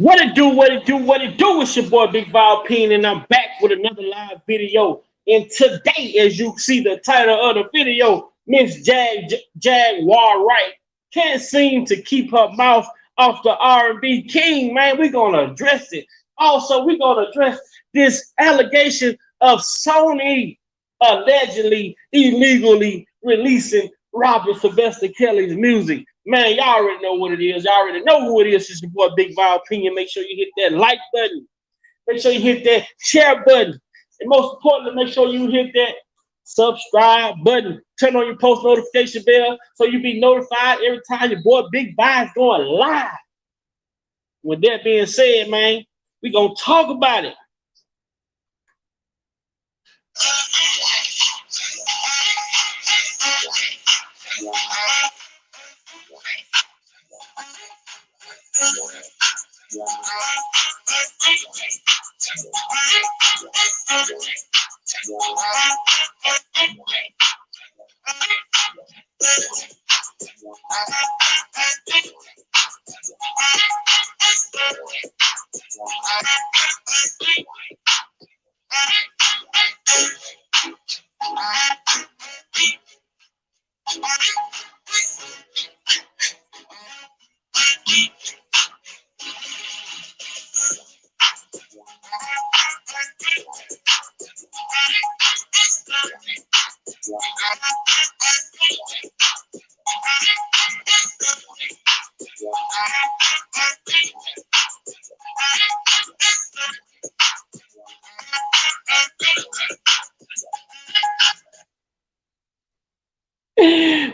What it do, what it do, what it do? It's your boy Big Valpine, and I'm back with another live video. And today, as you see the title of the video, Miss Jaguar Wright can't seem to keep her mouth off the R&B king, man. We're gonna address it. Also, we're gonna address this allegation of Sony allegedly illegally releasing Robert Sylvester Kelly's music. Man, y'all already know what it is. Y'all already know who it is. It's your boy Big Val Opinion. Make sure you hit that like button. Make sure you hit that share button. And most importantly, make sure you hit that subscribe button. Turn on your post notification bell so you be notified every time your boy Big Val is going live. With that being said, man, we gonna talk about it.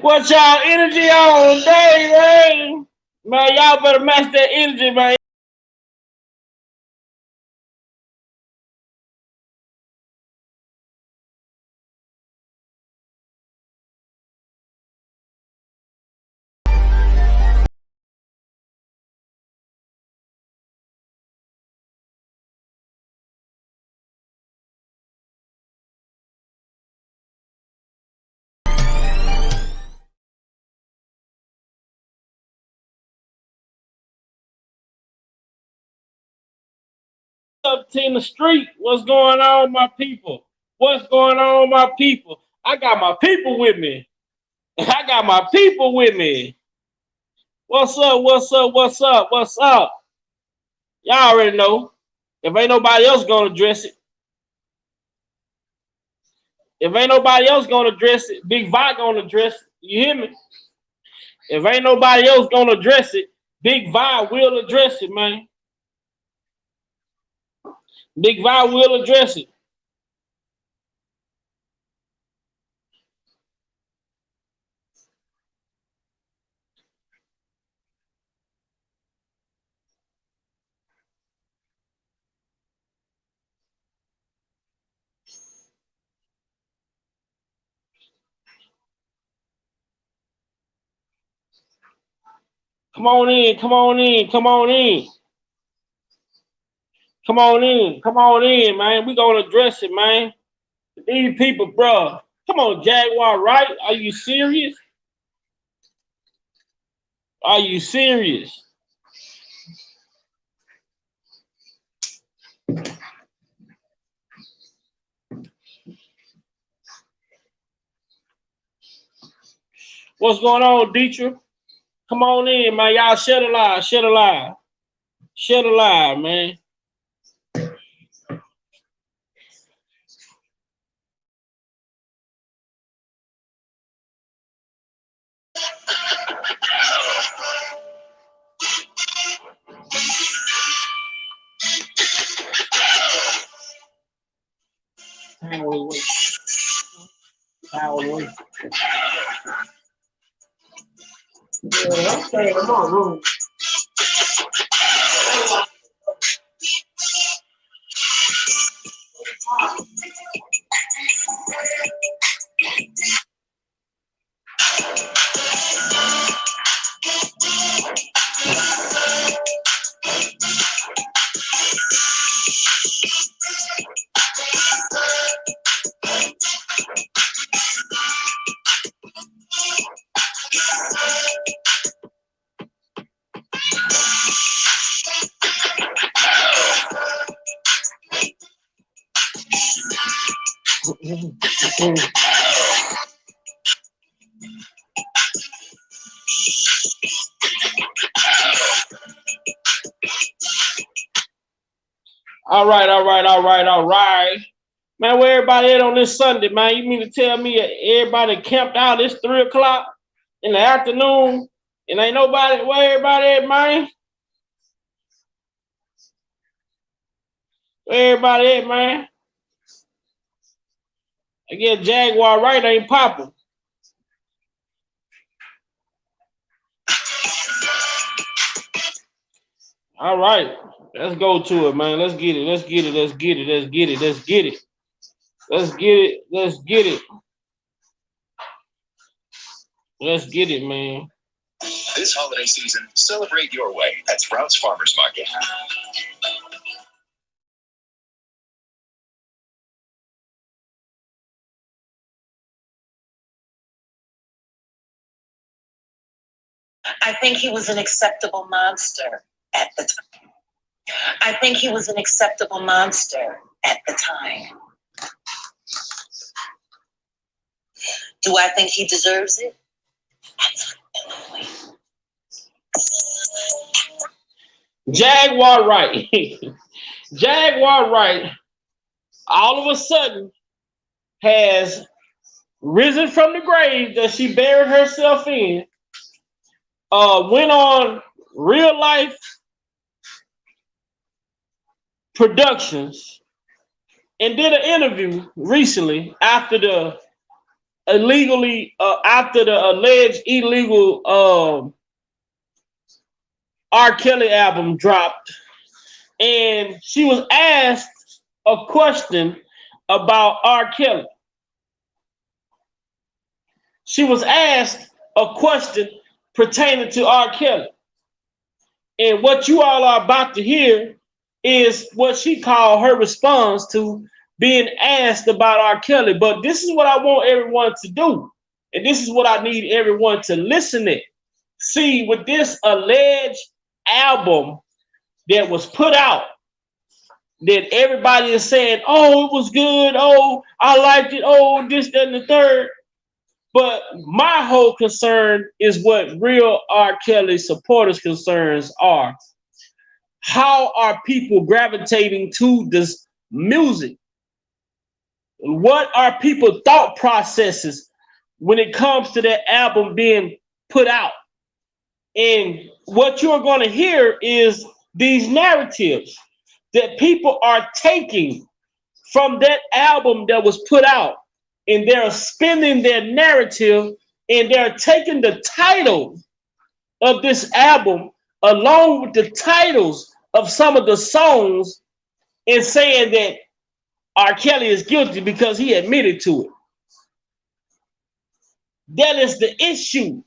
What y'all energy on today, man? Man, y'all better match that energy, man. Up in the street, what's going on, my people? What's going on, my people? I got my people with me. I got my people with me. What's up? What's up? What's up? What's up? Y'all already know. If ain't nobody else gonna address it, if ain't nobody else gonna address it, Big Vi gonna address it. You hear me? If ain't nobody else gonna address it, Big Vi will address it, man. Big Vi will address it. Come on in, come on in, come on in. Come on in, man. We gonna address it, man. These people, bro. Come on, Jaguar Wright. Are you serious? Are you serious? What's going on, Demetrius? Come on in, man. Y'all share the live, share the live. Share the live, man. Power. Yeah, okay, come on, room. All right, all right, all right, all right. Man, where everybody at on this Sunday, man? You mean to tell me everybody camped out? It's 3 o'clock in the afternoon and ain't nobody, where everybody at, man? Where everybody at, man? I guess Jaguar Wright ain't popping. All right, let's go to it, man. Let's get it. Let's get it. Let's get it. Let's get it. Let's get it. Let's get it. Let's get it. Let's get it, man. This holiday season, celebrate your way at Sprouts Farmers Market. I think he was an acceptable monster at the time. I think he was an acceptable monster at the time. Do I think he deserves it? Absolutely. Jaguar Wright. Jaguar Wright all of a sudden has risen from the grave that she buried herself in, went on Real Life Productions and did an interview recently after the alleged illegal R.Kelly album dropped, and she was asked a question about R.Kelly. She was asked a question pertaining to R.Kelly. And what you all are about to hear is what she called her response to being asked about R.Kelly. But this is what I want everyone to do. And this is what I need everyone to listen to. See, with this alleged album that was put out, that everybody is saying, oh, it was good. Oh, I liked it. Oh, this, that, and the third. But my whole concern is what real R. Kelly supporters' concerns are. How are people gravitating to this music? What are people's thought processes when it comes to that album being put out? And what you're going to hear is these narratives that people are taking from that album that was put out, and they're spinning their narrative, and they're taking the title of this album along with the titles of some of the songs and saying that R. Kelly is guilty because he admitted to it. That is the issue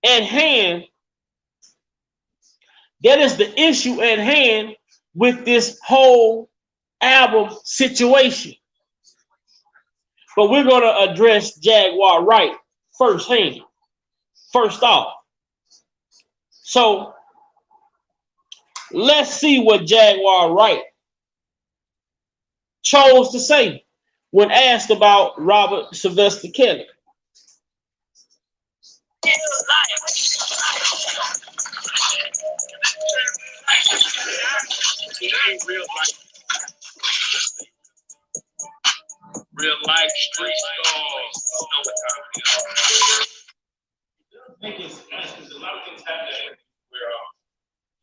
at hand. That is the issue at hand with this whole album situation. But we're going to address Jaguar Wright first off. So let's see what Jaguar Wright chose to say when asked about Robert Sylvester Kelly. Real life street stars. Know what time it is. I think it's because a lot of things happen where I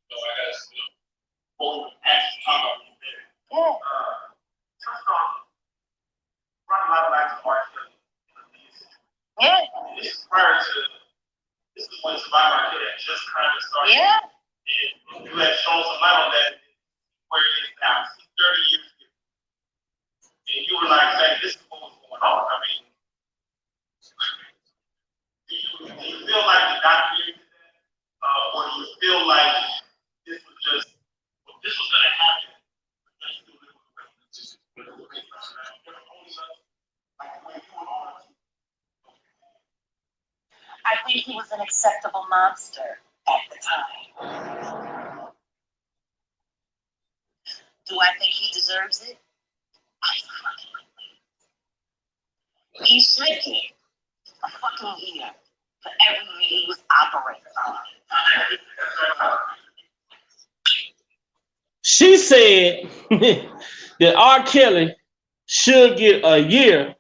got to hold action talk about it. First off, run a lot of lights apart. This is prior to this is when Survivor Kid had just kind of started. Yeah. And you had shown some light on that where it is now. 30 years ago. And you were like saying, this is what was going on. I mean, do you feel like the documentary did that? Or do you feel like this was just, well, this was going to happen? I think he was an acceptable monster at the time. Do I think he deserves it? He should get a fucking year for every year he was operating on. She said that R. Kelly should get a year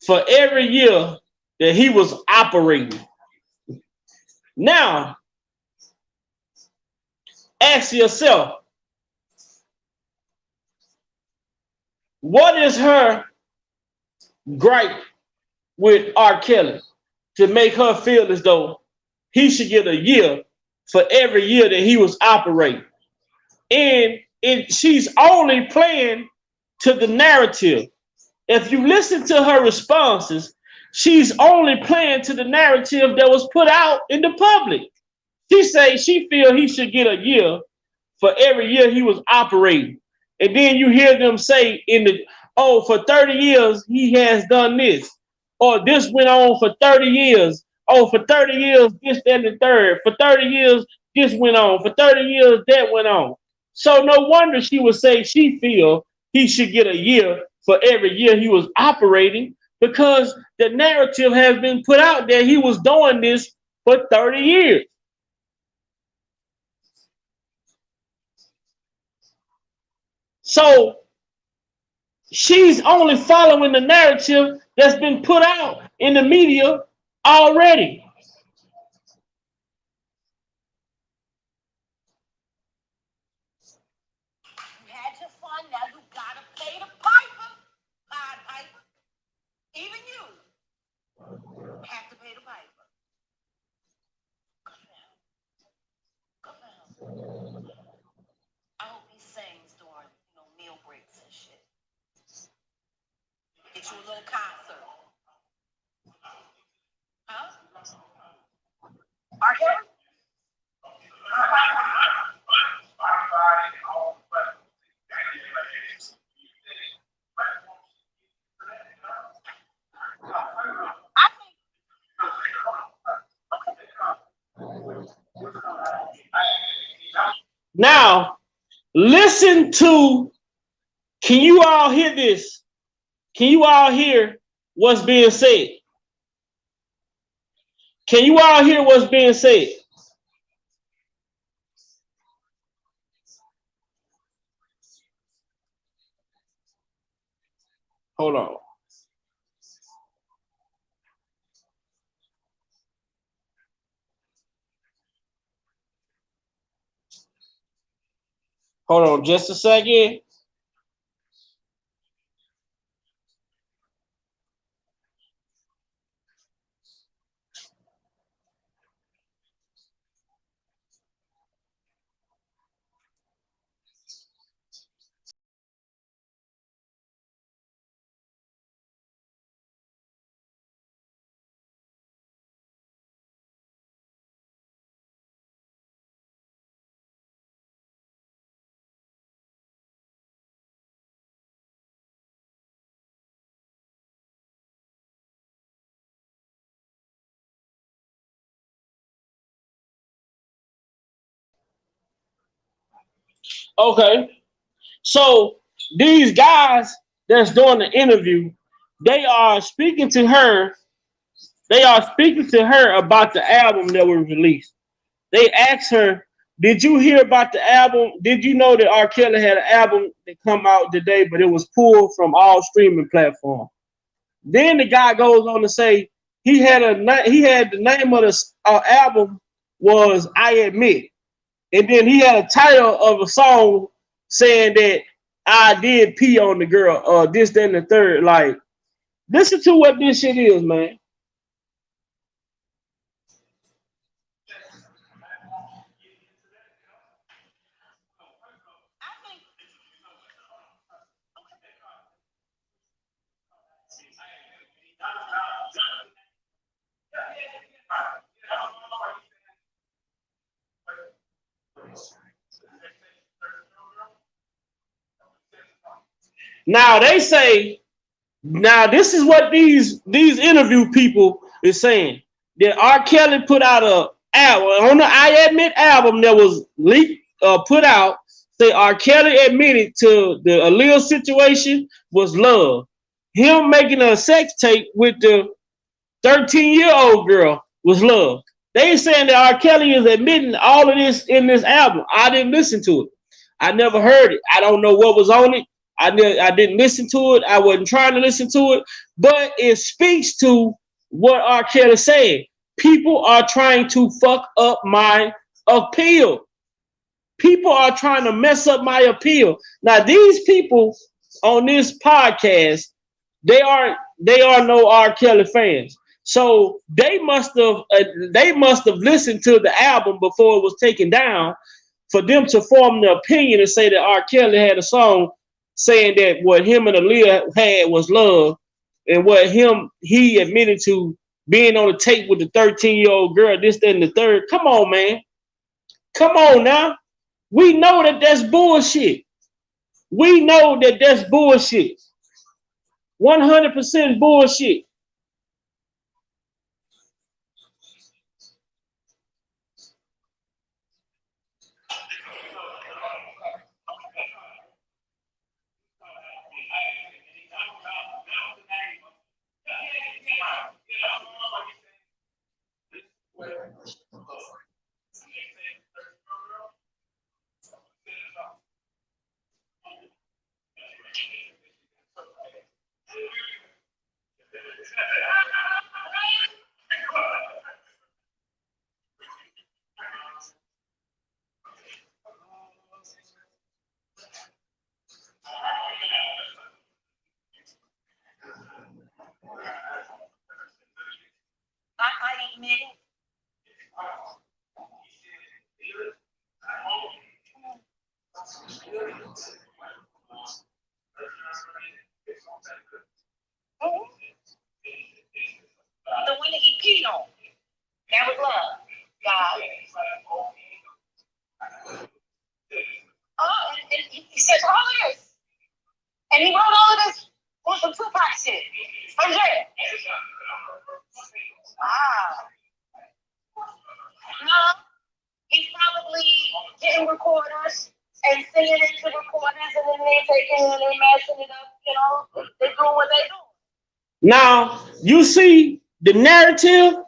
for every year that he was operating. Now, ask yourself, what is her gripe with R. Kelly to make her feel as though he should get a year for every year that he was operating? And she's only playing to the narrative. If you listen to her responses, she's only playing to the narrative that was put out in the public. She say she feel he should get a year for every year he was operating. And then you hear them say for 30 years he has done this. Or this went on for 30 years. Oh, for 30 years, this, that, and the third. For 30 years, this went on. For 30 years, that went on. So no wonder she would say she feel he should get a year for every year he was operating, because the narrative has been put out there he was doing this for 30 years. So she's only following the narrative that's been put out in the media already. You had your fun, now you gotta pay the piper. Pied piper. Even you have to pay the piper. Come down. I hope he sings during, meal breaks and shit. Get you a little concert. Huh? Are you? Now, listen to, can you all hear this? Can you all hear what's being said? Can you all hear what's being said? Hold on. Hold on just a second. Okay. So these guys that's doing the interview, they are speaking to her. They are speaking to her about the album that was released. They asked her, did you hear about the album? Did you know that R. Kelly had an album that come out today, but it was pulled from all streaming platforms? Then the guy goes on to say he had the name of the album was I Admit. And then he had a title of a song saying that I did pee on the girl, this, that, and the third. Like, listen to what this shit is, man. Now they say, now this is what these interview people is saying, that R. Kelly put out a album on the I Admit album that was leaked, put out. Say R. Kelly admitted to the Aaliyah situation was love. him making a sex tape with the 13-year-old girl was love. They saying that R. Kelly is admitting all of this in this album. I didn't listen to it. I never heard it. I don't know what was on it. I didn't listen to it. I wasn't trying to listen to it. But it speaks to what R. Kelly said. People are trying to fuck up my appeal. People are trying to mess up my appeal. Now, these people on this podcast, they are no R. Kelly fans. So they must have listened to the album before it was taken down for them to form the opinion and say that R. Kelly had a song saying that what him and Aaliyah had was love, and what he admitted to being on the tape with the 13-year-old girl, this, that, and the third. Come on, man. Come on now. We know that that's bullshit. We know that that's bullshit. 100% bullshit. I admit it. The one that he peed on. That was love. God. And he said all of this. And he wrote all of this on some Tupac shit. From jail. No. He's probably getting recorders and singing into recorders, and then they taking it and they mashing it up, you know. They're doing what they do. Now, you see the narrative.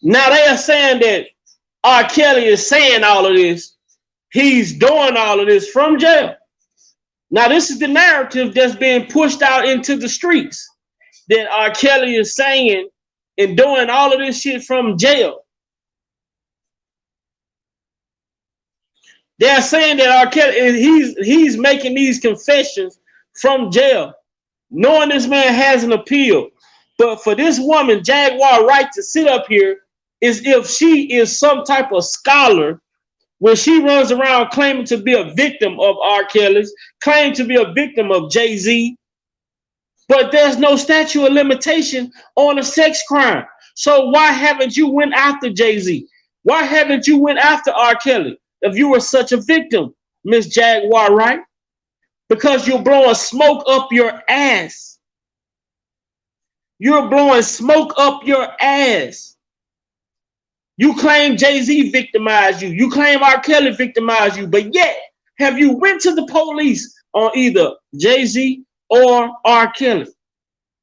Now they are saying that R. Kelly is saying all of this. He's doing all of this from jail. Now, this is the narrative that's being pushed out into the streets, that R. Kelly is saying and doing all of this shit from jail. They're saying that R. Kelly, he's making these confessions from jail, knowing this man has an appeal. But for this woman, Jaguar Wright, to sit up here is if she is some type of scholar when she runs around claiming to be a victim of R. Kelly's, claiming to be a victim of Jay-Z. But there's no statute of limitation on a sex crime. So why haven't you went after Jay-Z? Why haven't you went after R. Kelly if you were such a victim, Miss Jaguar Wright? Because you're blowing smoke up your ass. You're blowing smoke up your ass. You claim Jay-Z victimized you. You claim R. Kelly victimized you. But yet, have you went to the police on either Jay-Z or R. Kelly?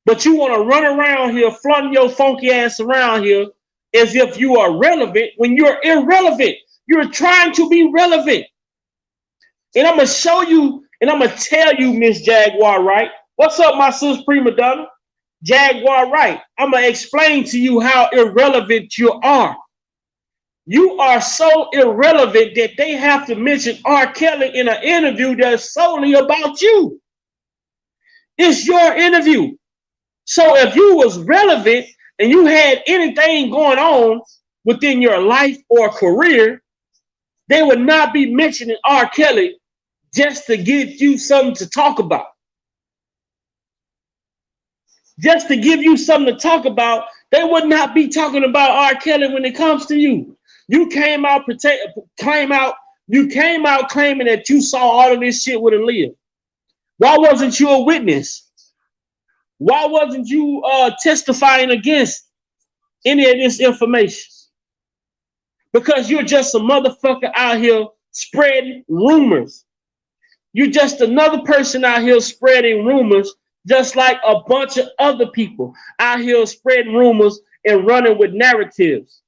But you want to run around here, flaunting your funky ass around here as if you are relevant when you're irrelevant. You're trying to be relevant. And I'm going to show you, and I'm going to tell you, Miss Jaguar Wright. What's up, my sis prima donna? Jaguar Wright. I'm going to explain to you how irrelevant you are. You are so irrelevant that they have to mention R. Kelly in an interview that's solely about you. It's your interview. So if you was relevant and you had anything going on within your life or career, they would not be mentioning R. Kelly just to give you something to talk about. Just to give you something to talk about, they would not be talking about R. Kelly when it comes to you. You came out claiming that you saw all of this shit with Aaliyah. Why wasn't you a witness? Why wasn't you testifying against any of this information? Because you're just a motherfucker out here spreading rumors. You're just another person out here spreading rumors just like a bunch of other people out here spreading rumors and running with narratives.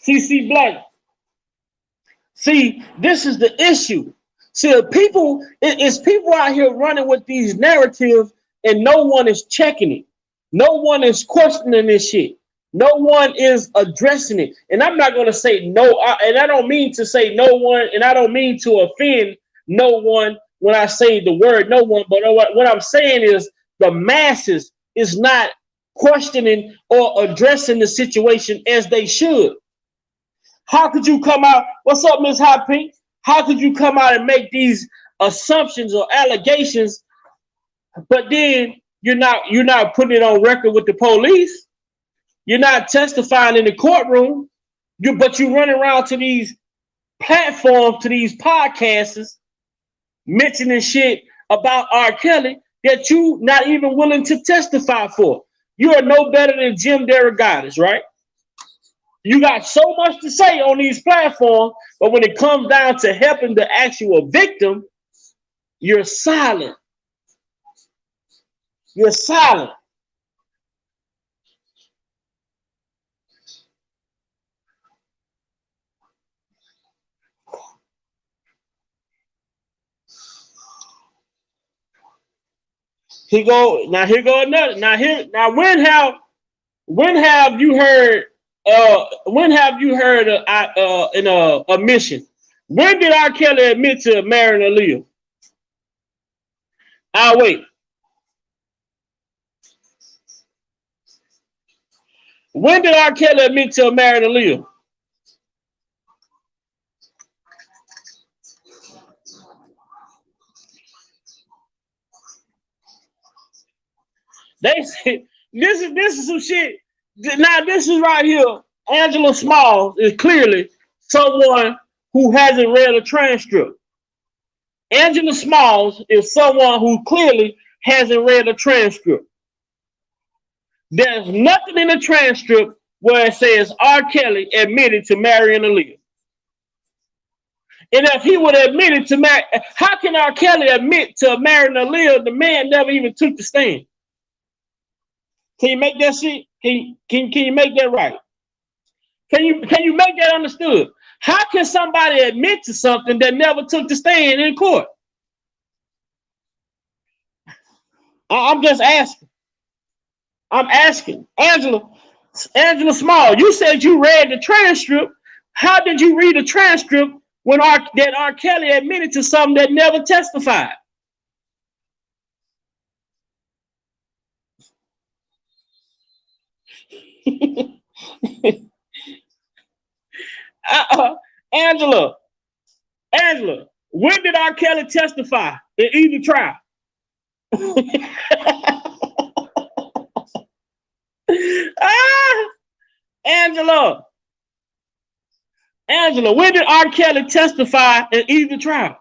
CC Black. See, this is the issue. See, it's people out here running with these narratives and no one is checking it. No one is questioning this shit. No one is addressing it. And I'm not going to say no, and I don't mean to say no one, and I don't mean to offend no one when I say the word no one, but what I'm saying is the masses is not questioning or addressing the situation as they should. How could you come out? What's up, Miss Hot Pink? How could you come out and make these assumptions or allegations, but then you're not putting it on record with the police? You're not testifying in the courtroom. But you run around to these platforms, to these podcasts, mentioning shit about R. Kelly that you not even willing to testify for. You are no better than Jim Derogatis, right? You got so much to say on these platforms, but when it comes down to helping the actual victim, you're silent. You're silent. Here go another. When have you heard in a admission? When did R. Kelly admit to marrying Aaliyah? I'll wait. When did R. Kelly admit to marrying Aaliyah? They say this is some shit. Now this is right here. Angela Smalls is clearly someone who hasn't read a transcript. Angela Smalls is someone who clearly hasn't read a transcript. There's nothing in the transcript where it says R. Kelly admitted to marrying Aaliyah. And if he would have admitted to marry, how can R. Kelly admit to marrying Aaliyah? The man never even took the stand. Can you make that shit? Can you make that right? Can you make that understood? How can somebody admit to something that never took the stand in court? I'm just asking. I'm asking. Angela Small, you said you read the transcript. How did you read the transcript when R. Kelly admitted to something that never testified? Angela, when did R. Kelly testify in either trial? Angela, when did R. Kelly testify in either trial?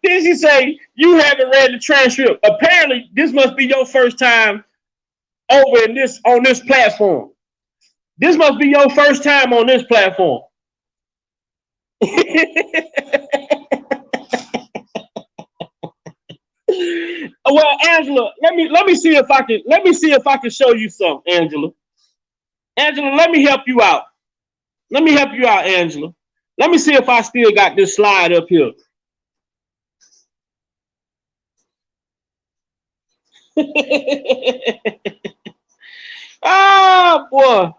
Then she say you haven't read the transcript. Apparently, this must be your first time over on this platform. This must be your first time on this platform. Well, Angela, let me see if I can show you something, Angela. Angela, let me help you out. Angela. Let me see if I still got this slide up here. Oh boy.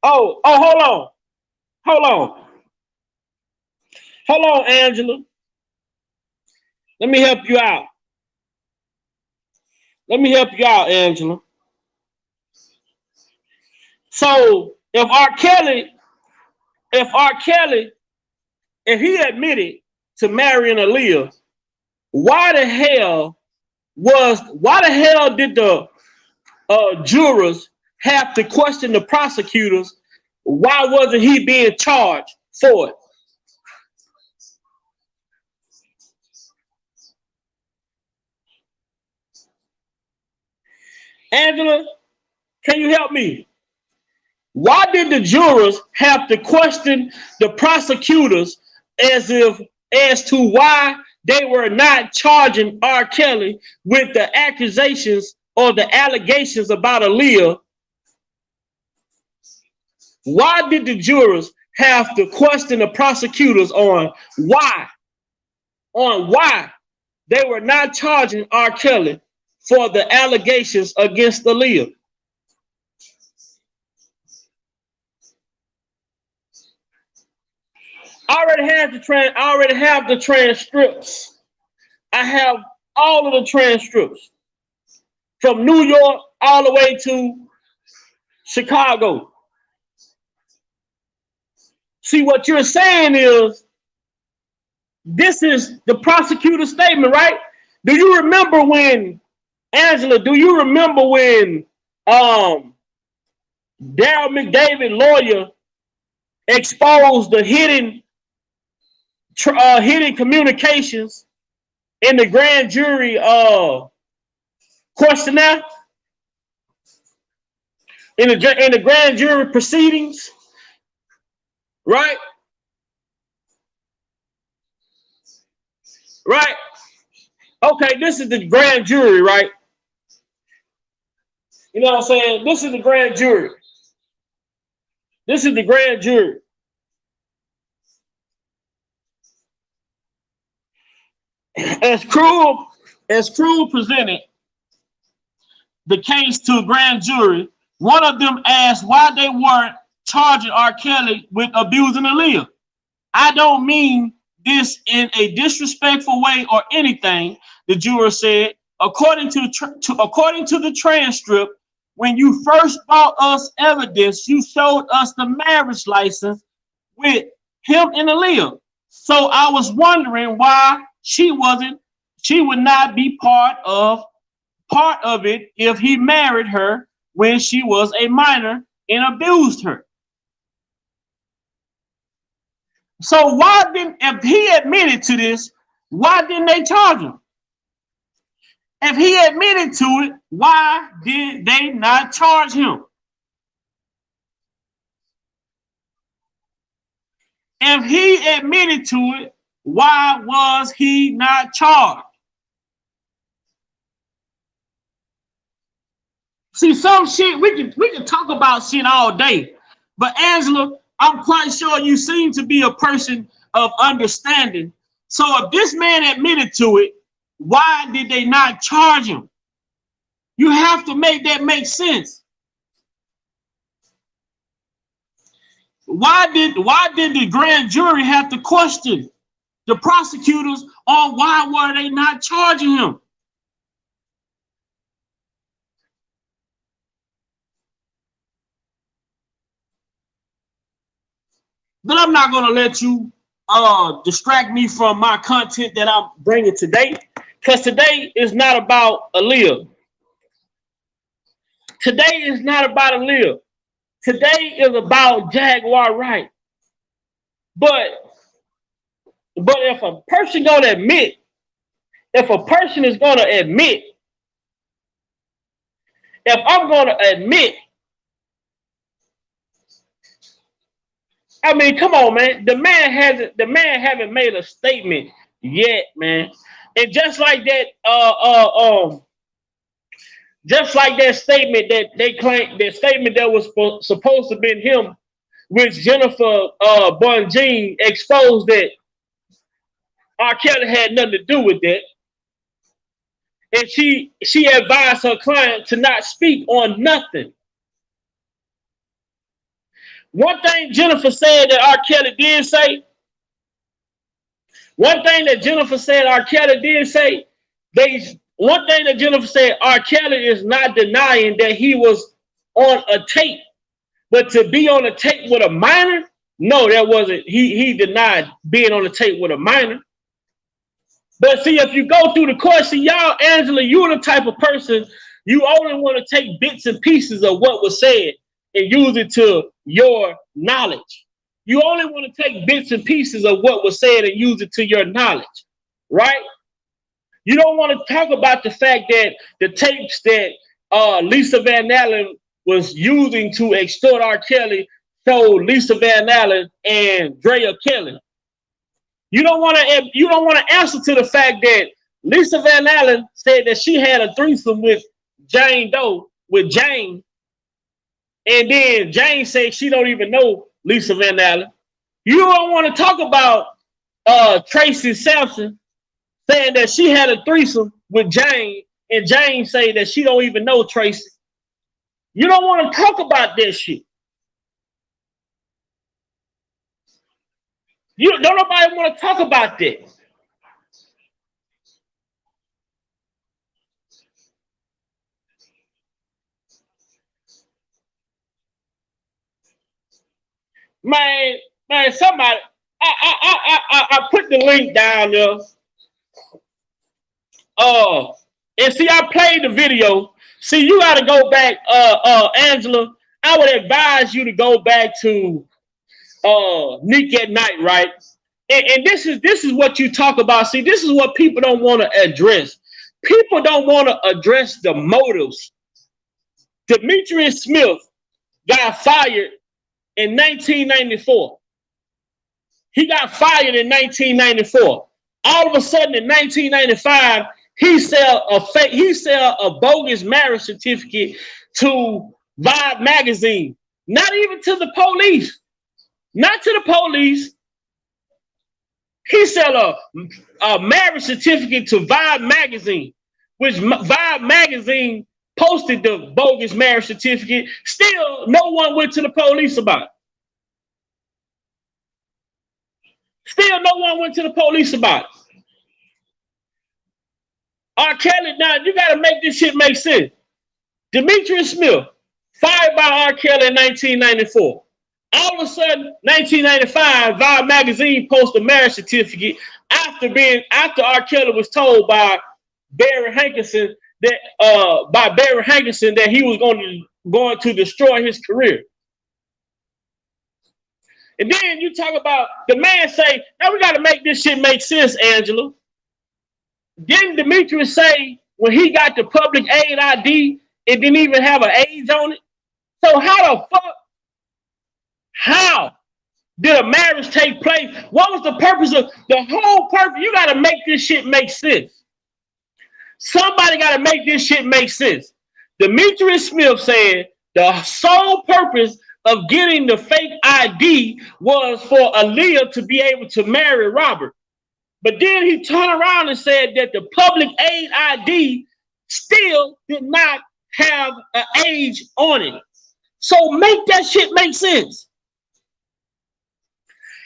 oh, hold on, Angela. Let me help you out. Angela. So if he admitted to marrying Aaliyah, why the hell did the jurors have to question the prosecutors? Why wasn't he being charged for it? Angela, Can you help me? Why did the jurors have to question the prosecutors as to why they were not charging R. Kelly with the accusations or the allegations about Aaliyah? Why did the jurors have to question the prosecutors on why they were not charging R. Kelly for the allegations against Aaliyah? I already have the transcripts. I have all of the transcripts from New York all the way to Chicago. See, what you're saying is, this is the prosecutor's statement, right? Do you remember when, Angela, Daryl McDavid, lawyer, exposed the hidden communications in the grand jury questionnaire, in the grand jury proceedings, right? Right. Okay, this is the grand jury, right? You know what I'm saying? This is the grand jury. This is the grand jury. As Cruel presented the case to a grand jury, one of them asked why they weren't charging R. Kelly with abusing Aaliyah. I don't mean this in a disrespectful way or anything, the juror said. According to the transcript, when you first brought us evidence, you showed us the marriage license with him and Aaliyah. So I was wondering why she would not be part of it if he married her when she was a minor and abused her. So if he admitted to this, why didn't they charge him? If he admitted to it, why did they not charge him? If he admitted to it, why was he not charged? See, some shit, we can talk about shit all day. But Angela, I'm quite sure you seem to be a person of understanding. So if this man admitted to it, why did they not charge him? You have to make that make sense. Why did the grand jury have to question the prosecutors on why were they not charging him? But I'm not going to let you distract me from my content that I'm bringing today, because today is not about Aaliyah. Today is not about Aaliyah. Today is about Jaguar Wright. But if a person is going to admit, if I'm going to admit, I mean, come on, man. The man haven't made a statement yet, man. And just like that statement that they claimed, the statement that was supposed to be him, which Jennifer Bunjean exposed that R. Kelly had nothing to do with that. And she advised her client to not speak on nothing. One thing Jennifer said that R. Kelly did say, R. Kelly is not denying that he was on a tape. But to be on a tape with a minor, no, that wasn't. He denied being on a tape with a minor. But see, if you go through the course, see, y'all, Angela, you're the type of person, you only want to take bits and pieces of what was said and use it to your knowledge. You only want to take bits and pieces of what was said and use it to your knowledge, right? You don't want to talk about the fact that the tapes that Lisa Van Allen was using to extort R. Kelly showed Lisa Van Allen and Drea Kelly. You don't want to answer to the fact that Lisa Van Allen said that she had a threesome with Jane Doe, with Jane, and then Jane said she don't even know Lisa Van Allen. You don't want to talk about Tracy Sampson saying that she had a threesome with Jane, and Jane say that she don't even know Tracy. You don't want to talk about that shit. Don't nobody want to talk about that. Man, somebody, I put the link down there. And see, I played the video. See, you got to go back, Angela. I would advise you to go back to Nick at Night, right? And this is what you talk about. See, this is what people don't want to address. People don't want to address the motives. Demetrius Smith got fired in 1994. He got fired in 1994. All of a sudden, in 1995, he sell a bogus marriage certificate to Vibe magazine. Not even to the police. Not to the police. He sell a marriage certificate to Vibe magazine, which Vibe magazine posted the bogus marriage certificate. Still, no one went to the police about it. Still, no one went to the police about it. R. Kelly, now you got to make this shit make sense. Demetrius Smith, fired by R. Kelly in 1994. All of a sudden, 1995, Vibe magazine posted a marriage certificate after R. Kelly was told by Barry Hankinson that he was going to destroy his career. And then you talk about the man say, now we got to make this shit make sense, Angela. Didn't Demetrius say when he got the public aid ID, it didn't even have an age on it? So how did a marriage take place? What was the purpose of the whole purpose? You got to make this shit make sense. Somebody got to make this shit make sense. Demetrius Smith said the sole purpose of getting the fake ID was for Aaliyah to be able to marry Robert. But then he turned around and said that the public aid ID still did not have an age on it. So make that shit make sense.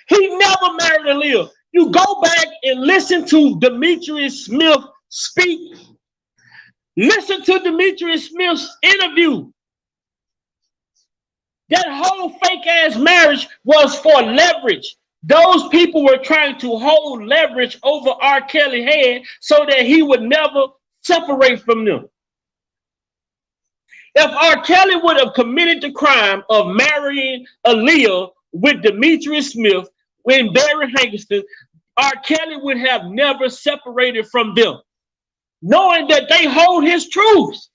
He never married Aaliyah. You go back and listen to Demetrius Smith speak. Listen to Demetrius Smith's interview. That whole fake ass marriage was for leverage. Those people were trying to hold leverage over R. Kelly's head so that he would never separate from them. If R. Kelly would have committed the crime of marrying Aaliyah with Demetrius Smith and Barry Hankinson, R. Kelly would have never separated from them, knowing that they hold his truths.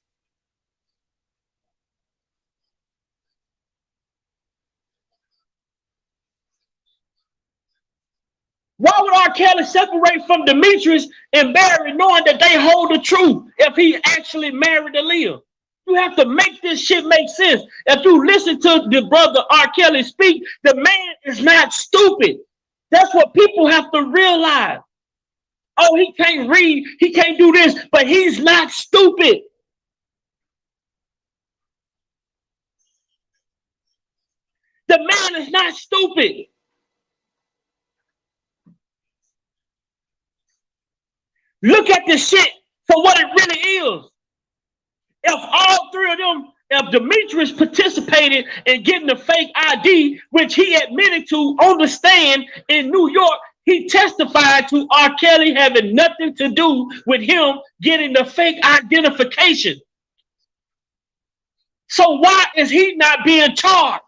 Why would R. Kelly separate from Demetrius and Barry knowing that they hold the truth if he actually married Aaliyah? You have to make this shit make sense. If you listen to the brother R. Kelly speak, the man is not stupid. That's what people have to realize. Oh, he can't read, he can't do this, but he's not stupid. The man is not stupid. Look at this shit for what it really is. If all three of them, if Demetrius participated in getting the fake ID, which he admitted to on the stand in New York, he testified to R. Kelly having nothing to do with him getting the fake identification. So why is he not being charged?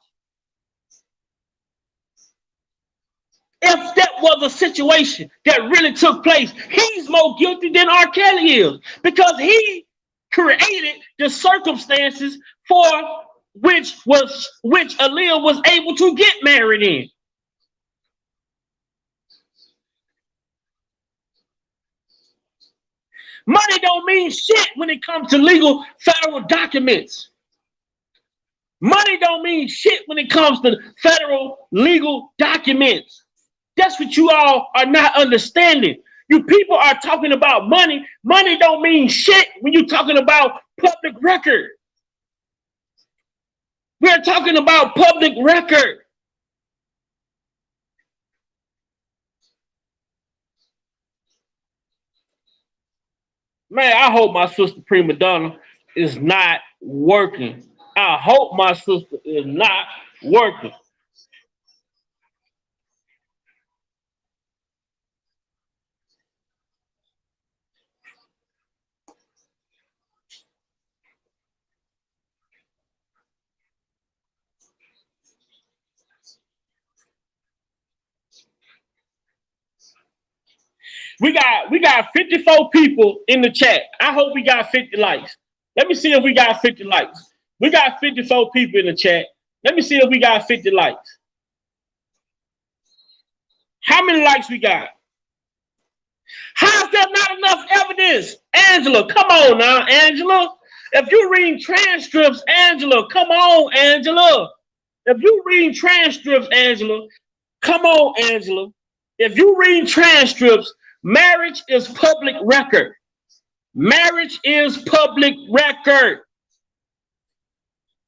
If that was a situation that really took place, he's more guilty than R. Kelly is because he created the circumstances for which Aaliyah was able to get married in. Money don't mean shit when it comes to legal federal documents. Money don't mean shit when it comes to federal legal documents. That's what you all are not understanding. You people are talking about money. Money don't mean shit when you're talking about public record. We're talking about public record. Man, I hope my sister Prima Donna is not working. I hope my sister is not working. We got 54 people in the chat. I hope we got 50 likes. Let me see if we got 50 likes. We got 54 people in the chat. Let me see if we got 50 likes. How many likes we got? How's there not enough evidence? Angela, come on now, Angela. If you read transcripts, Angela, come on, Angela. If you read transcripts, Angela, come on, Angela. If you read transcripts, marriage is public record. Marriage is public record.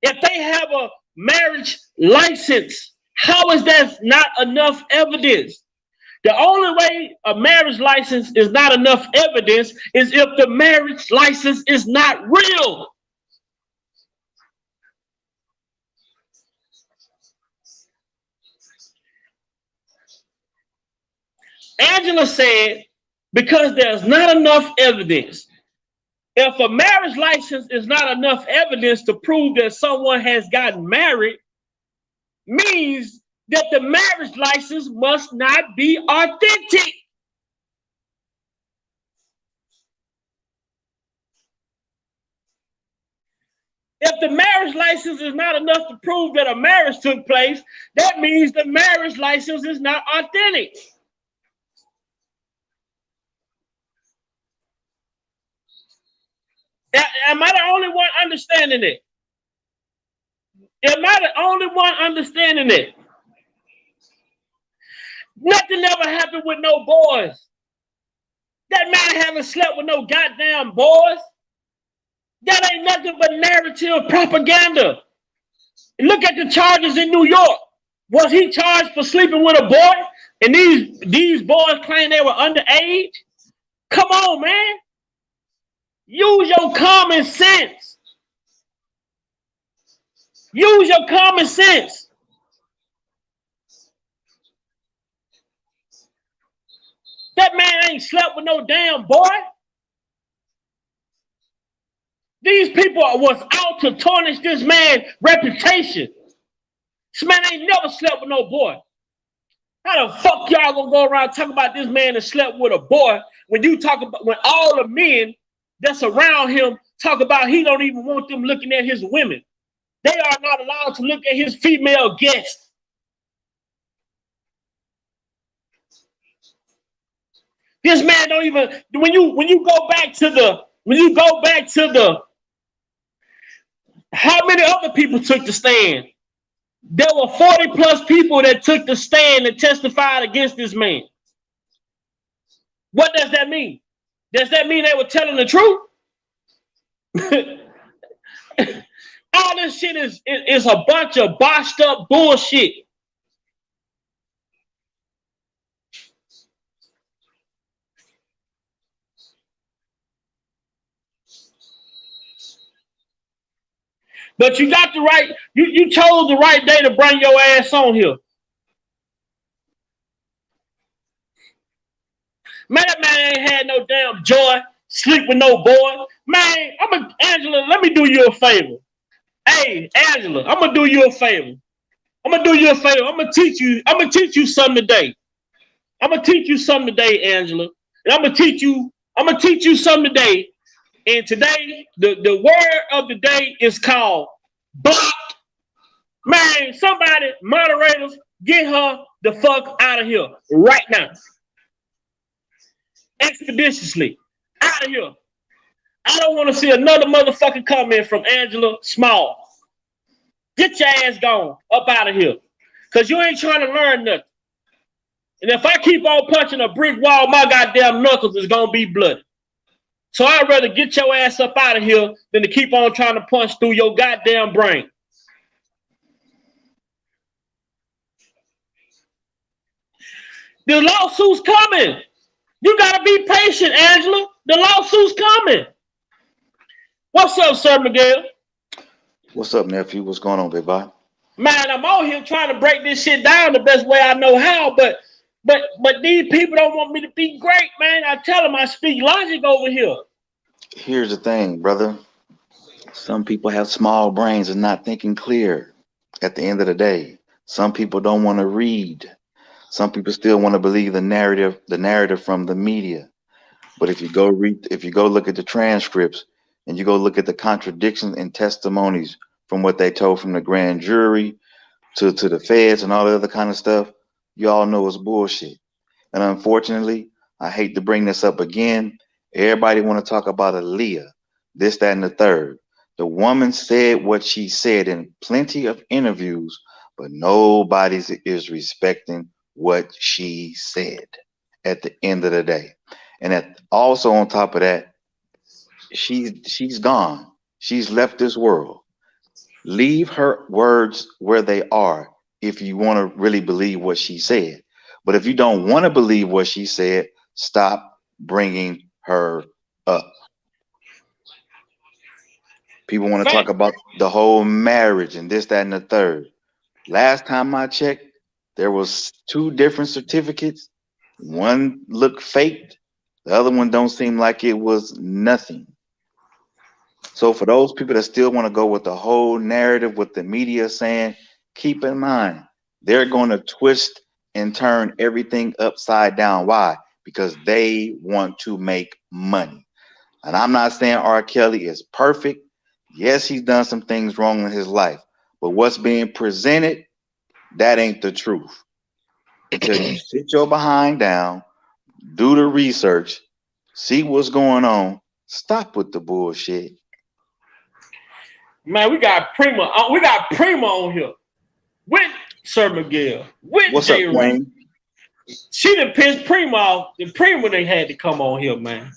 If they have a marriage license, how is that not enough evidence? The only way a marriage license is not enough evidence is if the marriage license is not real. Angela said, because there's not enough evidence. If a marriage license is not enough evidence to prove that someone has gotten married, means that the marriage license must not be authentic. If the marriage license is not enough to prove that a marriage took place, that means the marriage license is not authentic. Am I the only one understanding it? Am I the only one understanding it? Nothing ever happened with no boys. That man haven't slept with no goddamn boys. That ain't nothing but narrative propaganda. Look at the charges in New York. Was he charged for sleeping with a boy? And these boys claim they were underage? Come on, man. Use your common sense. Use your common sense. That man ain't slept with no damn boy. These people was out to tarnish this man's reputation. This man ain't never slept with no boy. How the fuck y'all gonna go around talking about this man that slept with a boy when you talk about, when all the men that's around him talk about he don't even want them looking at his women. They are not allowed to look at his female guests. This man don't even, when you go back to the how many other people took the stand? There were 40 plus people that took the stand and testified against this man. What does that mean? Does that mean they were telling the truth? All this shit is a bunch of botched up bullshit. But you got the right, you chose the right day to bring your ass on here. Man, that man ain't had no damn joy, sleep with no boy. Man, Angela, let me do you a favor. Hey, Angela, I'm gonna do you a favor. I'm gonna teach you something today. I'm gonna teach you something today, Angela. And I'm gonna teach you something today. And today, the word of the day is called block Man, somebody, moderators, get her the fuck out of here right now. Expeditiously. Out of here. I don't want to see another motherfucking comment from Angela Small. Get your ass gone up out of here. Because you ain't trying to learn nothing. And if I keep on punching a brick wall, my goddamn knuckles is going to be bloody. So I'd rather get your ass up out of here than to keep on trying to punch through your goddamn brain. The lawsuit's coming. You got to be patient, Angela. The lawsuit's coming. What's up, Sir Miguel? What's up, nephew? What's going on, big boy? Man, I'm out here trying to break this shit down the best way I know how, but these people don't want me to be great, man. I tell them I speak logic over here. Here's the thing, brother. Some people have small brains and not thinking clear at the end of the day. Some people don't want to read. Some people still want to believe the narrative from the media. But if you go look at the transcripts and you go look at the contradictions and testimonies from what they told from the grand jury to the feds and all the other kind of stuff, you all know it's bullshit. And unfortunately, I hate to bring this up again. Everybody want to talk about Aaliyah, this, that, and the third. The woman said what she said in plenty of interviews, but nobody is respecting what she said at the end of the day. And also on top of that, she's gone. She's left this world. Leave her words where they are if you want to really believe what she said. But if you don't want to believe what she said, stop bringing her up. People want to talk about the whole marriage and this, that, and the third. Last time I checked, there was 2 different certificates. One looked faked. The other one don't seem like it was nothing. So for those people that still want to go with the whole narrative, what the media saying, keep in mind, they're going to twist and turn everything upside down. Why? Because they want to make money. And I'm not saying R. Kelly is perfect. Yes, he's done some things wrong in his life. But what's being presented, that ain't the truth. Until you sit your behind down, do the research, see what's going on, stop with the bullshit. Man, we got Prima on here with Sir Miguel, with What's J. up, Wayne? She done pissed Prima off. The Prima they had to come on here, man.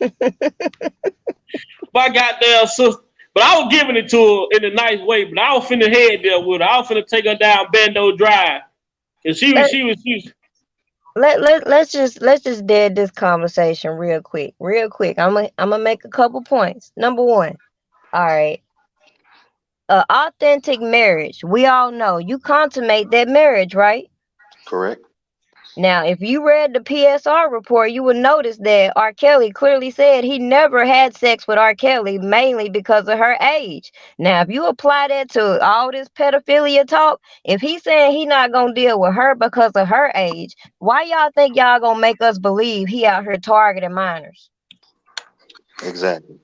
My goddamn sister. But I was giving it to her in a nice way, but I was finna head there with her. I was finna take her down Bando Drive. And she was Let's just dead this conversation real quick. I'm gonna make a couple points. Number 1, all right. Authentic marriage. We all know you consummate that marriage, right? Correct. Now, if you read the PSR report, you would notice that R. Kelly clearly said he never had sex with R. Kelly, mainly because of her age. Now, if you apply that to all this pedophilia talk, if he's saying he not going to deal with her because of her age, why y'all think y'all going to make us believe he out here targeting minors? Exactly.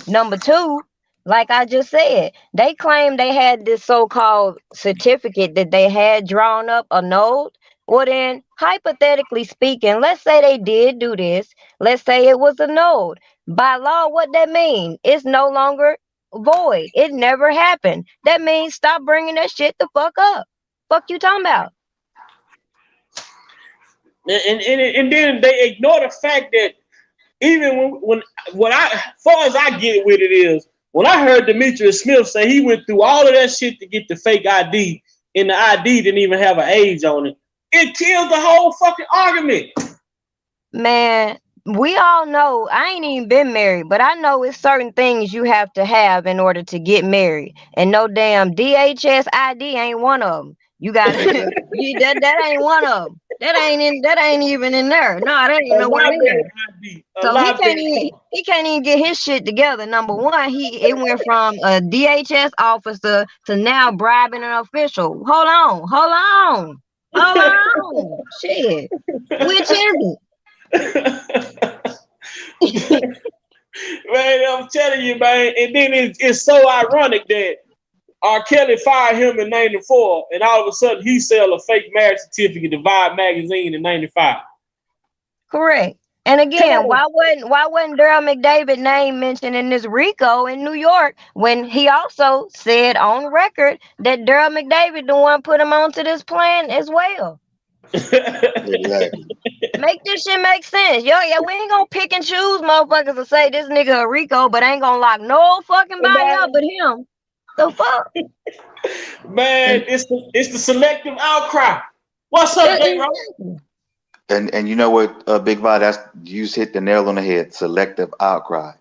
Number 2, like I just said, they claim they had this so-called certificate that they had drawn up, annulled. Well, then, hypothetically speaking, let's say they did do this. Let's say it was annulled. By law, what that mean? It's no longer void. It never happened. That means stop bringing that shit the fuck up. Fuck you talking about? and then they ignore the fact that even when far as I get with it is, when I heard Demetrius Smith say he went through all of that shit to get the fake ID, and the ID didn't even have an age on it, it killed the whole fucking argument. Man, we all know, I ain't even been married, but I know it's certain things you have to have in order to get married. And no damn DHS ID ain't one of them. You got that ain't one of them. That ain't even in there. No, that ain't nowhere in there. So he can't even get his shit together. Number 1, it went from a DHS officer to now bribing an official. Hold on. Shit. Which is it? Man, I'm telling you, man. And then it's so ironic that R. Kelly fired him in 94, and all of a sudden he sell a fake marriage certificate to Vibe magazine in 95. Correct. And again, why wasn't Daryl McDavid name mentioned in this RICO in New York when he also said on record that Daryl McDavid the one put him onto this plan as well? Exactly. Make this shit make sense. Yo, yeah, we ain't gonna pick and choose motherfuckers to say this nigga a RICO, but ain't gonna lock no fucking body up but him. The fuck? Man, it's the selective outcry. What's up, J. Rob? And you know what, Big Vi, that's you just hit the nail on the head. Selective outcry.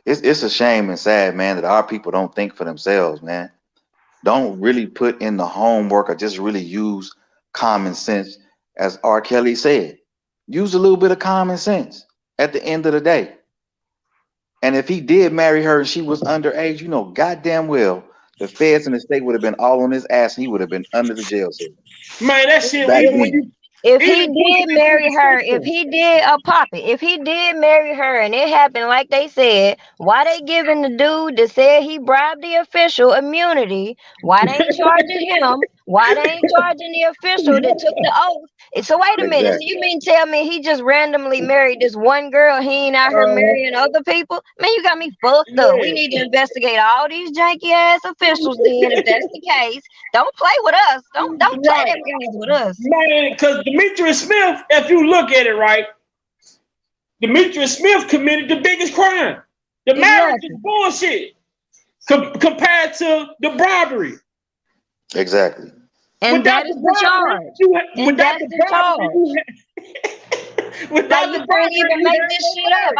It's a shame and sad, man, that our people don't think for themselves, man. Don't really put in the homework or just really use common sense, as R. Kelly said. Use a little bit of common sense at the end of the day. And if he did marry her and she was underage, you know goddamn well the feds and the state would have been all on his ass and he would have been under the jail cell. Man, that shit. Back then. If he did marry her, if he did if he did marry her and it happened like they said, why they giving the dude that said he bribed the official immunity? Why they ain't charging him? Why they ain't charging the official that took the oath? So wait a minute. So you mean tell me he just randomly married this one girl? He ain't out here marrying other people? Man, you got me fucked up. We need to investigate all these janky ass officials then, if that's the case. Don't play with us. Don't play them games with us. Man, because Demetrius Smith, if you look at it right, Demetrius Smith committed the biggest crime. The marriage is bullshit compared to the bribery. Exactly. And that is the charge. And that's the charge. Without you can't even make this shit up.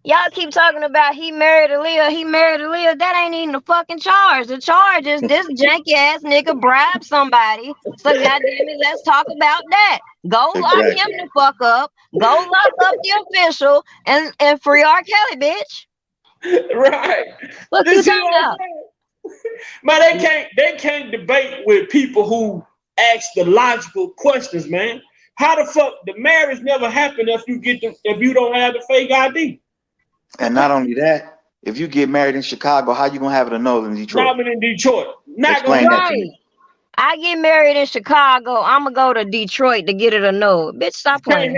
Y'all keep talking about he married Aaliyah. That ain't even the fucking charge. The charge is this janky ass nigga bribed somebody. So goddamn it, let's talk about that. Go lock him the fuck up. Go lock up the official and free R. Kelly, bitch. Right. What you talking about? Man, they can't debate with people who ask the logical questions, man. How the fuck the marriage never happened if you don't have the fake ID? And not only that, if you get married in Chicago, how you gonna have it annulled in Detroit? Not in Detroit. Not Explain gonna that to me. I get married in Chicago. I'm gonna go to Detroit to get it annulled. Bitch, stop playing.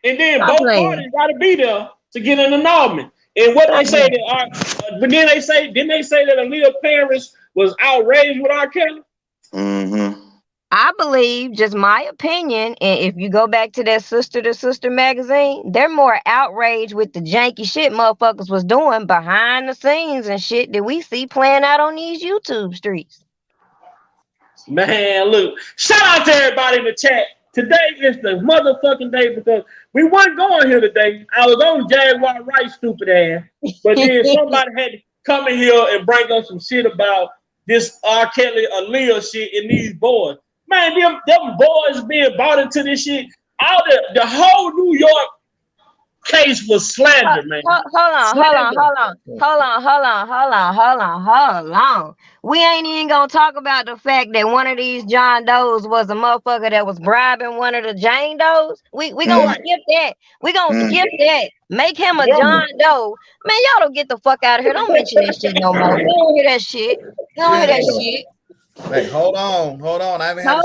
And then both parties gotta be there to get an annulment. And what they say but then they say that Aaliyah parents was outraged with R. Kelly? Mm-hmm. I believe, just my opinion, and if you go back to that Sister to Sister magazine, they're more outraged with the janky shit motherfuckers was doing behind the scenes and shit that we see playing out on these YouTube streets. Man, look, shout out to everybody in the chat. Today is the motherfucking day because we weren't going here today. I was on Jaguar Wright, stupid ass. But then somebody had to come in here and bring us some shit about this R. Kelly Aaliyah shit in these boys. Man, them boys being bought into this shit. All the whole New York case was slander, man. Hold on. We ain't even gonna talk about the fact that one of these John Does was a motherfucker that was bribing one of the Jane Does. We gonna skip that. We gonna skip that. Make him a John Doe. Man, y'all don't get the fuck out of here. Don't mention that shit no more. We don't hear that shit. We don't hear that shit. Wait, hold on. I haven't had I'm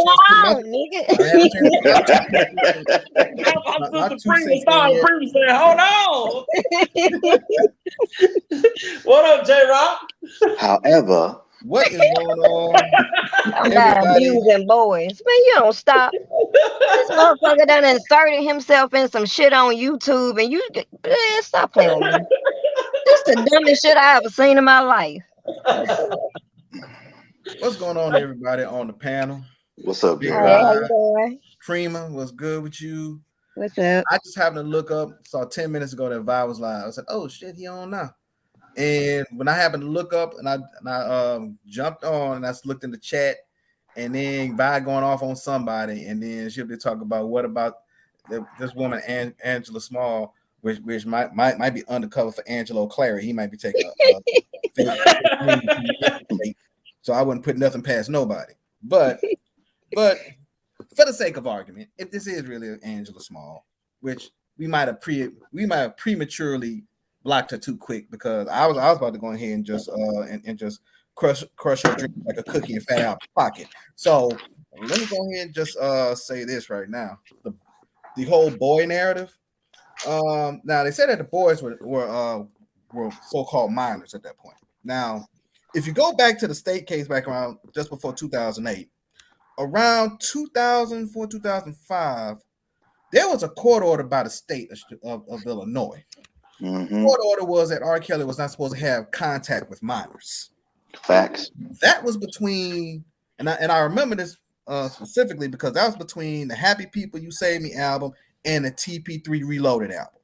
saying, hold on. What up, J-Rock? However, what is going on? I'm not abusing boys. Man, you don't stop. This motherfucker done inserted himself in some shit on YouTube and stop playing with me. This is the dumbest shit I ever seen in my life. What's going on, everybody on the panel? What's up, Hey, how you doing? Prima, what's good with you? What's up? I just happened to look up, saw 10 minutes ago that Vi was live. I said, oh shit, he on now. And when I happened to look up and I jumped on and I looked in the chat and then Vi going off on somebody and then she'll be talking about what about this woman Angela Small, which might be undercover for Angelo Clary. He might be taking so I wouldn't put nothing past nobody. But for the sake of argument, if this is really Angela Small, which we might have prematurely blocked her too quick because I was about to go ahead and just crush your dream like a cookie and fat out your pocket. So let me go ahead and just say this right now. The whole boy narrative. Now they said that the boys were so-called minors at that point. Now, if you go back to the state case back around just before 2008, around 2004, 2005, there was a court order by the state of Illinois. The court order was that R. Kelly was not supposed to have contact with minors. Facts. That was between, and I remember this specifically because that was between the Happy People You Saved Me album and the TP3 Reloaded album.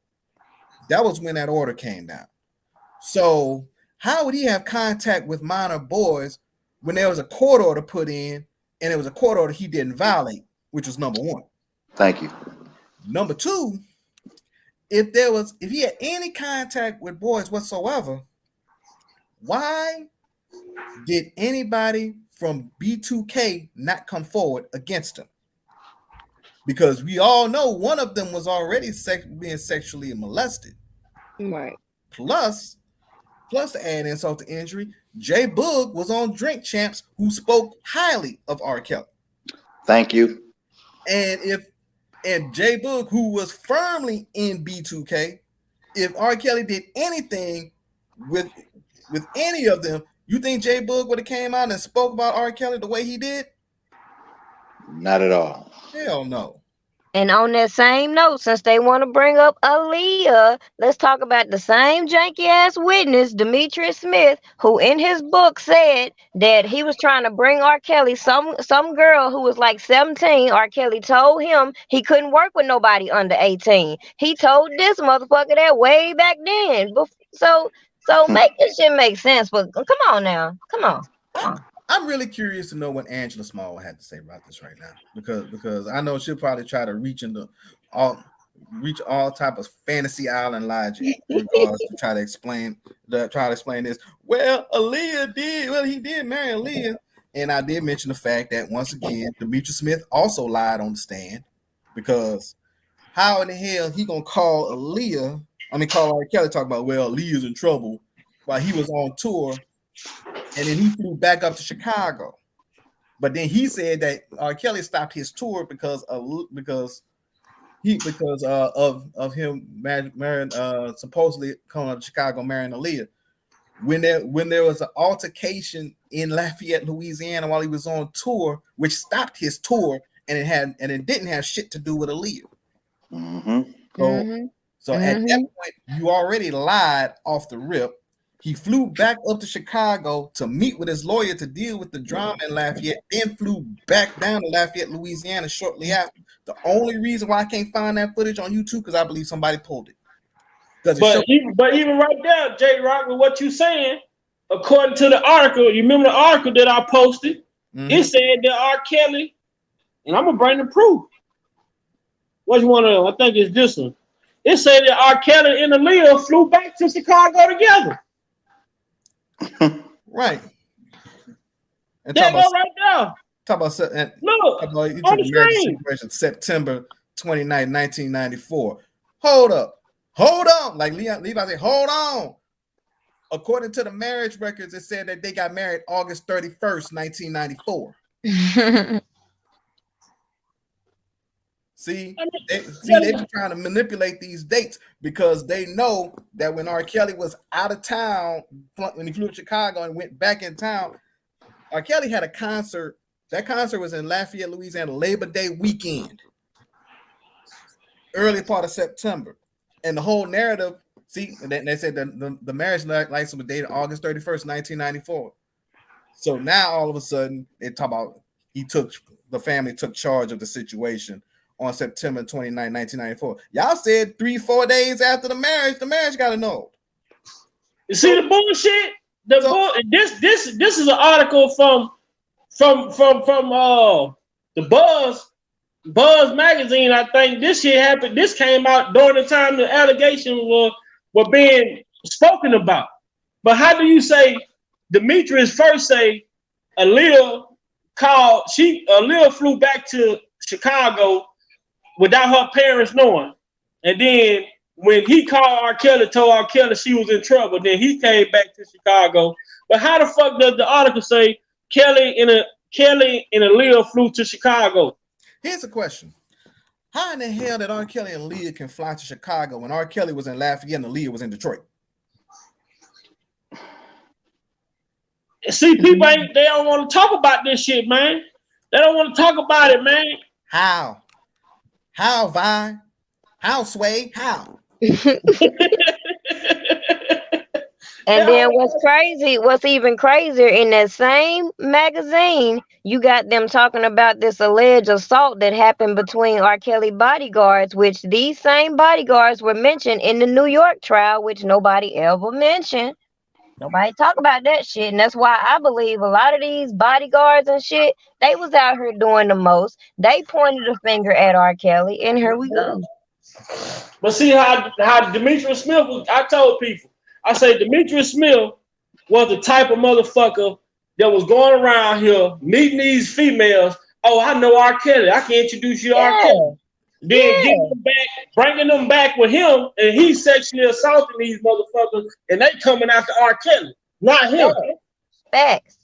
That was when that order came down. So how would he have contact with minor boys when there was a court order put in and it was a court order he didn't violate, which was number one. Thank you. Number two, if he had any contact with boys whatsoever, why did anybody from B2K not come forward against him? Because we all know one of them was already being sexually molested. Right. Plus to add insult to injury, Jay Boog was on Drink Champs who spoke highly of R. Kelly. Thank you. And Jay Boog, who was firmly in B2K, if R. Kelly did anything with any of them, you think Jay Boog would have came out and spoke about R. Kelly the way he did? Not at all. Hell no. And on that same note, since they want to bring up Aaliyah, let's talk about the same janky ass witness, Demetrius Smith, who in his book said that he was trying to bring R. Kelly, some girl who was like 17. R. Kelly told him he couldn't work with nobody under 18. He told this motherfucker that way back then. So make this shit make sense. But come on now. Come on. I'm really curious to know what Angela Small had to say about this right now, because I know she'll probably try to reach all type of fantasy island logic in regards to try to explain this. Well, he did marry Aaliyah, and I did mention the fact that once again, Demetrius Smith also lied on the stand, because how in the hell he gonna call R. Kelly talk about, well, Aaliyah's in trouble while he was on tour. And then he flew back up to Chicago, but then he said that R. Kelly stopped his tour because of him marrying, supposedly coming up to Chicago marrying Aaliyah. When there was an altercation in Lafayette, Louisiana, while he was on tour, which stopped his tour, and it didn't have shit to do with Aaliyah. So at that point, you already lied off the rip. He flew back up to Chicago to meet with his lawyer to deal with the drama in Lafayette, then flew back down to Lafayette, Louisiana shortly after. The only reason why I can't find that footage on YouTube because I believe somebody pulled it. But even right there, J Rock, with what you saying, according to the article, you remember the article that I posted? It said that R. Kelly, and I'm gonna bring the proof. Which one of them? I think it's this one. It said that R. Kelly and Aaliyah flew back to Chicago together. Right. And there go right there. Talk about on the screen. September 29, 1994. Hold on. Like Levi said, hold on. According to the marriage records, it said that they got married August 31st, 1994. See, they be trying to manipulate these dates because they know that when R. Kelly was out of town, when he flew to Chicago and went back in town, R. Kelly had a concert. That concert was in Lafayette, Louisiana, Labor Day weekend, early part of September. And the whole narrative, see, they said that the marriage license was dated August 31st, 1994. So now all of a sudden, they talk about the family took charge of the situation on September 29, 1994. Y'all said 3-4 days after the marriage got annulled. You see the bullshit? This is an article from the Buzz magazine. I think this shit happened. This came out during the time the allegations were being spoken about. But how do you say Demetrius first say Aaliyah flew back to Chicago without her parents knowing, and then when he called R. Kelly, told R. Kelly she was in trouble, then he came back to Chicago. But how the fuck does the article say Kelly and Aaliyah flew to Chicago? Here's a question. How in the hell did R. Kelly and Aaliyah can fly to Chicago when R. Kelly was in Lafayette and Aaliyah was in Detroit? See, people they don't want to talk about this shit, man. They don't want to talk about it, man. How? How, Vi? How, Sway? How? And then what's even crazier, in that same magazine, you got them talking about this alleged assault that happened between R. Kelly bodyguards, which these same bodyguards were mentioned in the New York trial, which nobody ever mentioned. Nobody talk about that shit. And that's why I believe a lot of these bodyguards and shit, they was out here doing the most. They pointed a finger at R. Kelly, and here we go. But see how Demetrius Smith was, I told people, I say Demetrius Smith was the type of motherfucker that was going around here meeting these females. Oh, I know R. Kelly. I can introduce you to R. Kelly. Then getting them back, bringing them back with him, and he's sexually assaulting these motherfuckers, and they coming after R. Kelly, not him. Facts.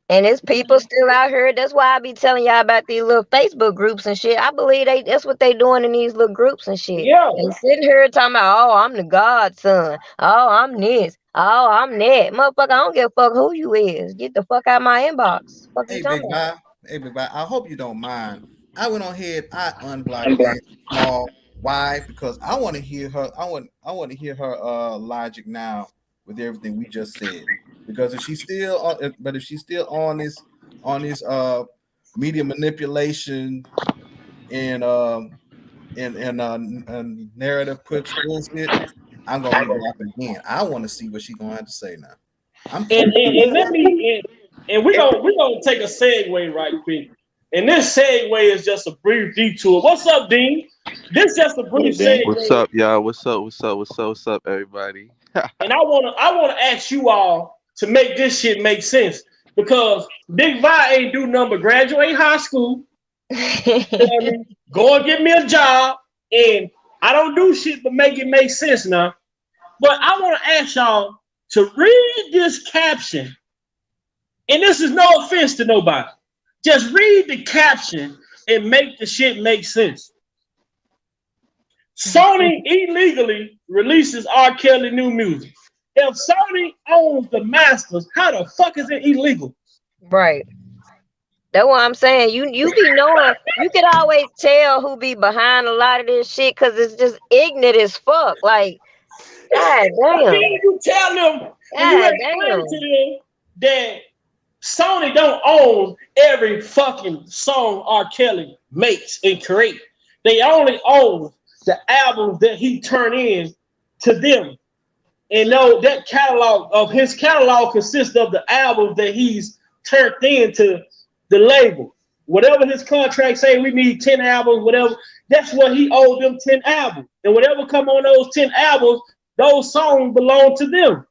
And it's people still out here. That's why I be telling y'all about these little Facebook groups and shit. I believe that's what they doing in these little groups and shit. Yeah. They sitting here talking about, oh, I'm the godson. Oh, I'm this. Oh, I'm that. Motherfucker, I don't give a fuck who you is. Get the fuck out of my inbox. Fuck Hey, you Big talking about? Hey, Big Vi, I hope you don't mind. I went on ahead, I unblocked that small. Why? Because I want to hear her. I want to hear her logic now with everything we just said. Because if she's still on this media manipulation and narrative push bullshit, I'm gonna block again. I want to see what she's gonna have to say now. And we're gonna take a segue right quick. And this segue is just a brief detour. What's up, Dean? This is just a brief segue. What's up, y'all? What's up, everybody? And I wanna ask you all to make this shit make sense, because Big Vi ain't do nothing but graduate high school, go and get me a job, and I don't do shit but make it make sense now. But I want to ask y'all to read this caption, and this is no offense to nobody. Just read the caption and make the shit make sense. Sony illegally releases R. Kelly new music. If Sony owns the masters, how the fuck is it illegal? Right. That's what I'm saying. You be knowing, you can always tell who be behind a lot of this shit because it's just ignorant as fuck. Like, god damn. Then you tell them, and you explain to them that Sony don't own every fucking song R. Kelly makes and create. They only own the albums that he turned in to them. And know that his catalog consists of the albums that he's turned into the label. Whatever his contract say, we need 10 albums, whatever, that's what he owed them 10 albums. And whatever come on those 10 albums, those songs belong to them.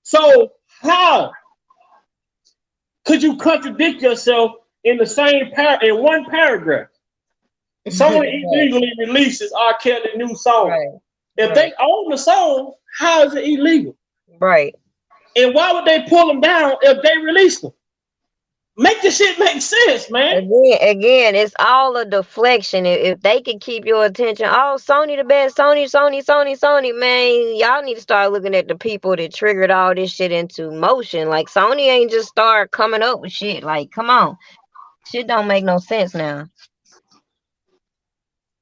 So how could you contradict yourself in the same in one paragraph? Sony illegally releases R. Kelly new song. Right. If they own the song, how is it illegal? Right. And why would they pull them down if they release them? Make the shit make sense, man. Again, it's all a deflection. If they can keep your attention, oh, Sony the best, Sony, man, y'all need to start looking at the people that triggered all this shit into motion. Like, Sony ain't just start coming up with shit. Like, come on. Shit don't make no sense now.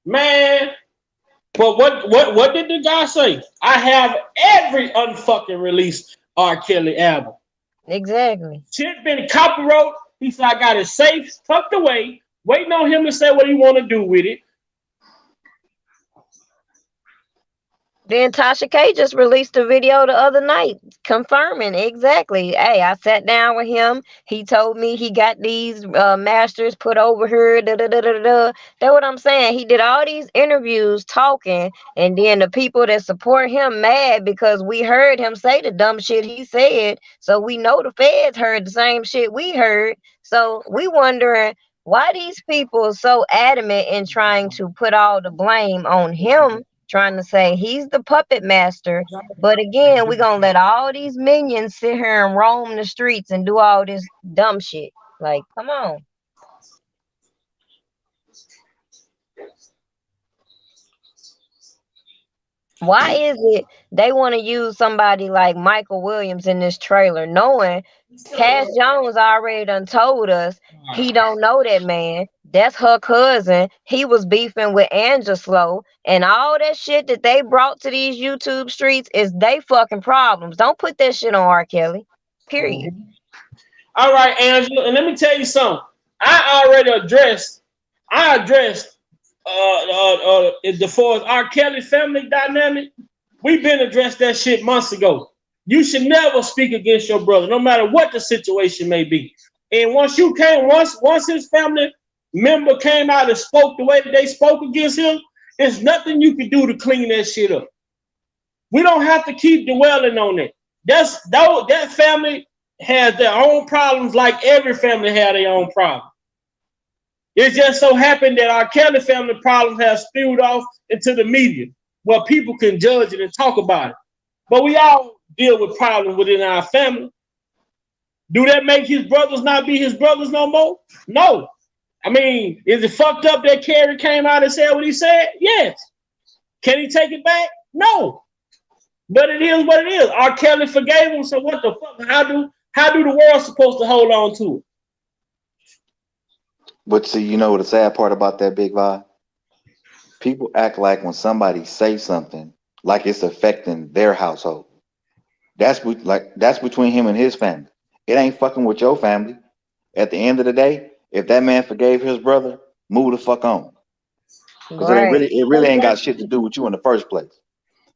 Man, but what did the guy say? I have every unfucking released R. Kelly album. Exactly. Shit been copyright. He said I got it safe, tucked away, waiting on him to say what he want to do with it. Then Tasha K just released a video the other night confirming exactly. Hey, I sat down with him. He told me he got these masters put over here. That's what I'm saying. He did all these interviews talking, and then the people that support him mad because we heard him say the dumb shit he said. So we know the feds heard the same shit we heard. So we wondering, Why these people so adamant in trying to put all the blame on him, trying to say he's the puppet master, but again, we're gonna let all these minions sit here and roam the streets and do all this dumb shit. Like, come on. Why is it they want to use somebody like Michael Williams in this trailer, knowing Cash Jones already done told us he don't know that man. That's her cousin. He was beefing with Angelo, and all that shit that they brought to these YouTube streets is they fucking problems. Don't put that shit on R. Kelly. Period. All right, Angela, and let me tell you something. I addressed the for R. Kelly family dynamic. We've been addressed that shit months ago. You should never speak against your brother, no matter what the situation may be. And once his family member came out and spoke the way that they spoke against him, there's nothing you can do to clean that shit up. We don't have to keep dwelling on it. That family has their own problems, like every family had their own problems. It just so happened that our Kelly family problems have spewed off into the media, where people can judge it and talk about it. But we all deal with problems within our family. Do that make his brothers not be his brothers no more? No. I mean, is it fucked up that Kerry came out and said what he said? Yes. Can he take it back? No. But it is what it is. R. Kelly forgave him, so what the fuck? How do the world supposed to hold on to it? But see, you know the sad part about that, Big Vibe? People act like when somebody says something, like it's affecting their household. That's between him and his family. It ain't fucking with your family. At the end of the day, if that man forgave his brother, move the fuck on. Because it really ain't got shit to do with you in the first place.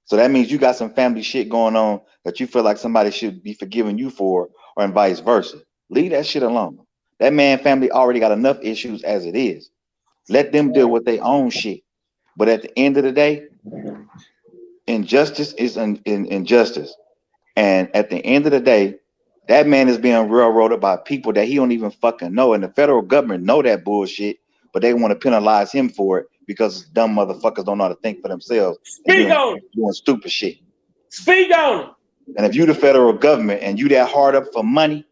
So that means you got some family shit going on that you feel like somebody should be forgiving you for, or and vice versa. Leave that shit alone. That man family already got enough issues as it is. Let them deal with their own shit. But at the end of the day, injustice is injustice. And at the end of the day, that man is being railroaded by people that he don't even fucking know. And the federal government know that bullshit, but they want to penalize him for it because dumb motherfuckers don't know how to think for themselves. Speak on it. Doing stupid shit. Speak on it. And if you the federal government and you that hard up for money,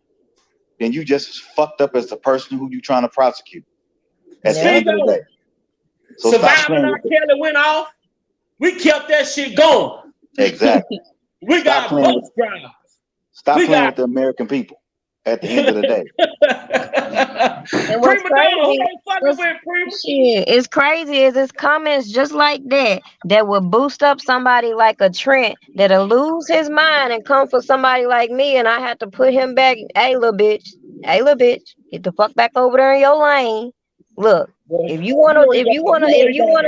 then you just as fucked up as the person who you trying to prosecute. At the end of the day. So Surviving R. Kelly went off. We kept that shit going. Exactly. We got bus drivers. Stop playing with the American people at the end of the day. And what's crazy, it's crazy is it's comments just like that will boost up somebody like a Trent that'll lose his mind and come for somebody like me, and I have to put him back. Hey, little bitch, get the fuck back over there in your lane. Look, if you wanna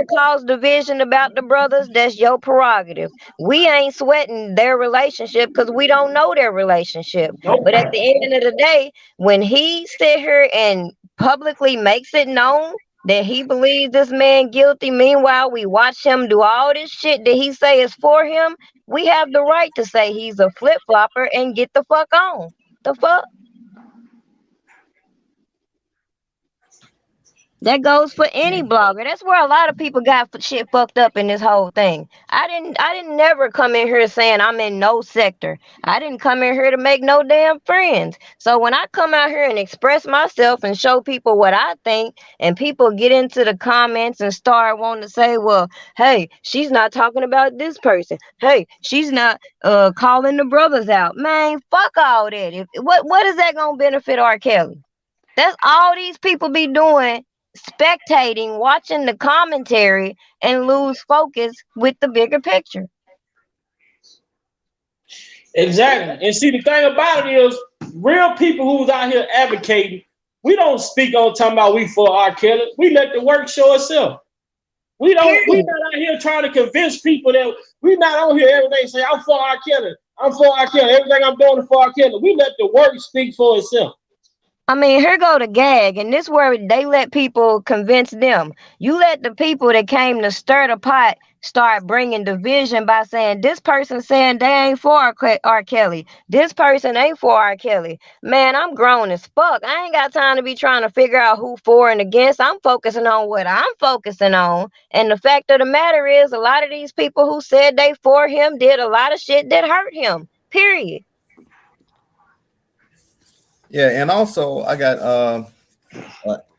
cause division about the brothers, that's your prerogative. We ain't sweating their relationship because we don't know their relationship. But at the end of the day, when he sit here and publicly makes it known that he believes this man guilty, meanwhile we watch him do all this shit that he say is for him, we have the right to say he's a flip-flopper and get the fuck on. The fuck? That goes for any blogger. That's where a lot of people got shit fucked up in this whole thing. I didn't never come in here saying I'm in no sector. I didn't come in here to make no damn friends. So when I come out here and express myself and show people what I think, and people get into the comments and start wanting to say, well, hey, she's not talking about this person. Hey, she's not calling the brothers out. Man, fuck all that. What is that gonna benefit R. Kelly? That's all these people be doing, spectating, watching the commentary, and lose focus with the bigger picture. Exactly. And see, the thing about it is, real people who's out here advocating, we don't speak on talking about we for R. Kelly. We let the work show itself. We're not out here trying to convince people that we're not on here every day saying, I'm for R. Kelly. I'm for R. Kelly. Everything I'm doing is for R. Kelly. We let the work speak for itself. I mean, here go the gag, and this where they let people convince them. You let the people that came to stir the pot start bringing division by saying this person saying they ain't for R. Kelly. This person ain't for R. Kelly. Man, I'm grown as fuck. I ain't got time to be trying to figure out who for and against. I'm focusing on what I'm focusing on. And the fact of the matter is, a lot of these people who said they for him did a lot of shit that hurt him. Period. Yeah, and also I got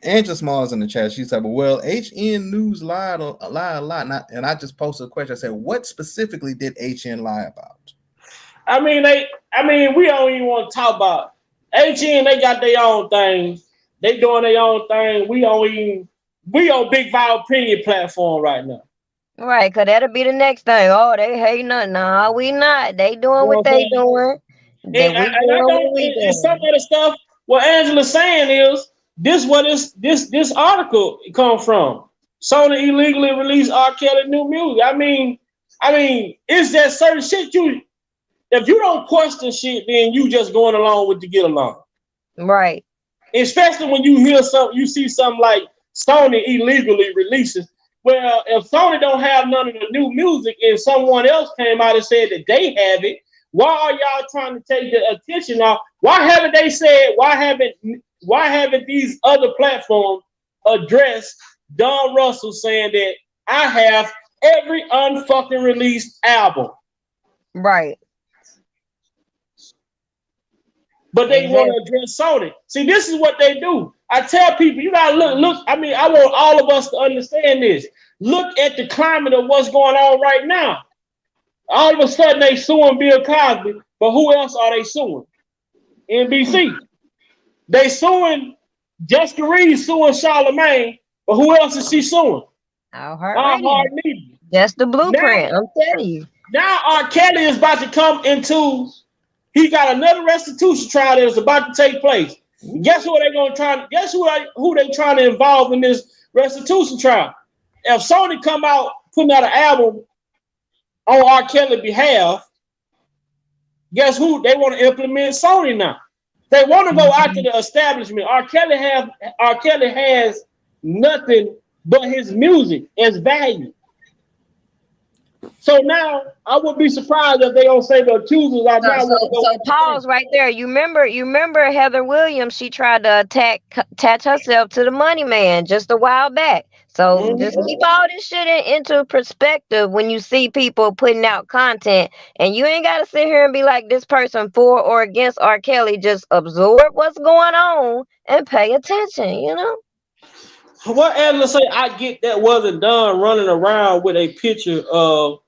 Angela Smalls in the chat. She said, "Well, HN News lied a lot." And I just posted a question. I said, "What specifically did HN lie about?" I mean, we don't even want to talk about HN. They got their own thing. They doing their own thing. We on Big Vibe Opinion platform right now. Right, cause that'll be the next thing. Oh, they hating us. Nah, we not. They doing You know what what I'm they saying? doing. Then we And I doing don't. what we And some of doing. the stuff what Angela's saying is this article come from. Sony illegally released R. Kelly new music. I mean, it's that certain shit if you don't question shit, then you just going along with the get along. Right. Especially when you hear something, you see something like Sony illegally releases. Well, if Sony don't have none of the new music and someone else came out and said that they have it, why are y'all trying to take the attention off? Why haven't they said? Why haven't these other platforms addressed Don Russell saying that I have every unfucking released album? Right. But they want Exactly. to address Sony. See, this is what they do. I tell people, you gotta look. I mean, I want all of us to understand this. Look at the climate of what's going on right now. All of a sudden, they suing Bill Cosby, but who else are they suing? NBC. They suing Jessica Reed, suing Charlemagne, but who else is she suing? iHeartRadio. Hard Media. That's the Now, blueprint. I'm telling you. now R. Kelly is about to come into. He got another restitution trial that is about to take place. Guess who they gonna try? Guess who they trying to involve in this restitution trial? If Sony come out putting out an album on R. Kelly's behalf, guess who they want to implement Sony now? They want to go after the establishment. R. Kelly has nothing but his music as value. So now I would be surprised if they don't say the accusers are now. So pause right there. You remember Heather Williams? She tried to attach herself to the money man just a while back. So just keep all this shit into perspective when you see people putting out content, and you ain't gotta sit here and be like this person for or against R. Kelly. Just absorb what's going on and pay attention. You know. What Angela say? I get that wasn't done running around with a picture of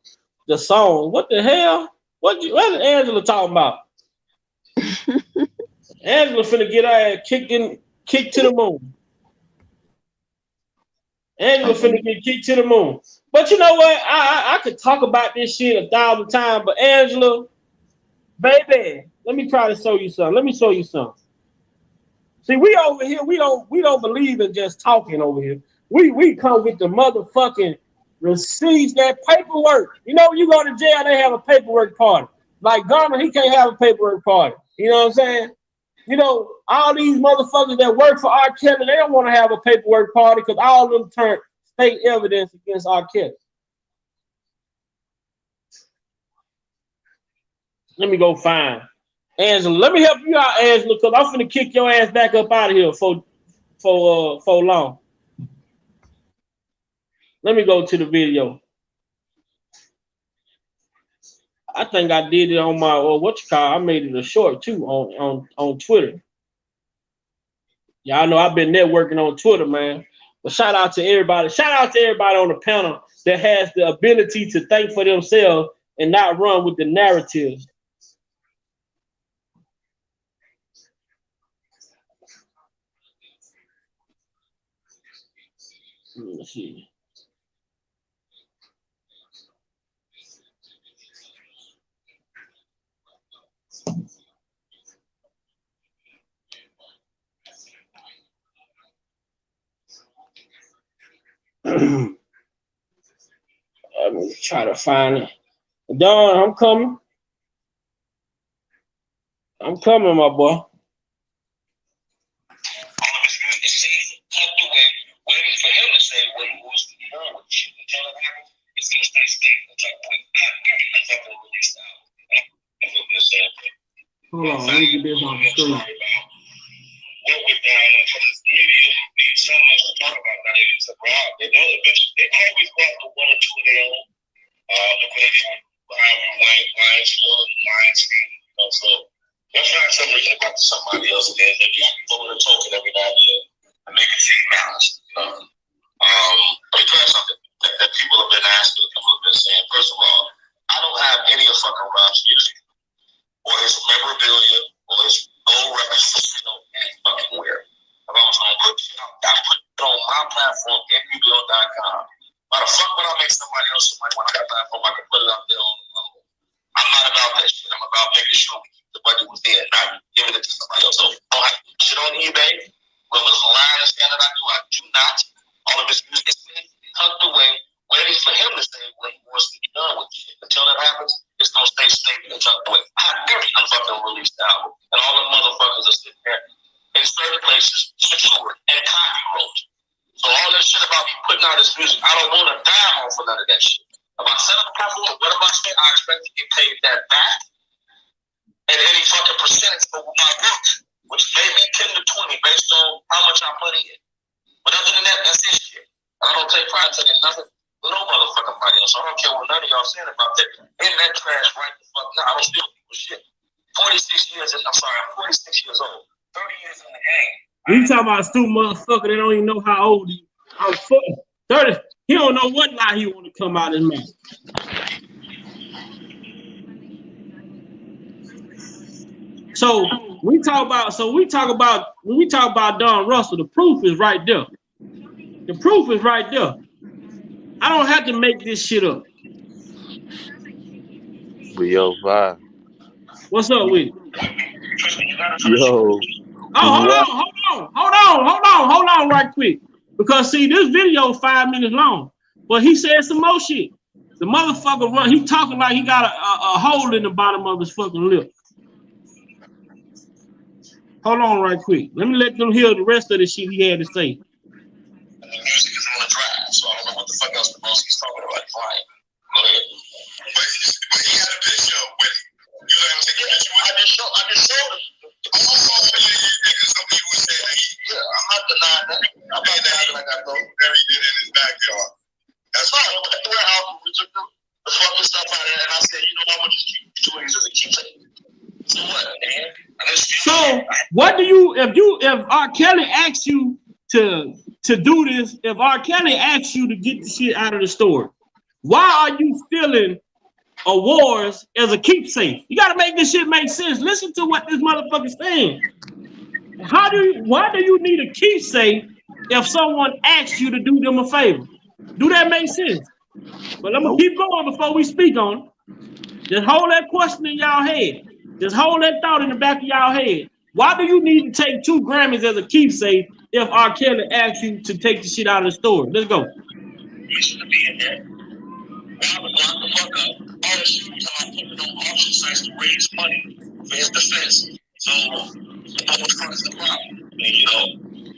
the song. What the hell? What is Angela talking about? Angela finna get her ass kicked to the moon. Angela finna get kicked to the moon. But you know what? I could talk about this shit 1,000 times, but Angela, baby, let me try to show you something. Let me show you something. See, we over here, we don't believe in just talking over here. We come with the motherfucking receipts, that paperwork. You know, when you go to jail, they have a paperwork party. Like Garner, he can't have a paperwork party. You know what I'm saying? You know, all these motherfuckers that work for R. Kelly, they don't want to have a paperwork party because all of them turn state evidence against R. Kelly. Let me go find Angela. Let me help you out, Angela, because I'm finna kick your ass back up out of here for long. Let me go to the video. I think I did it on my I made it a short too on Twitter. Y'all know I've been networking on Twitter, man. But shout out to everybody. Shout out to everybody on the panel that has the ability to think for themselves and not run with the narratives. Let's see. I'm gonna try to find it. Don, I'm coming. I'm coming, my boy. All of his music is safe, tucked away, waiting for him to say what he wants to be done with shit. Until it happens, it's gonna stay safe and tucked away. That's not gonna release the album. That's what they're saying. Hold on, let me get this on the screen. What went down and for this media needs so much to talk about now. They need to rob. They know eventually they always go after one or two of their own. Look what they did. Weinstein, you know, so they'll find some reason to go to somebody else and then they got people that are talking every now and then and make it seem malice. Let me tell you something that people have been asking, people have been saying. First of all, I don't have any of fucking Rob's music or his memorabilia or his gold records for sale any fucking where. If I was gonna put shit out, I put it on my platform, nbuild.com. Why the fuck would I make somebody else some money when I got a platform I can put it out there on the phone? I'm not about that shit. I'm about making sure we keep the money was there and not giving it to somebody else. So I don't have shit on eBay. Whoever's lying and saying that I do not. All of his music is tucked away, waiting for him to say what he wants to be done with shit. Until that happens, it's gonna stay safe and tucked away. I really fucking released the album. And all the motherfuckers are sitting there in certain places, secured and copyrighted. So all that shit about me putting out this music, I don't want to die on for none of that shit. If I set up a platform, whatever I say, I expect to get paid that back. And any fucking percentage for my work, which may be 10 to 20 based on how much I put in. But other than that, that's this shit. I don't take pride in taking nothing, no motherfucking money. So I don't care what none of y'all saying about that. In that trash right the fuck now. I don't steal people's shit. 46 years, I'm 46 years old. 30 years in the game. You talking about a stupid motherfucker that don't even know how old he is. I'm 30. He don't know what lie he want to come out his mouth. So when we talk about Don Russell, the proof is right there. The proof is right there. I don't have to make this shit up. But yo, vibe. What's up with it? Yo. Hold on right quick. Because see, this video is 5 minutes long. But he said some more shit. The motherfucker run, he talking like he got a hole in the bottom of his fucking lip. Hold on right quick. Let me let them hear the rest of the shit he had to say. The music is on the drive, so I don't know what the fuck else the most he's talking about flying. Go ahead. But he had a video with him. You know what I'm saying? I just showed him. Because some people say that I'm not denying that. I'm not denying that I got those buried in his backyard. That's fine. I went to the house and we took the fucking stuff out of there and I said, you know what, I'm gonna just keep doing these as a keepsake. So what, man? So what do you if R. Kelly asks you to do this, if R. Kelly asks you to get the shit out of the store, why are you stealing awards as a keepsake? You gotta make this shit make sense. Listen to what this motherfucker's saying. Why do you need a keepsake if someone asks you to do them a favor? Do that make sense? But I'm gonna keep going before we speak on it. Just hold that question in y'all head. Just hold that thought in the back of y'all head. Why do you need to take 2 Grammys as a keepsake if R. Kelly asks you to take the shit out of the store? Let's go. You should be in there. I was locked the fuck up. All the shit we talking about putting on auction sites to raise money for his defense. So, what the fuck is the problem? And you know,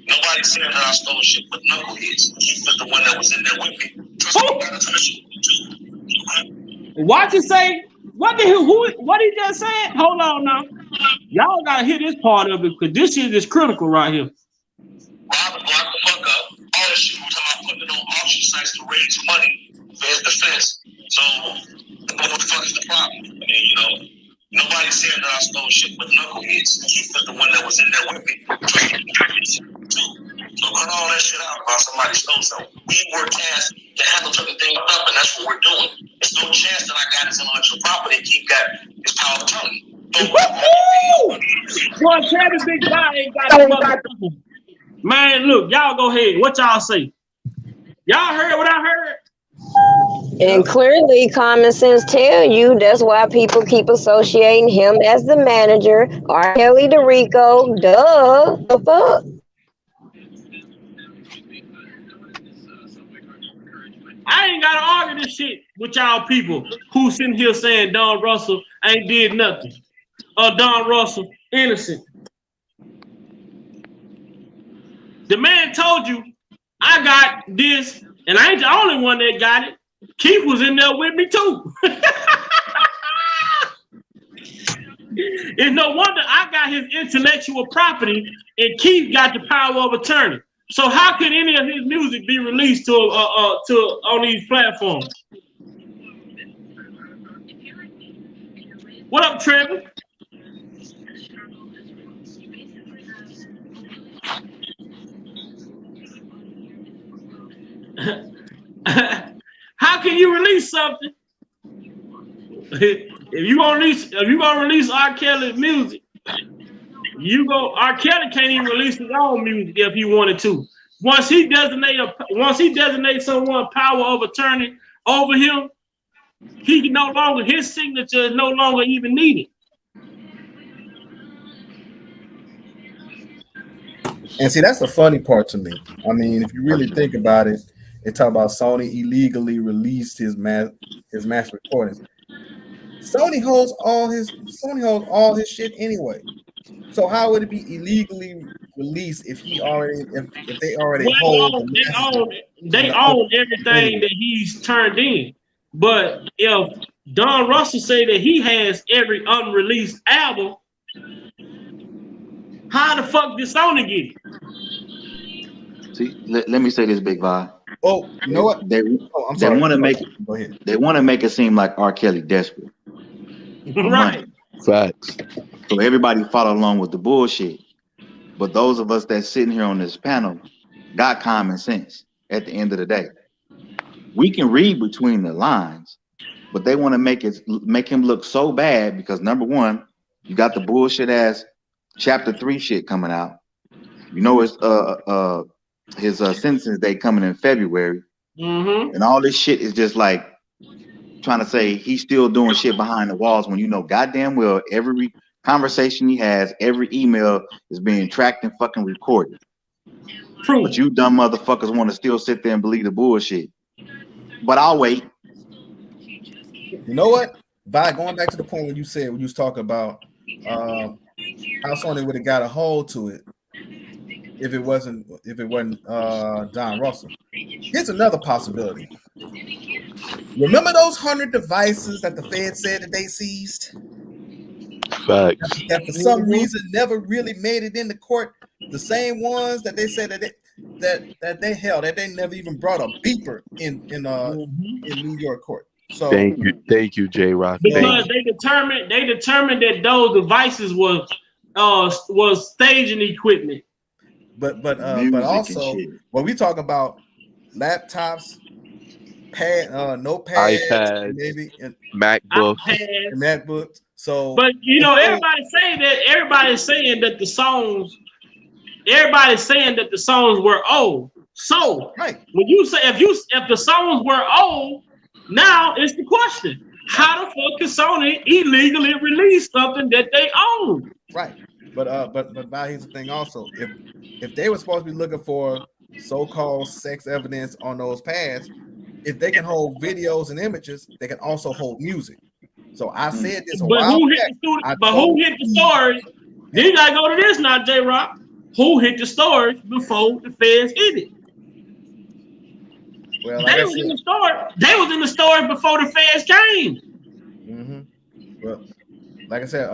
nobody said that I stole shit but knuckleheads. He was the one that was in there with me. Trust me, I got to the shit too. Why'd you say? What he just said? Hold on now. Y'all gotta hear this part of it because this shit is critical right here. Rob and block the fuck up. All the shit we talking about putting on auction sites to raise money for his defense. So, what the fuck is the problem? I mean, you know, nobody said that I stole shit but knuckleheads. He was the one that was in there with me. Trust me, too. So cut all that shit out about somebody stole something. We were tasked to handle certain things up, and that's what we're doing. There's no chance that I got his intellectual property and keep got his power of attorney. Boy, tell the big guy ain't got the motherfucker. Man, look, y'all go ahead. What y'all say? Y'all heard what I heard? And clearly, common sense tell you that's why people keep associating him as the manager. R. Kelly DeRico, duh, the fuck. I ain't gotta argue this shit with y'all people who sitting here saying Don Russell ain't did nothing. Or Don Russell innocent. The man told you, I got this, and I ain't the only one that got it. Keith was in there with me too. It's no wonder I got his intellectual property and Keith got the power of attorney. So how can any of his music be released to on these platforms? What up, Trevor? How can you release something? If you gonna release R. Kelly music, R. Kelly can't even release his own music if he wanted to. Once he designates someone power of attorney over him, his signature is no longer even needed. And see, that's the funny part to me. I mean, if you really think about it, they talk about Sony illegally released his mass recordings. Sony holds all his shit anyway. So how would it be illegally released if they already hold? They own everything that he's turned in. But if Don Russell say that he has every unreleased album, how the fuck did Sony get it? See, let me say this, Big Vi. Oh, you know what? They want to make it seem like R. Kelly desperate. Right. Facts. So everybody follow along with the bullshit. But those of us that's sitting here on this panel got common sense at the end of the day. We can read between the lines, but they want to make him look so bad because number one, you got the bullshit ass chapter 3 shit coming out. You know it's his sentencing day coming in February. Mm-hmm. And all this shit is just like trying to say he's still doing shit behind the walls when you know goddamn well every conversation he has, every email is being tracked and fucking recorded. True. But you dumb motherfuckers want to still sit there and believe the bullshit. But I'll wait. You know what? Vi, going back to the point when you was talking about how Sony would have got a hold to it if it wasn't Don Russell. Here's another possibility. Remember those 100 devices that the Fed said that they seized? Facts. That for some reason never really made it into court. The same ones that they said that they held, that they never even brought a beeper in New York court. So thank you, J. Rock. Because they determined that those devices was staging equipment. But also when we talk about laptops, notepads, iPads, maybe and MacBooks. So, but you know, everybody's saying that the songs were old. So right. When you say if the songs were old, now it's the question: how the fuck can Sony illegally release something that they own? Right. But here's the thing also. If they were supposed to be looking for so-called sex evidence on those pads, if they can hold videos and images, they can also hold music. So I said this who hit the storage? Then you gotta go to this now, J Rock. Who hit the storage before the feds hit it? Well, they was in the storage. They was in the storage before the feds came. Mm-hmm. Well, like I said,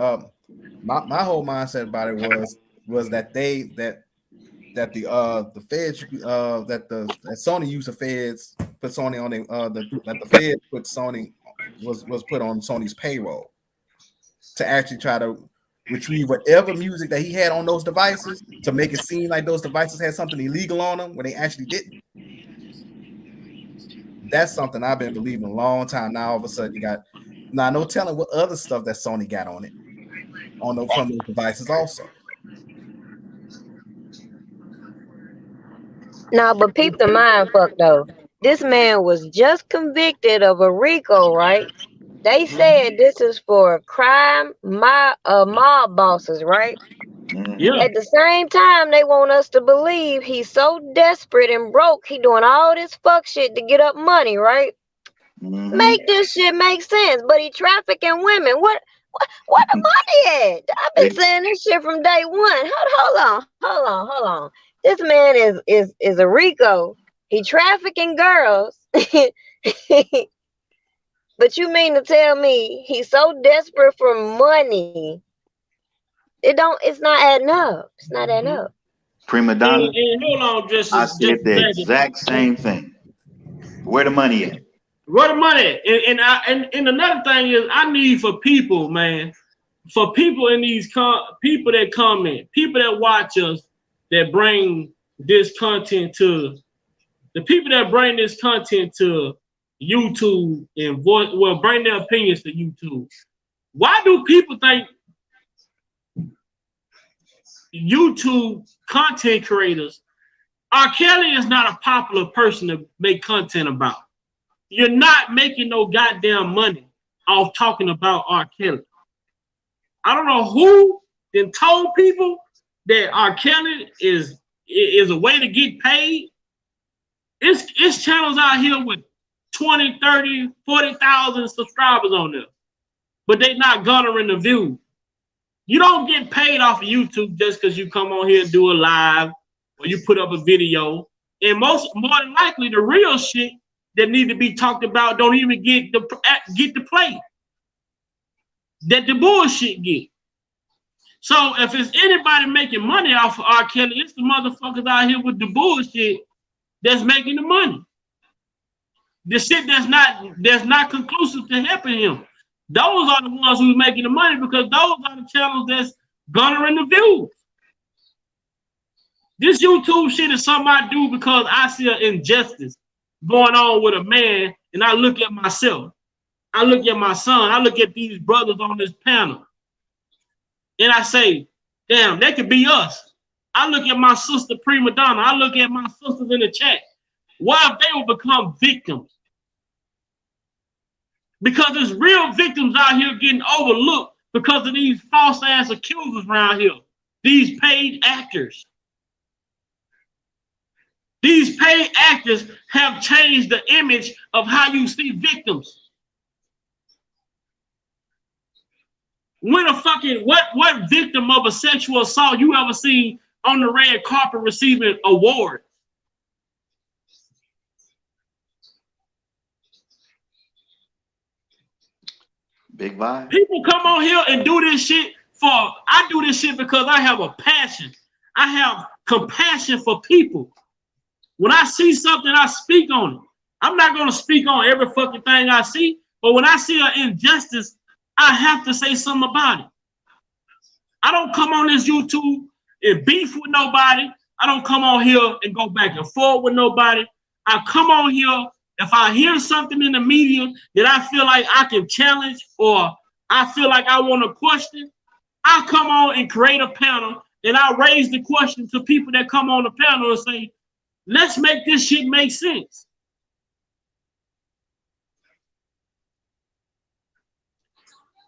my whole mindset about it was that the feds that Sony used the feds put Sony on that the feds put Sony was put on Sony's payroll to actually try to retrieve whatever music that he had on those devices to make it seem like those devices had something illegal on them when they actually didn't. That's something I've been believing a long time. Now all of a sudden you got no telling what other stuff that Sony got on it from those devices also. No, but peep the mind fuck though. This man was just convicted of a RICO, right? They said this is for crime, mob bosses, right? Yeah. At the same time, they want us to believe he's so desperate and broke, he doing all this fuck shit to get up money, right? Make this shit make sense. But he trafficking women. What Where the money at? I've been saying this shit from day one. Hold on. This man is a Rico. He trafficking girls. But you mean to tell me he's so desperate for money? It's not adding up. It's not adding up. Prima donna. And hold on, just I just said the a exact same thing. Where the money at? where the money at? And another thing is, I need for people, man, for people in these people that comment, people that watch us, that bring this content to the people that bring this content to YouTube and bring their opinions to YouTube. Why do people think YouTube content creators, R. Kelly is not a popular person to make content about? You're not making no goddamn money off talking about R. Kelly. I don't know who then told people that R. Kelly is a way to get paid. It's channels out here with 20, 30, 40,000 subscribers on there, but they not garnering the views. You don't get paid off of YouTube just because you come on here and do a live or you put up a video. And more than likely, the real shit that need to be talked about don't even get the play that the bullshit get. So if it's anybody making money off of R. Kelly, it's the motherfuckers out here with the bullshit that's making the money. The shit that's not conclusive to helping him. Those are the ones who's making the money, because those are the channels that's garnering the views. This YouTube shit is something I do because I see an injustice going on with a man, and I look at myself. I look at my son. I look at these brothers on this panel, and I say, damn, that could be us. I look at my sister Prima Donna. I look at my sisters in the chat. What if they will become victims? Because there's real victims out here getting overlooked because of these false ass accusers around here. These paid actors. These paid actors have changed the image of how you see victims. When what victim of a sexual assault you ever seen on the red carpet receiving awards? Big vibe. People come on here and do this shit I do this shit because I have a passion. I have compassion for people. When I see something, I speak on it. I'm not going to speak on every fucking thing I see, but when I see an injustice, I have to say something about it. I don't come on this YouTube and beef with nobody. I don't come on here and go back and forth with nobody. I come on here if I hear something in the media that I feel like I can challenge, or I feel like I want to question, I come on and create a panel, and I raise the question to people that come on the panel and say, let's make this shit make sense.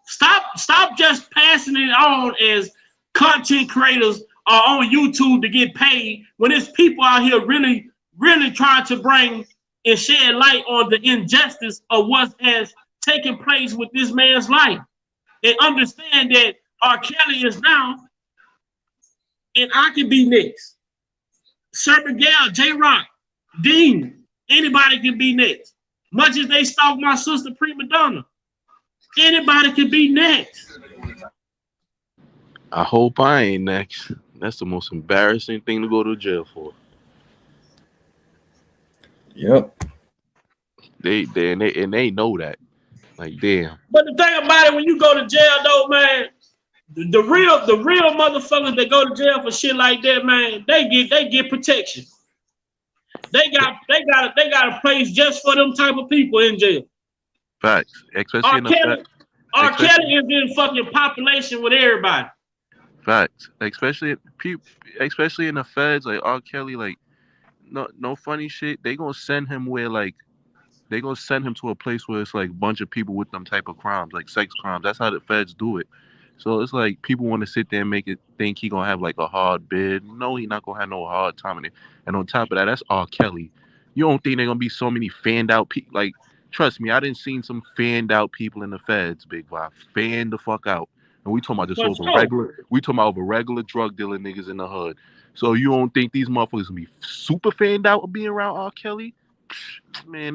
Stop just passing it on as content creators are on YouTube to get paid, when it's people out here really, really trying to bring and shed light on the injustice of what has taken place with this man's life. And understand that R. Kelly is now, and I can be next. Sir Miguel, J. Rock, Dean, anybody can be next. Much as they stalk my sister Prima Donna, anybody can be next. I hope I ain't next. That's the most embarrassing thing to go to jail for. Yep. They know that. Like, damn. But the thing about it, when you go to jail though, man, the real motherfuckers that go to jail for shit like that, man, they get protection. They got a place just for them type of people in jail. Facts. Especially R. Kelly is in fucking population with everybody. Facts. Especially in the feds, like R. Kelly, like no funny shit. They gonna send him to a place where it's like a bunch of people with them type of crimes, like sex crimes. That's how the feds do it. So it's like people want to sit there and make it think he gonna have like a hard bid. No, he not gonna have no hard time in it. And on top of that, that's R. Kelly. You don't think they're gonna be so many fanned out people? Like Trust me, I didn't seen some fanned out people in the feds, Big Bob. Fanned the fuck out. And we talking about just For over sure. regular, we talking about over regular drug dealer niggas in the hood. So you don't think these motherfuckers gonna be super fanned out of being around R. Kelly? Man,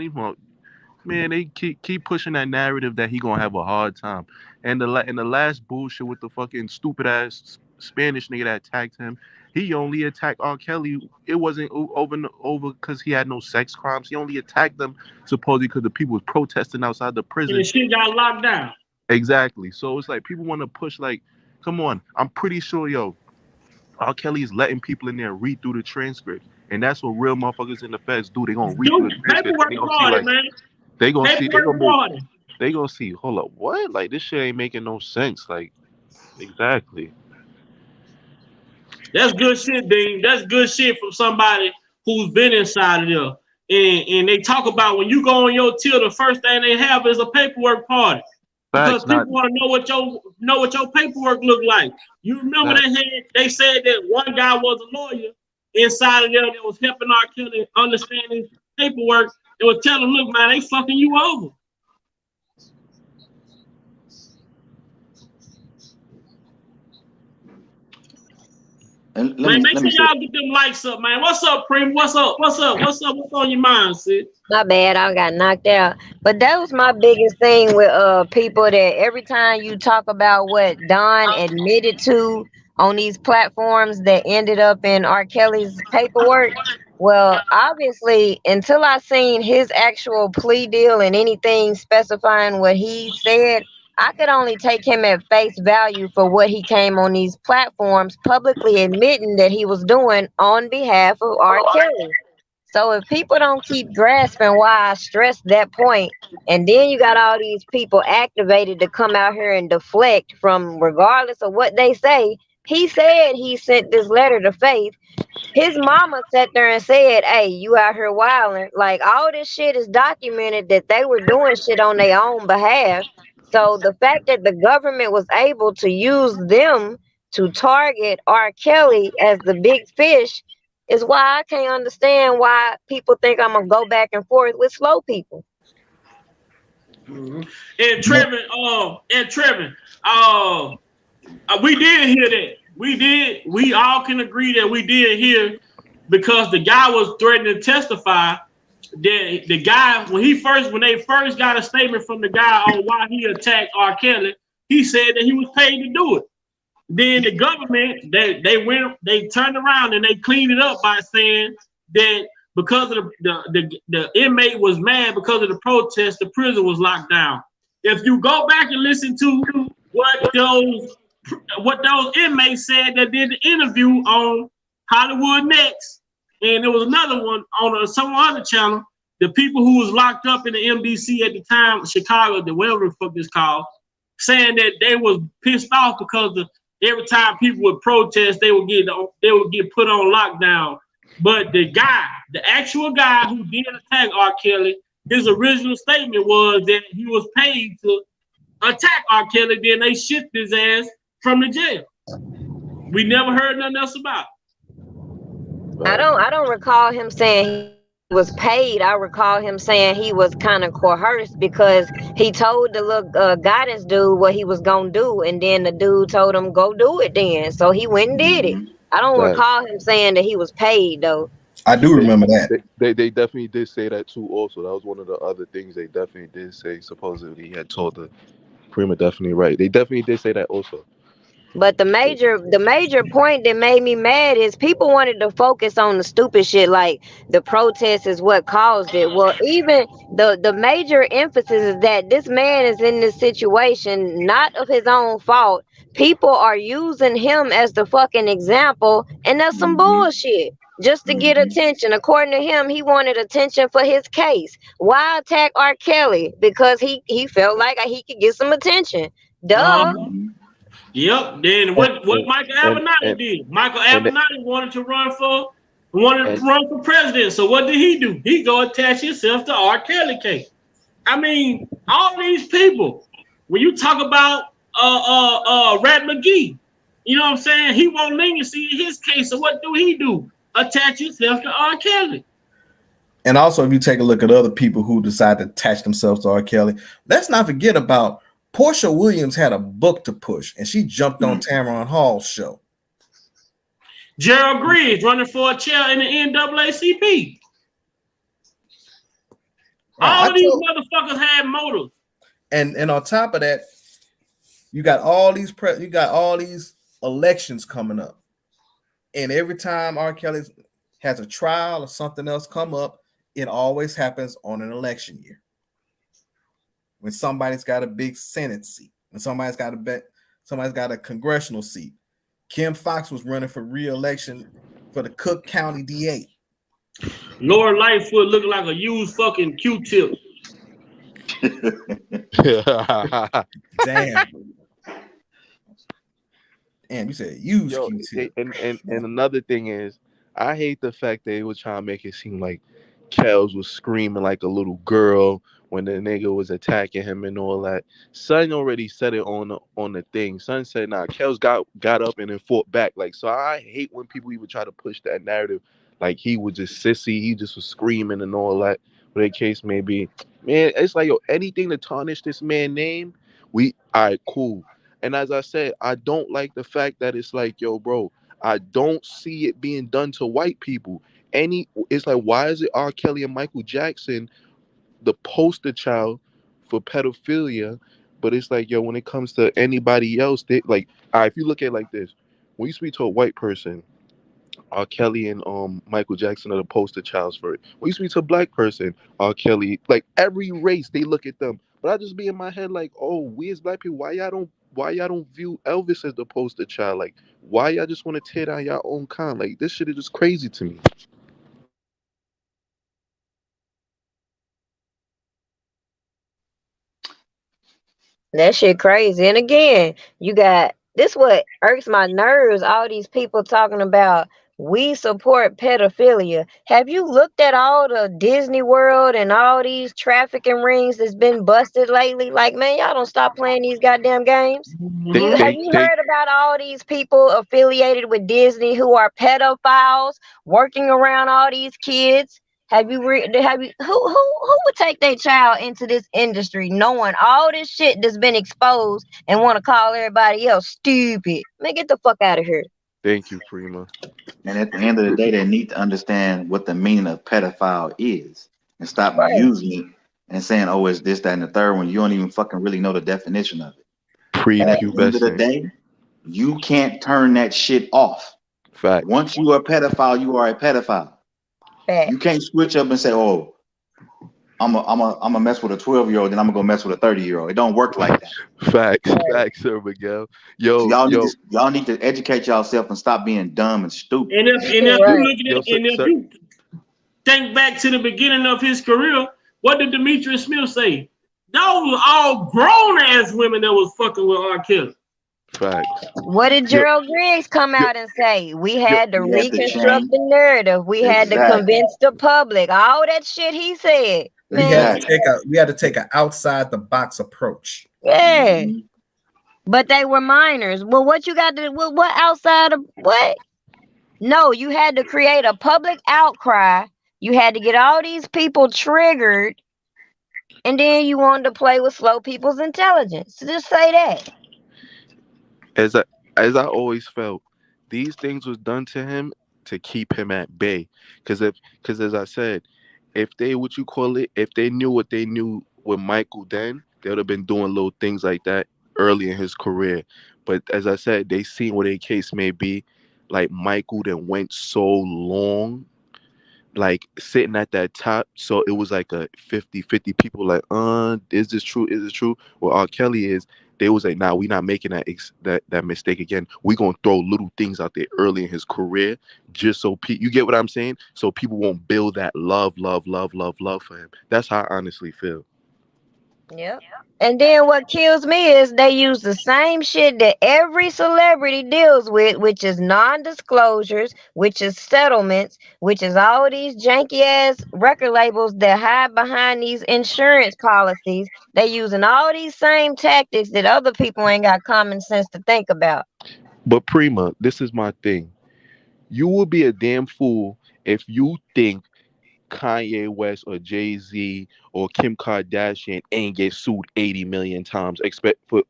they keep pushing that narrative that he gonna have a hard time. And the last bullshit with the fucking stupid ass Spanish nigga that attacked him, he only attacked R. Kelly. It wasn't over because he had no sex crimes. He only attacked them supposedly because the people was protesting outside the And prison. the shit got locked down. Exactly. So it's like people want to push like, come on. I'm pretty sure, yo, R. Kelly is letting people in there read through the transcript. And that's what real motherfuckers in the feds do. They gonna read through the Dude, transcript. paperwork They gonna see party, like man. they gonna see Paperwork party. they gonna see, hold up, what? Like this shit ain't making no sense. Like exactly. That's good shit, Dean. That's good shit from somebody who's been inside of there. And they talk about when you go on your till, the first thing they have is a paperwork party. Because Facts, people not want to know what your paperwork look like. You remember facts. they said that one guy was a lawyer inside of there that was helping R. Kelly understand his paperwork. They was telling him, look, man, they fucking you over. And Man, make let sure me say, y'all get them likes up, man. What's up, Prim? What's up? What's on your mind, sis? My bad, I got knocked out. But that was my biggest thing with people that every time you talk about what Don admitted to on these platforms that ended up in R. Kelly's paperwork. Well, obviously, until I seen his actual plea deal and anything specifying what he said, I could only take him at face value for what he came on these platforms publicly admitting that he was doing on behalf of R. Kelly. So if people don't keep grasping why I stressed that point, and then you got all these people activated to come out here and deflect from regardless of what they say, he said he sent this letter to Faith. His mama sat there and said, "Hey, you out here wilding." Like all this shit is documented that they were doing shit on their own behalf. So the fact that the government was able to use them to target R. Kelly as the big fish is why I can't understand why people think I'm gonna go back and forth with slow people. Mm-hmm. And Trevin, we did hear that. We did. We all can agree that we did hear because the guy was threatening to testify. That the guy when they first got a statement from the guy on why he attacked R. Kelly, he said that he was paid to do it. Then the government they turned around and they cleaned it up by saying that because of the inmate was mad because of the protest, the prison was locked down. If you go back and listen to what those inmates said that did the interview on Hollywood Next, and there was another one on some other channel, the people who was locked up in the MDC at the time, Chicago, the whatever the fuck it's called, saying that they was pissed off because every time people would protest, they would get put on lockdown. But the actual guy who did attack R. Kelly, his original statement was that he was paid to attack R. Kelly. Then they shipped his ass from the jail. We never heard nothing else about it. I don't recall him saying he was paid. I recall him saying he was kind of coerced because he told the little guidance dude what he was gonna do, and then the dude told him go do it. Then so he went and did it. I don't Right. recall him saying that he was paid though. I do remember that. They definitely did say that too. Also, that was one of the other things they definitely did say. Supposedly, he had told the Prima definitely right. They definitely did say that also. But the major point that made me mad is people wanted to focus on the stupid shit like the protest is what caused it. Well, even the major emphasis is that this man is in this situation not of his own fault. People are using him as the fucking example, and that's some bullshit. Just to get attention. According to him, he wanted attention for his case. Why attack R. Kelly? Because he felt like he could get some attention. Duh. Yep. Then what Michael Avenatti did? Michael Avenatti wanted to run for president. So what did he do? He go attach himself to R. Kelly case. I mean, all these people. When you talk about Rat McGee, you know what I'm saying? He won't leniency in his case. So what do? Attach himself to R. Kelly. And also, if you take a look at other people who decide to attach themselves to R. Kelly, let's not forget about Portia Williams had a book to push, and she jumped on Tamron Hall's show. Gerald Griggs running for a chair in the NAACP. All of these motherfuckers had motives. And on top of that, you got all these elections coming up, and every time R. Kelly has a trial or something else come up, it always happens on an election year when somebody's got a big Senate seat, when somebody's got a congressional seat. Kim Foxx was running for re-election for the Cook County DA. Lord Lightfoot looking like a used fucking Q-tip. Damn. Damn, you said used Q-tip. And another thing is, I hate the fact that they were trying to make it seem like Kels was screaming like a little girl when the nigga was attacking him and all that. Son already said it on the thing. Son said, nah, Kels got up and then fought back. Like, so I hate when people even try to push that narrative like he was just sissy, he just was screaming and all that, whatever the case may be. Man, it's like, yo, anything to tarnish this man's name, all right, cool. And as I said, I don't like the fact that it's like, yo, bro, I don't see it being done to white people. It's like, why is it R. Kelly and Michael Jackson the poster child for pedophilia? But it's like, yo, when it comes to anybody else, they like, if you look at it like this, when you speak to a white person, R. Kelly and Michael Jackson are the poster childs for it. When you speak to a black person, R. Kelly, like every race, they look at them. But I just be in my head like, oh, we as black people, why y'all don't view Elvis as the poster child? Like, why y'all just want to tear down your own kind? Like, this shit is just crazy to me. That shit crazy. And again, you got this what irks my nerves, all these people talking about we support pedophilia. Have you looked at all the Disney World and all these trafficking rings that's been busted lately? Like, man, y'all don't stop playing these goddamn games. Have you heard about all these people affiliated with Disney who are pedophiles working around all these kids? Who would take their child into this industry knowing all this shit that's been exposed and want to call everybody else stupid? Man, get the fuck out of here. Thank you, Prima. And at the end of the day, they need to understand what the meaning of pedophile is and stop using it and saying, oh, it's this, that, and the third one. You don't even fucking really know the definition of it. And at the end of the day, you can't turn that shit off. Fact. Once you are a pedophile, you are a pedophile. Fact. You can't switch up and say, oh, I'm a mess with a 12-year-old, then I'm gonna go mess with a 30-year-old. It don't work like that. Facts, sir, Miguel. So y'all need to educate yourself and stop being dumb and stupid. And if you look at if you think back to the beginning of his career, what did Demetrius Smith say? Those were all grown ass women that was fucking with R. Kelly. Facts. What did Gerald Griggs come out and say? We had to reconstruct the narrative. We had to convince the public. All that shit he said. We had to take an outside the box approach. Yeah. Mm-hmm. But they were minors. Well, what you got to what outside of what? No, you had to create a public outcry. You had to get all these people triggered. And then you wanted to play with slow people's intelligence. So just say that. As I always felt, these things was done to him to keep him at bay. Because as I said, if they if they knew what they knew with Michael then, they would have been doing little things like that early in his career. But as I said, they seen what a case may be. Like Michael then went so long, like sitting at that top. So it was like a 50-50 people like, is this true? Is it true? Well, R. Kelly is. They was like, nah, we not making that mistake again. We gonna throw little things out there early in his career, just so you get what I'm saying. So people won't build that love for him. That's how I honestly feel. Yep. And then what kills me is they use the same shit that every celebrity deals with, which is non-disclosures, which is settlements, which is all these janky ass record labels that hide behind these insurance policies. They using all these same tactics that other people ain't got common sense to think about. But Prima, this is my thing. You will be a damn fool if you think Kanye West or Jay-Z or Kim Kardashian ain't get sued 80 million times, expect for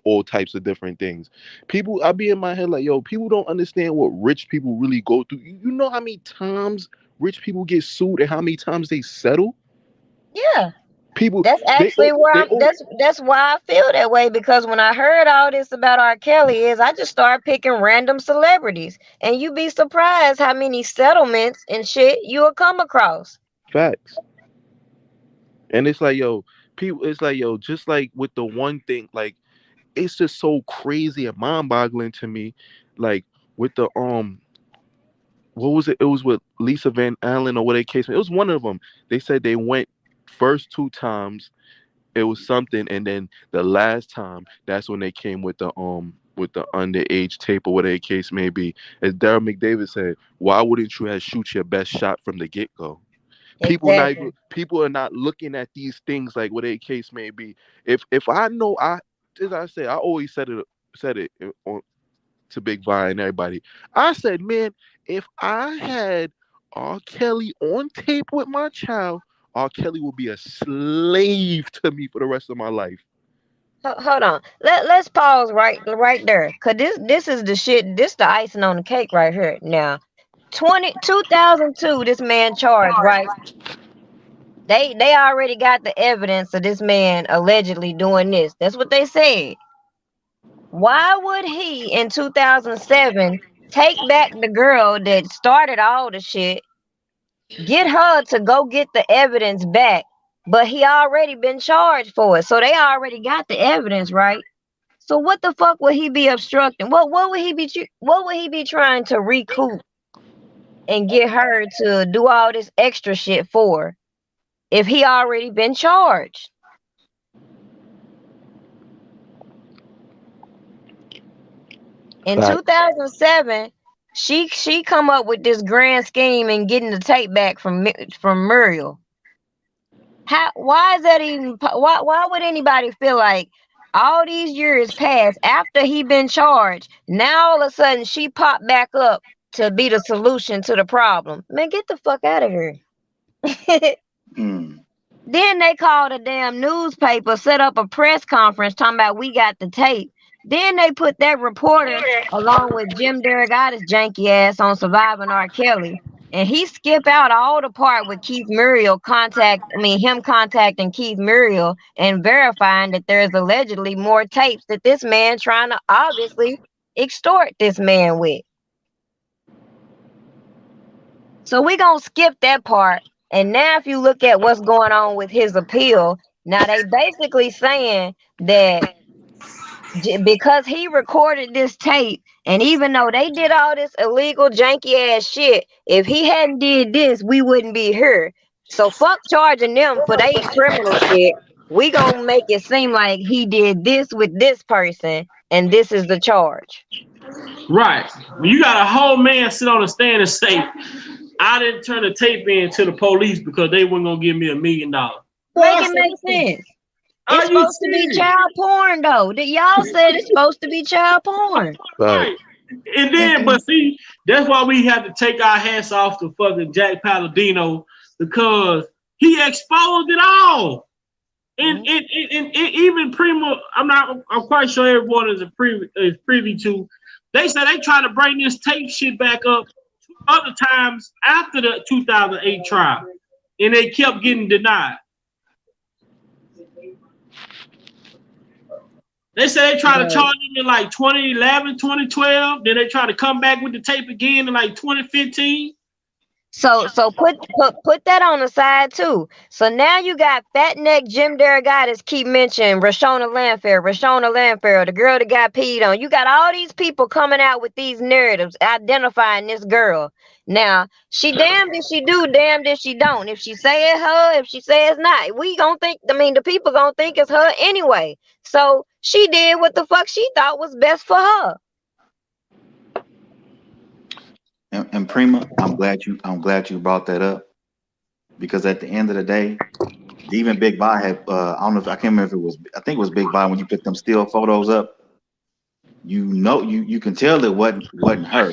all types of different things. People, I be in my head like, yo, people don't understand what rich people really go through. You know how many times rich people get sued and how many times they settle? Yeah. People, That's actually where that's why I feel that way, because when I heard all this about R. Kelly is I just started picking random celebrities, and you'd be surprised how many settlements and shit you will come across. facts. And it's like, yo, people, it's like, yo, just like with the one thing, like, it's just so crazy and mind-boggling to me. Like with the what was it? It was with Lisa Van Allen or what they case. It was one of them. They said they went first 2 times. It was something, and then the last time, that's when they came with the underage tape or whatever the case may be. As Darryl McDavid said, why wouldn't you have shoot your best shot from the get-go? Exactly. People are not looking at these things like whatever the case may be. If I know, as I say, I always said it on to Big Vi and everybody. I said, man, if I had R. Kelly on tape with my child, R. Kelly will be a slave to me for the rest of my life. Hold on. Let's pause right there, cause this is the shit. This the icing on the cake right here. Now, 2002, this man charged, right? They already got the evidence of this man allegedly doing this. That's what they said. Why would he in 2007 take back the girl that started all the shit, get her to go get the evidence back, but he already been charged for it, so they already got the evidence, right? So what the fuck would he be obstructing? What would he be trying to recoup and get her to do all this extra shit for if he already been charged? In Facts. 2007, she come up with this grand scheme and getting the tape back from Muriel. Why is that even? Why would anybody feel like all these years passed after he been charged, now all of a sudden she popped back up to be the solution to the problem? Man, get the fuck out of here. Mm. Then they called a damn newspaper, set up a press conference talking about we got the tape. Then they put that reporter along with Jim Derogatis janky ass on Surviving R. Kelly. And he skip out all the part with him contacting Keith Muriel and verifying that there's allegedly more tapes that this man trying to obviously extort this man with. So we gonna skip that part. And now if you look at what's going on with his appeal, now they basically saying that because he recorded this tape, and even though they did all this illegal janky ass shit, if he hadn't did this, we wouldn't be here. So fuck charging them for they criminal shit. We gonna make it seem like he did this with this person, and this is the charge. Right. You got a whole man sit on the stand and say, I didn't turn the tape in to the police because they weren't gonna give me $1 million. Make it make sense. It's supposed to be child porn, though. Y'all said it's supposed to be child porn. Right. And then, but see, that's why we have to take our hats off to fucking Jack Palladino, because he exposed it all. And even Primo, I'm quite sure everyone is privy to. They said they try to bring this tape shit back up other times after the 2008 trial, and they kept getting denied. They said they tried to charge him in like 2011, 2012. Then they tried to come back with the tape again in like 2015. So put that on the side too. So now you got fat neck Jim Derogatis keep mentioning Rashona Landfair, the girl that got peed on. You got all these people coming out with these narratives identifying this girl. Now, she damned if she do, damned if she don't. If she say it's her, if she say it's not, we gonna think, the people gonna think it's her anyway. So she did what the fuck she thought was best for her. And Prima, I'm glad you brought that up, because at the end of the day, even Big Vi had I don't know if I can't remember if it was, I think it was Big Vi, when you put them still photos up, you can tell it wasn't her.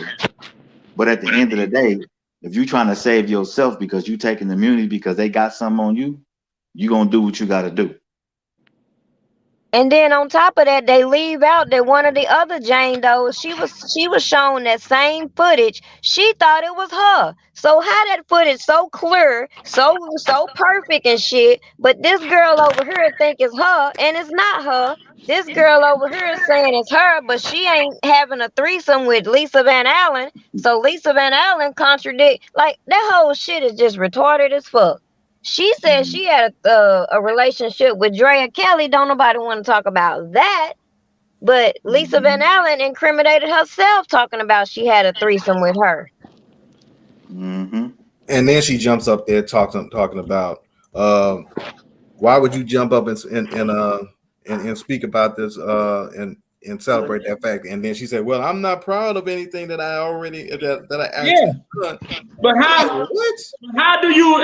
But at the end of the day, If you trying to save yourself because you taking immunity because they got something on you, you gonna do what you gotta do. And then on top of that, they leave out that one of the other Jane Does, she was shown that same footage. She thought it was her. So how that footage so clear, so perfect and shit, but this girl over here think it's her and it's not her. This girl over here is saying it's her, but she ain't having a threesome with Lisa Van Allen. So Lisa Van Allen contradict, like that whole shit is just retarded as fuck. She said she had a relationship with Drea Kelly. Don't nobody want to talk about that. But Lisa Van Allen incriminated herself talking about she had a threesome with her. Mm-hmm. And then she jumps up there talking about why would you jump up and speak about this and celebrate that fact? And then she said, "Well, I'm not proud of anything that I already that I actually done." But how What? how do you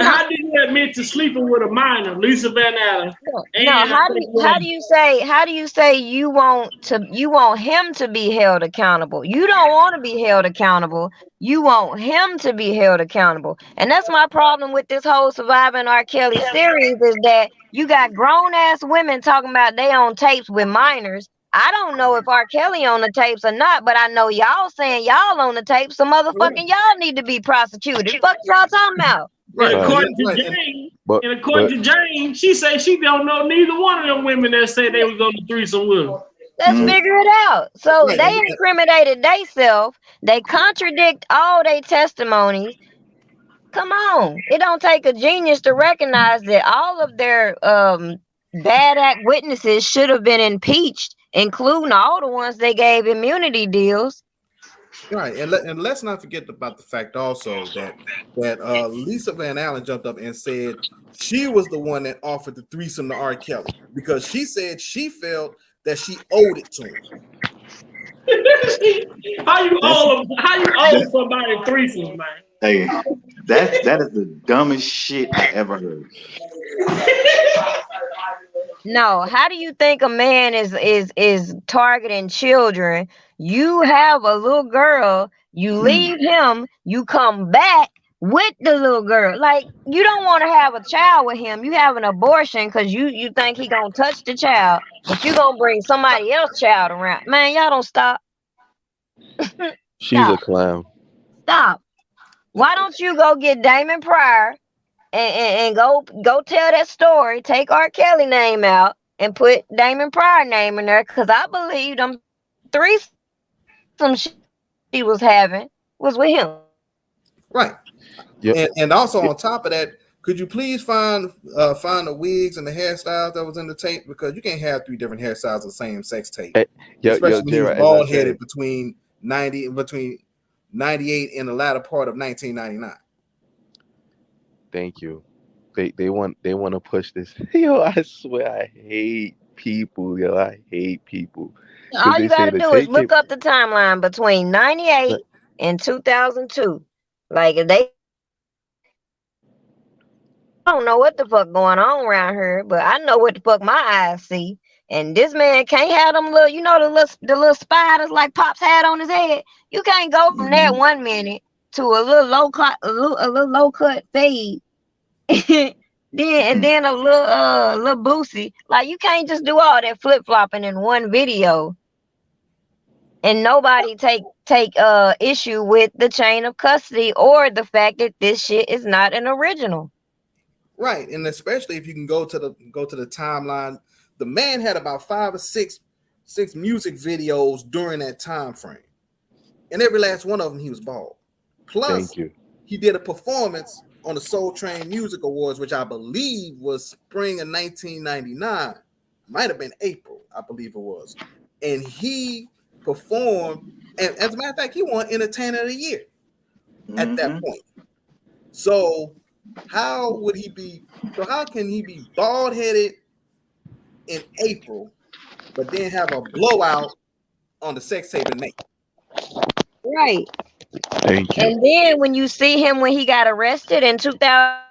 admit to sleeping with a minor, Lisa Van Allen? No, how do you say you want him to be held accountable? You don't want to be held accountable. You want him to be held accountable. And that's my problem with this whole Surviving R. Kelly series is that you got grown ass women talking about they on tapes with minors. I don't know if R. Kelly on the tapes or not, but I know y'all saying y'all on the tapes. So motherfucking y'all need to be prosecuted. Fuck y'all talking about? Right. And according to Jane, she said she don't know neither one of them women that said they was on the threesome with her. Let's figure it out. So they incriminated themselves. They contradict all their testimonies. Come on. It don't take a genius to recognize that all of their bad act witnesses should have been impeached, including all the ones they gave immunity deals. Right, and let's not forget about the fact also that Lisa Van Allen jumped up and said she was the one that offered the threesome to R. Kelly because she said she felt that she owed it to him. How you owe somebody threesomes, man? Hey, that is the dumbest shit I ever heard. No, how do you think a man is targeting children? You have a little girl, you leave him, you come back with the little girl. Like you don't want to have a child with him. You have an abortion because you think he gonna touch the child, but you gonna bring somebody else's child around. Man, y'all don't stop. She's a clown. Stop. Why don't you go get Damon Pryor and go tell that story? Take R. Kelly name out and put Damon Pryor name in there because I believe them threesome she was having was with him. Right. Yep. And also on top of that, could you please find the wigs and the hairstyles that was in the tape because you can't have 3 different hairstyles of the same sex tape. Especially when he was bald headed between 98 and the latter part of 1999. Thank you. They want to push this. Yo, I swear I hate people. Yo, I hate people. All you gotta do is look up the timeline between 98 and 2002. Like if they I don't know what the fuck going on around here, but I know what the fuck my eyes see. And this man can't have them little, the little spiders like Pops had on his head. You can't go from that 1 minute to a little low cut fade. then a little boosie. Like you can't just do all that flip flopping in one video. And nobody take issue with the chain of custody or the fact that this shit is not an original. Right, and especially if you can go to the timeline, the man had about 5 or 6 music videos during that time frame, and every last one of them he was bald. Plus, he did a performance on the Soul Train Music Awards, which I believe was spring of 1999, might have been April, I believe it was, and he performed, and as a matter of fact, he won Entertainer of the Year at that point. So how would he be? So how can he be bald headed in April, but then have a blowout on the sex tape in May? Right. Thank you. And then when you see him when he got arrested in 2000,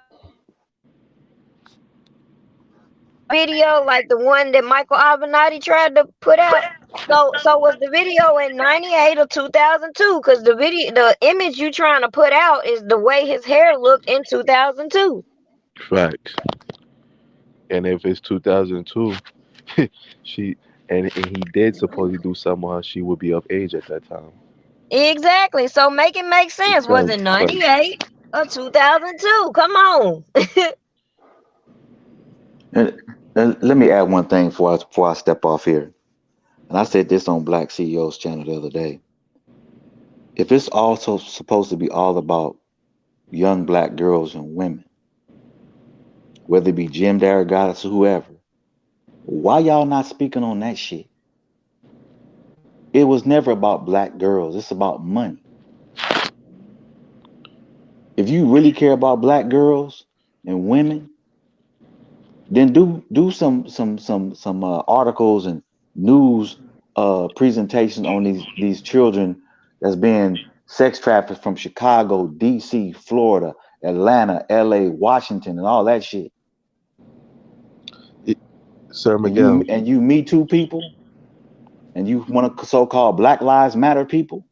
video like the one that Michael Avenatti tried to put out, So was the video in 98 or 2002? Because the image you trying to put out is the way his hair looked in 2002. Facts. And if it's 2002, she and he did supposedly do something, while she would be of age at that time. Exactly. So make it make sense. Was Because, it 98 or 2002? Come on. let me add one thing before I step off here. And I said this on Black CEO's channel the other day. If it's also supposed to be all about young black girls and women, whether it be Jim Daragadas or whoever, why y'all not speaking on that shit? It was never about black girls. It's about money. If you really care about black girls and women, then do some articles and news presentations on these children that's being sex trafficked from Chicago, DC, Florida, Atlanta, LA, Washington, and all that shit. Sir And Miguel, you Me Too people, and you want to so-called Black Lives Matter people.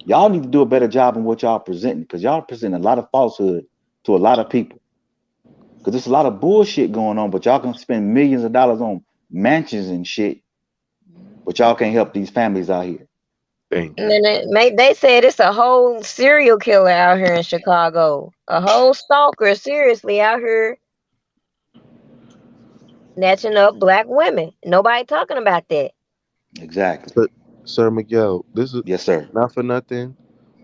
Y'all need to do a better job in what y'all presenting, because y'all present a lot of falsehood to a lot of people. Because there's a lot of bullshit going on, but y'all can spend millions of dollars on mansions and shit, but y'all can't help these families out here. thank And you. then they said it's a whole serial killer out here in Chicago. A whole stalker, seriously, out here snatching up black women. Nobody talking about that. Exactly. Sir Miguel, this is Yes, sir. not for nothing.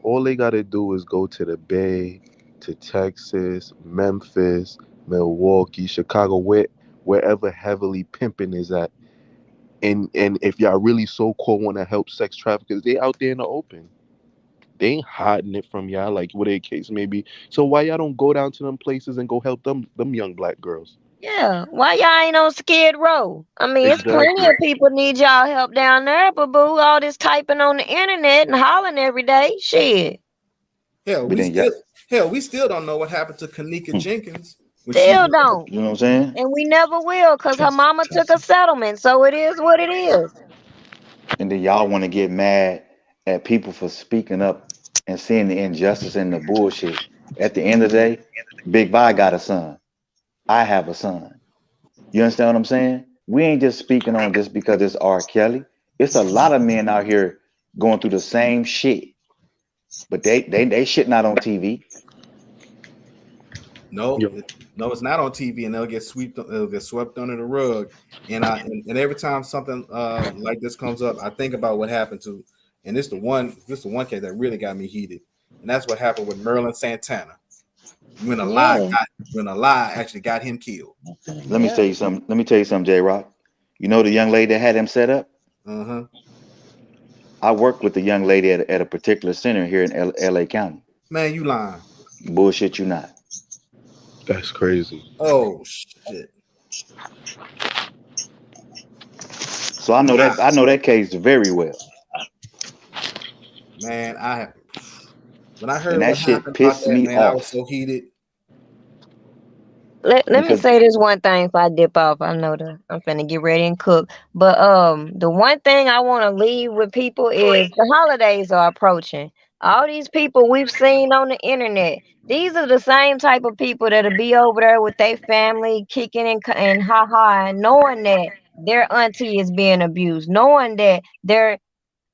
All they gotta do is go to the Bay, to Texas, Memphis, Milwaukee, Chicago, wherever heavily pimping is at. And if y'all really so called want to help sex traffickers, they out there in the open. They ain't hiding it from y'all, like whatever the case may be. So why y'all don't go down to them places and go help them young black girls? Yeah, why y'all ain't on Skid Row? I mean, it's plenty Exactly. of people need y'all help down there, but boo, all this typing on the internet and hollering every day, shit. Hell, But we then, yeah, still don't know what happened to Kanika Jenkins when she Still was. don't. you know what I'm saying? And we never will, because her mama took a settlement, so it is what it is. And then y'all want to get mad at people for speaking up and seeing the injustice and the bullshit. At the end of the day, Big Vi got a son. I have a son. You understand what I'm saying? We ain't just speaking on just because it's R. Kelly. It's a lot of men out here going through the same shit, but they shit not on TV. No, Yo, no, it's not on TV, and it'll get swept under the rug. And every time something like this comes up, I think about what happened to, and this the one case that really got me heated, and that's what happened with Merlin Santana Yeah, when a lie actually got him killed. Let me tell yeah. you something. Let me tell you something, J Rock. You know the young lady that had him set up? Uh huh. I worked with the young lady at a particular center here in LA County. Man, you lying? Bullshit you not. that's crazy. Oh shit! So You lying? I know that case very well. Man, when I And heard that what shit happened about pissed that, me man, I was off so heated. Let me because say this one thing before I dip off. I know I'm finna get ready and cook. But the one thing I want to leave with people is the holidays are approaching. All these people we've seen on the internet, these are the same type of people that'll be over there with their family kicking and ha ha, and knowing that their auntie is being abused, knowing that their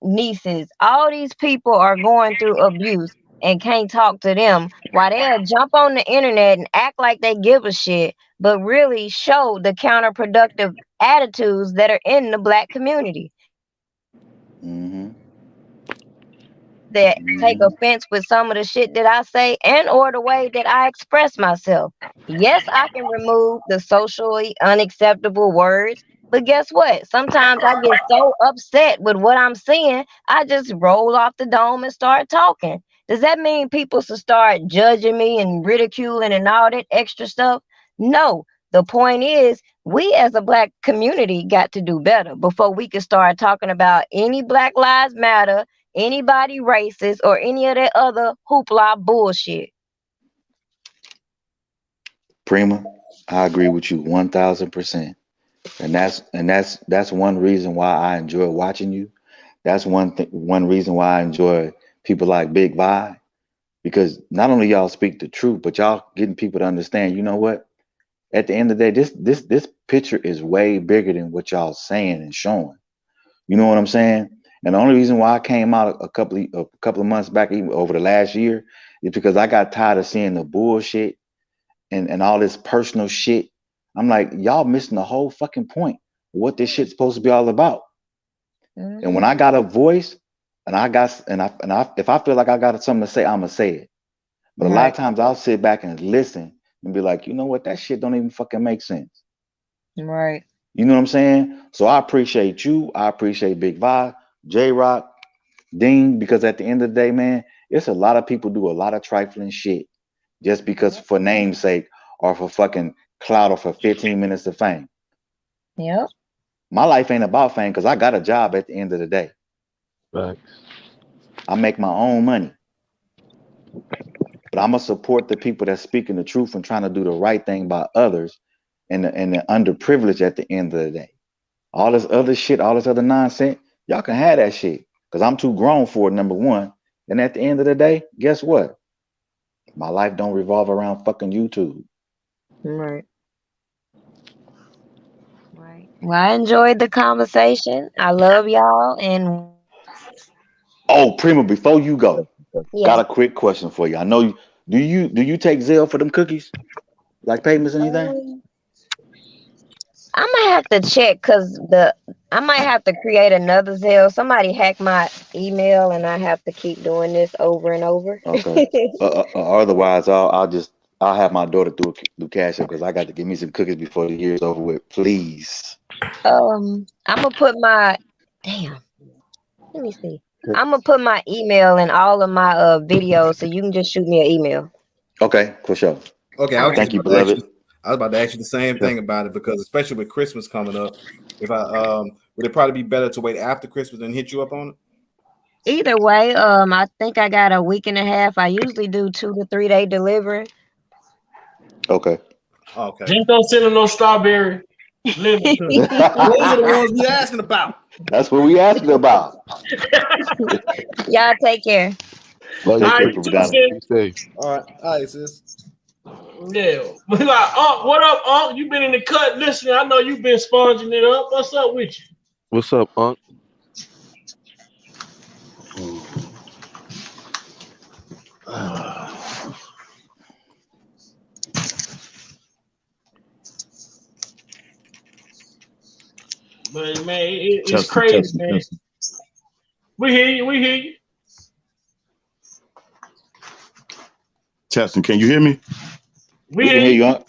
nieces, all these people are going through abuse and can't talk to them, while they'll jump on the internet and act like they give a shit, but really show the counterproductive attitudes that are in the black community. hmm That take hmm offense with some of the shit that I say and or the way that I express myself. Yes, I can remove the socially unacceptable words, but guess what? Sometimes I get so upset with what I'm seeing, I just roll off the dome and start talking. Does that mean people should start judging me and ridiculing and all that extra stuff? No. The point is, we as a black community got to do better before we can start talking about any Black Lives Matter, anybody racist, or any of that other hoopla bullshit. Prima, I agree with you 1000%. And that's one reason why I enjoy watching you. That's one reason why I enjoy people like Big Vi, because not only y'all speak the truth, but y'all getting people to understand, you know what? At the end of the day, this picture is way bigger than what y'all saying and showing. You know what I'm saying? And the only reason why I came out a couple of months back, even over the last year, is because I got tired of seeing the bullshit and all this personal shit. I'm like, y'all missing the whole fucking point of what this shit's supposed to be all about. And when I got a voice, and if I feel like I got something to say, I'ma say it. But a lot of times I'll sit back and listen and be like, you know what, that shit don't even fucking make sense. Right. You know what I'm saying? So I appreciate you. I appreciate Big Vi, J Rock, Dean, because at the end of the day, man, it's a lot of people do a lot of trifling shit just because for namesake or for fucking clout or for 15 minutes of fame. Yep. My life ain't about fame because I got a job at the end of the day. Right. I make my own money. But I'm gonna support the people that's speaking the truth and trying to do the right thing by others and the underprivileged at the end of the day. All this other shit, all this other nonsense, y'all can have that shit. Because I'm too grown for it, number one. And at the end of the day, guess what? My life don't revolve around fucking YouTube. Right. Right. Well, I enjoyed the conversation. I love y'all. And Oh, Prima, before you go, yeah. got a quick question for you. I know do you take Zelle for them cookies? Like payments or anything? I might have to check because I might have to create another Zelle. Somebody hacked my email, and I have to keep doing this over and over. Okay. Otherwise, I'll have my daughter do Cash App because I got to give me some cookies before the year's over with. Please. I'm gonna put my Let me see. I'm gonna put my email in all of my videos, so you can just shoot me an email. Okay, for sure. Okay, All right. Thank you, beloved. I was about to ask you the same thing about it because especially with Christmas coming up, if I would it probably be better to wait after Christmas and hit you up on it? Either way, I think I got a week and a half. I usually do 2 to 3 day delivery. Okay. Okay. Just don't send them no strawberry. Lemon cookies. Those are the ones we asking about. That's what we asking about. Y'all take care. Love All right, you you too. too, sis. Be safe. All right, sis. Yeah. We like, what up, Unc? You been in the cut listening. I know you been sponging it up. What's up with you? What's up, Unc? But man, it's crazy, man. We hear you. We hear you. Testing, can you hear me? We hear you. Aunt.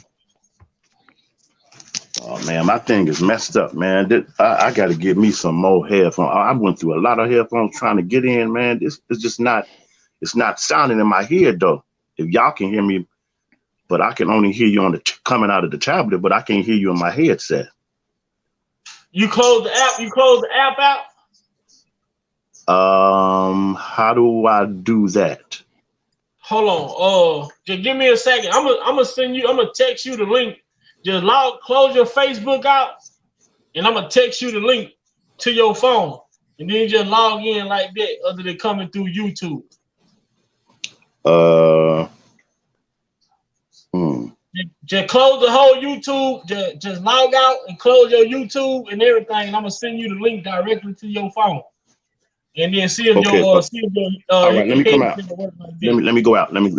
Oh man, my thing is messed up, man. I got to get me some more headphones. I went through a lot of headphones trying to get in, man. This is just not. It's not sounding in my head though. If y'all can hear me, but I can only hear you on the coming out of the tablet, but I can't hear you in my headset. You close the app. You close the app out. How do I do that? Hold on. Just give me a second. I'm gonna send you. I'm gonna text you the link. Just close your Facebook out, and I'm gonna text you the link to your phone, and then just log in like that. Other than coming through YouTube. Just close the whole YouTube. Just log out and close your YouTube and everything. And I'm gonna send you the link directly to your phone, and then see if Okay. your all right, let me come out. Let me go out. Let me.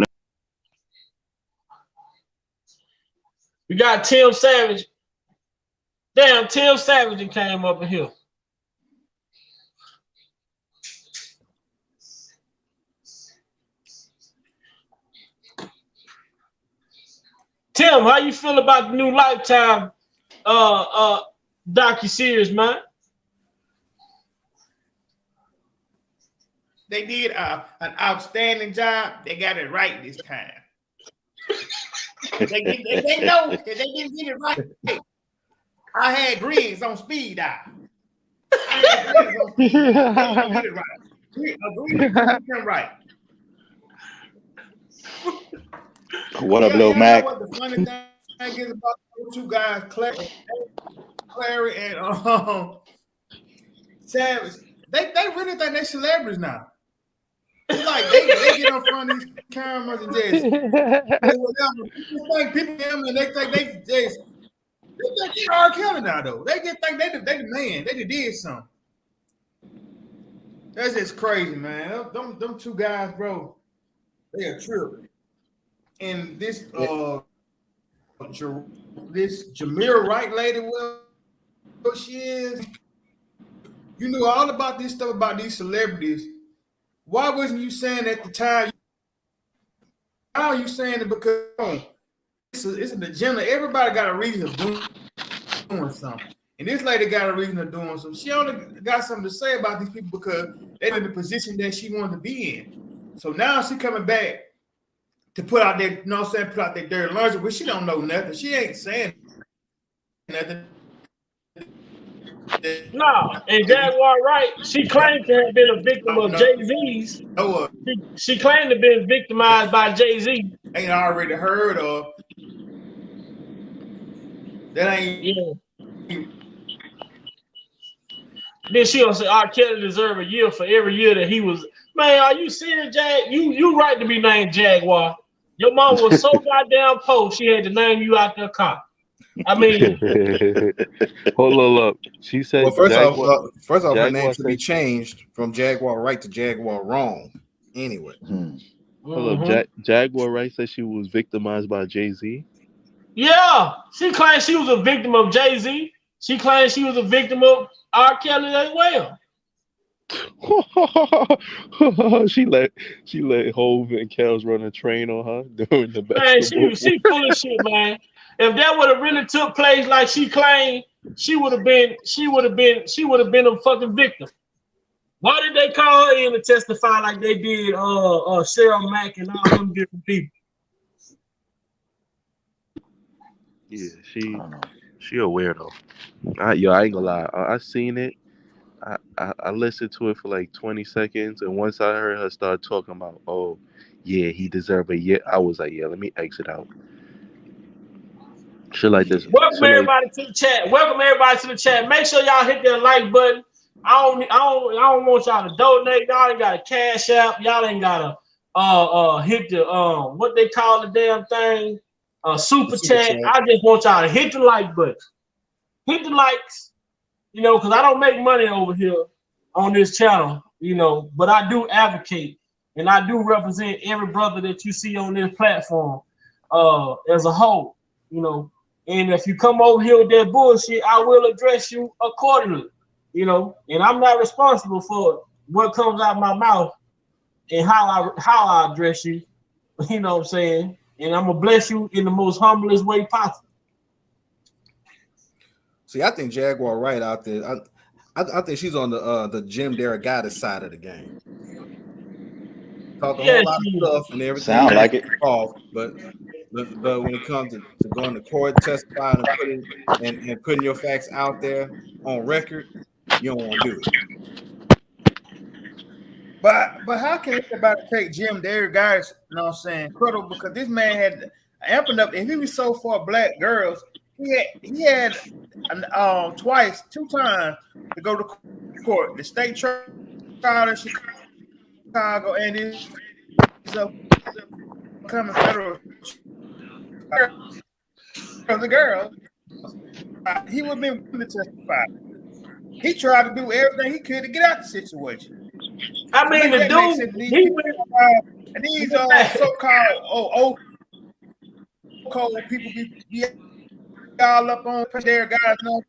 We got Tim Savage. Damn, Tim Savage came up in here. Tim, how you feel about the new Lifetime docu-series, man? They did an outstanding job. They got it right this time. They know that they didn't get it right. I had Griggs on speed dial. I had Griggs on speed dial. They didn't get it right. Griggs right. What up, Lil Mac? Know what the funny thing is about those two guys, clever. Larry and Savage, they really think they're celebrities now. It's like they get on front of these cameras and just whatever. People them and they think they R. Kelly now though. They just think they the man. They did something. That's just crazy, man. Them two guys, bro. They are tripping. And this Jaguar Wright lady, what she is. You knew all about this stuff about these celebrities. Why wasn't you saying at the time? Now are you saying it because it's an agenda? Everybody got a reason of doing something. And this lady got a reason of doing something. She only got something to say about these people because they're in the position that she wanted to be in. So now she coming back to put out their, you know what I'm saying, put out their dirty laundry, but she don't know nothing. She ain't saying nothing. No, and Jaguar Wright, she claimed to have been a victim of Jay-Z's. She claimed to have been victimized by Jay-Z. Ain't already heard of. That ain't. Yeah. Then she gonna say R. Kelly deserve a year for every year that he was. Man, are you serious, Jag? You right to be named Jaguar. Your mom was so goddamn poor she had to name you out there car. I mean, hold up. She said. Well, first off, her name should be changed from Jaguar Wright to Jaguar Wrong. Anyway, hold up. Jaguar Wright said she was victimized by Jay-Z. Yeah, she claimed she was a victim of Jay-Z. She claimed she was a victim of R. Kelly as well. she let Hov and Kels run a train on her during the basketball. Man, she full of shit, man. If that would have really took place like she claimed, she would have been a fucking victim. Why did they call her in to testify like they did Cheryl Mack and all them different people? Yeah, she a weirdo. I ain't gonna lie. I seen it. I listened to it for like 20 seconds, and once I heard her start talking about, oh, yeah, he deserved a year, I was like, yeah, let me exit out. Shit like this. Welcome everybody to the chat. Make sure y'all hit that like button. I don't want y'all to donate. Y'all ain't got a cash app. Y'all ain't gotta hit the what they call the damn thing, super chat. I just want y'all to hit the like button. Hit the likes. You know, because I don't make money over here on this channel, you know, but I do advocate and I do represent every brother that you see on this platform as a whole, you know. And if you come over here with that bullshit, I will address you accordingly, you know. And I'm not responsible for what comes out of my mouth and how I address you, you know what I'm saying? And I'm going to bless you in the most humblest way possible. See, I think Jaguar Wright out there. I think she's on the Jim Derrigatis side of the game. Talk a whole lot of stuff and everything. Sound like it. Off, but when it comes to going to court, testifying and putting your facts out there on record, you don't want to do it. But how can anybody take Jim Derrigatis? You know what I'm saying? Incredible, because this man had amping up, and he was so for black girls. He had two times to go to court. The state trial in Chicago and it's coming federal. The girl, he would have been willing to testify. He tried to do everything he could to get out the situation. I mean, the dude, and these so-called cold people be all up on their guys. No,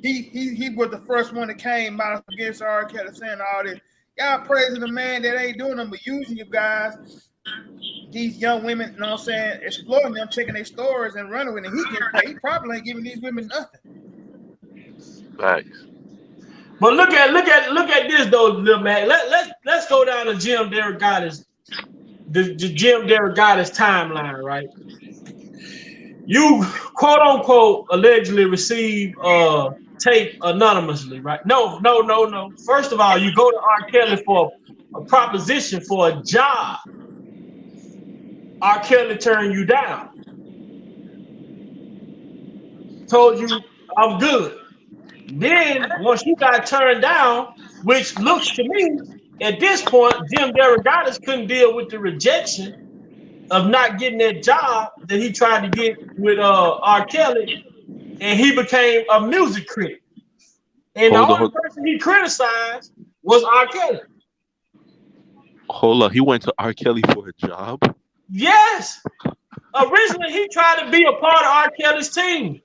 he was the first one that came out against R. Kelly saying all this. Y'all praising the man that ain't doing them, but using you guys, these young women, you know what I'm saying, exploiting them, taking their stories and running with it. He probably ain't giving these women nothing. Thanks. But look at this though, little man. Let's go down to Jim Derrigatis, the Jim Derrigatis timeline, right? You quote unquote allegedly receive tape anonymously, right? No. First of all, you go to R. Kelly for a proposition for a job. R. Kelly turned you down. Told you I'm good. Then once you got turned down, which looks to me at this point, Jim Derogatis couldn't deal with the rejection of not getting that job that he tried to get with R. Kelly, and he became a music critic. And the only person he criticized was R. Kelly. Hold up, he went to R. Kelly for a job? Yes. Originally, he tried to be a part of R. Kelly's team.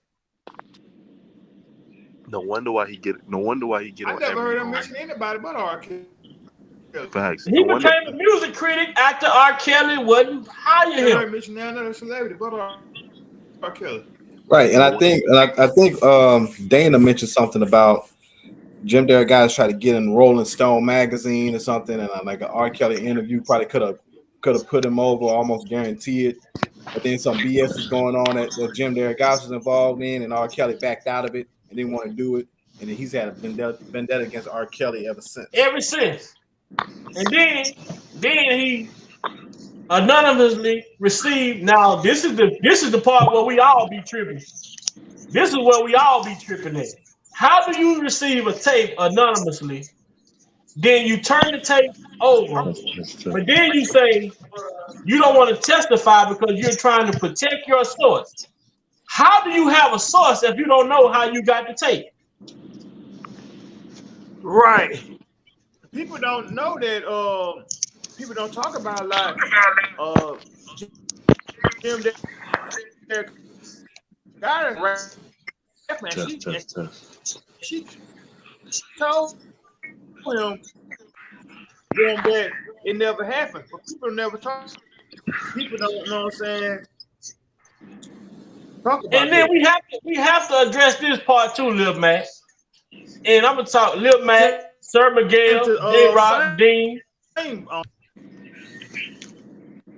No wonder why he get. I never heard him mention anybody but R. Kelly. Facts. He became a music critic after R. Kelly wouldn't hire him. I mention another celebrity but R. Kelly. Right, and I think Dana mentioned something about Jim Derogatis tried to get in Rolling Stone magazine or something, and like an R. Kelly interview probably could have put him over, almost guarantee it. But then some BS is going on that Jim Derogatis was involved in, and R. Kelly backed out of it and didn't want to do it. And then he's had a vendetta against R. Kelly ever since. And then he anonymously received. Now this is the part where we all be tripping. This is where we all be tripping at. How do you receive a tape anonymously? Then you turn the tape over, but then you say you don't want to testify because you're trying to protect your source. How do you have a source if you don't know how you got the tape? Right. People don't know that. People don't talk about a lot. Jim Derogatis, man. She told him that it never happened, but people never talk. People don't know what I'm saying. Talk about and then that. we have to address this part too, Lil Mac. And I'm gonna talk Lil Mac, Sir Miguel, J-Rock, Dean.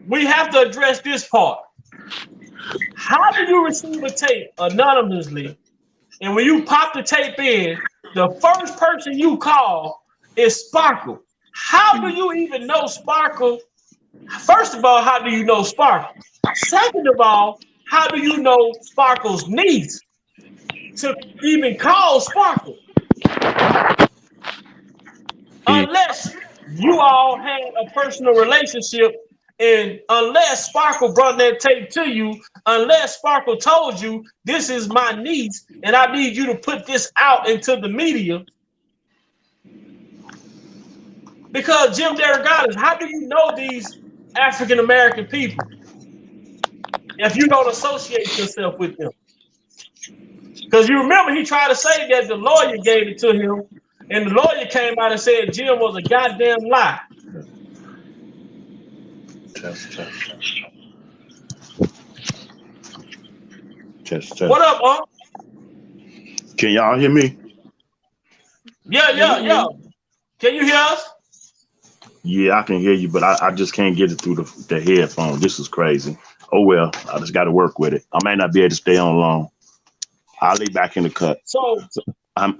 We have to address this part. How do you receive a tape anonymously? And when you pop the tape in, the first person you call is Sparkle. How do you even know Sparkle? First of all, how do you know Sparkle? Second of all, how do you know Sparkle's niece to even call Sparkle? Unless you all had a personal relationship, and unless Sparkle brought that tape to you, unless Sparkle told you, this is my niece, and I need you to put this out into the media. Because Jim Derogatis, how do you know these African-American people if you don't associate yourself with them? Because you remember he tried to say that the lawyer gave it to him, and the lawyer came out and said Jim was a goddamn lie. Test. What up, Unc? Can y'all hear me? Yeah. Can you hear us? Yeah, I can hear you, but I just can't get it through the headphone. This is crazy. Oh well, I just got to work with it. I may not be able to stay on long. I'll lay back in the cut. So I'm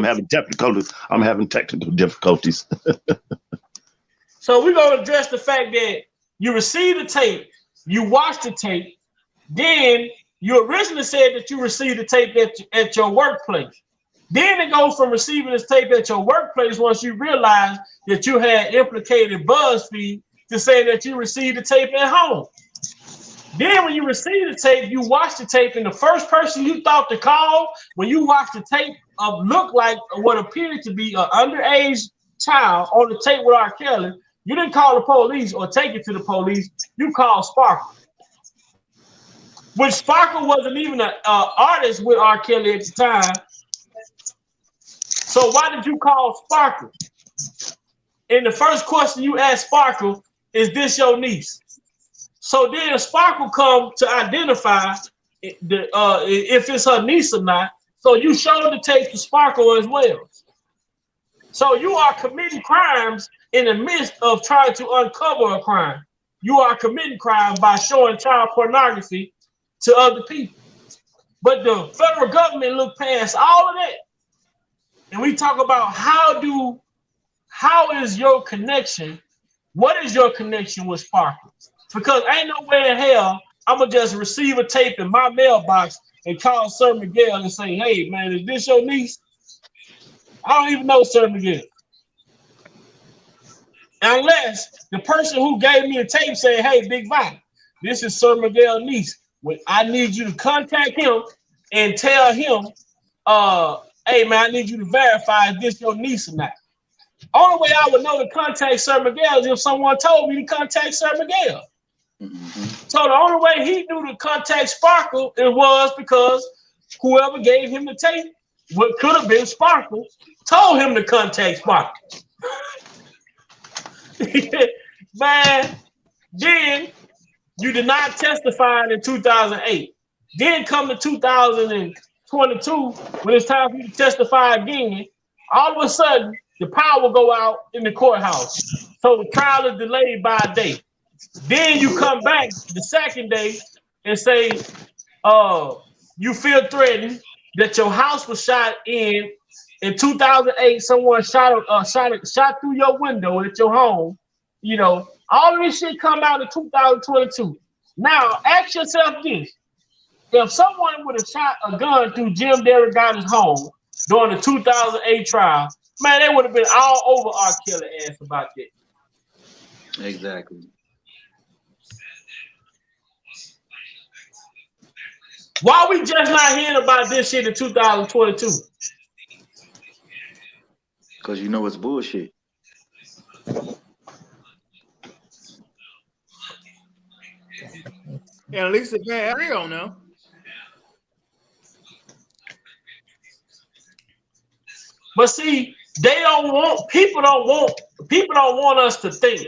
having difficulties. I'm having technical difficulties. So we're gonna address the fact that you received the tape, you watched the tape, then you originally said that you received the tape at your workplace. Then it goes from receiving this tape at your workplace once you realize that you had implicated BuzzFeed to say that you received the tape at home. Then when you received the tape, you watched the tape, and the first person you thought to call when you watched the tape looked like what appeared to be an underage child on the tape with R. Kelly, you didn't call the police or take it to the police. You called Sparkle. Which Sparkle wasn't even an artist with R. Kelly at the time. So why did you call Sparkle? And the first question you asked Sparkle, is this your niece? So then Sparkle come to identify if it's her niece or not. So you showed the tape to Sparkle as well. So you are committing crimes in the midst of trying to uncover a crime. You are committing crime by showing child pornography to other people. But the federal government look past all of that. And we talk about how is your connection? What is your connection with Sparkle? Because ain't no way in hell I'm gonna just receive a tape in my mailbox and call Sir Miguel and say, hey, man, is this your niece? I don't even know Sir Miguel. Unless the person who gave me a tape said, hey, Big Vi, this is Sir Miguel's niece. I need you to contact him and tell him, hey, man, I need you to verify if this your niece or not. Only way I would know to contact Sir Miguel is if someone told me to contact Sir Miguel. So the only way he knew to contact Sparkle it was because whoever gave him the tape, what could have been Sparkle, told him to contact Sparkle. Man, then you did not testify in 2008. Then come to 2022, when it's time for you to testify again, all of a sudden, the power will go out in the courthouse. So the trial is delayed by a day. Then you come back the second day and say, you feel threatened that your house was shot in 2008. Someone shot through your window at your home. You know, all of this shit come out in 2022. Now, ask yourself this. If someone would have shot a gun through Jim Derrigotta's home during the 2008 trial, man, they would have been all over R. Kelly ass about that. Exactly. Why we just not hearing about this shit in 2022? Because you know it's bullshit. Yeah, at least it's real now. But see, people don't want us to think.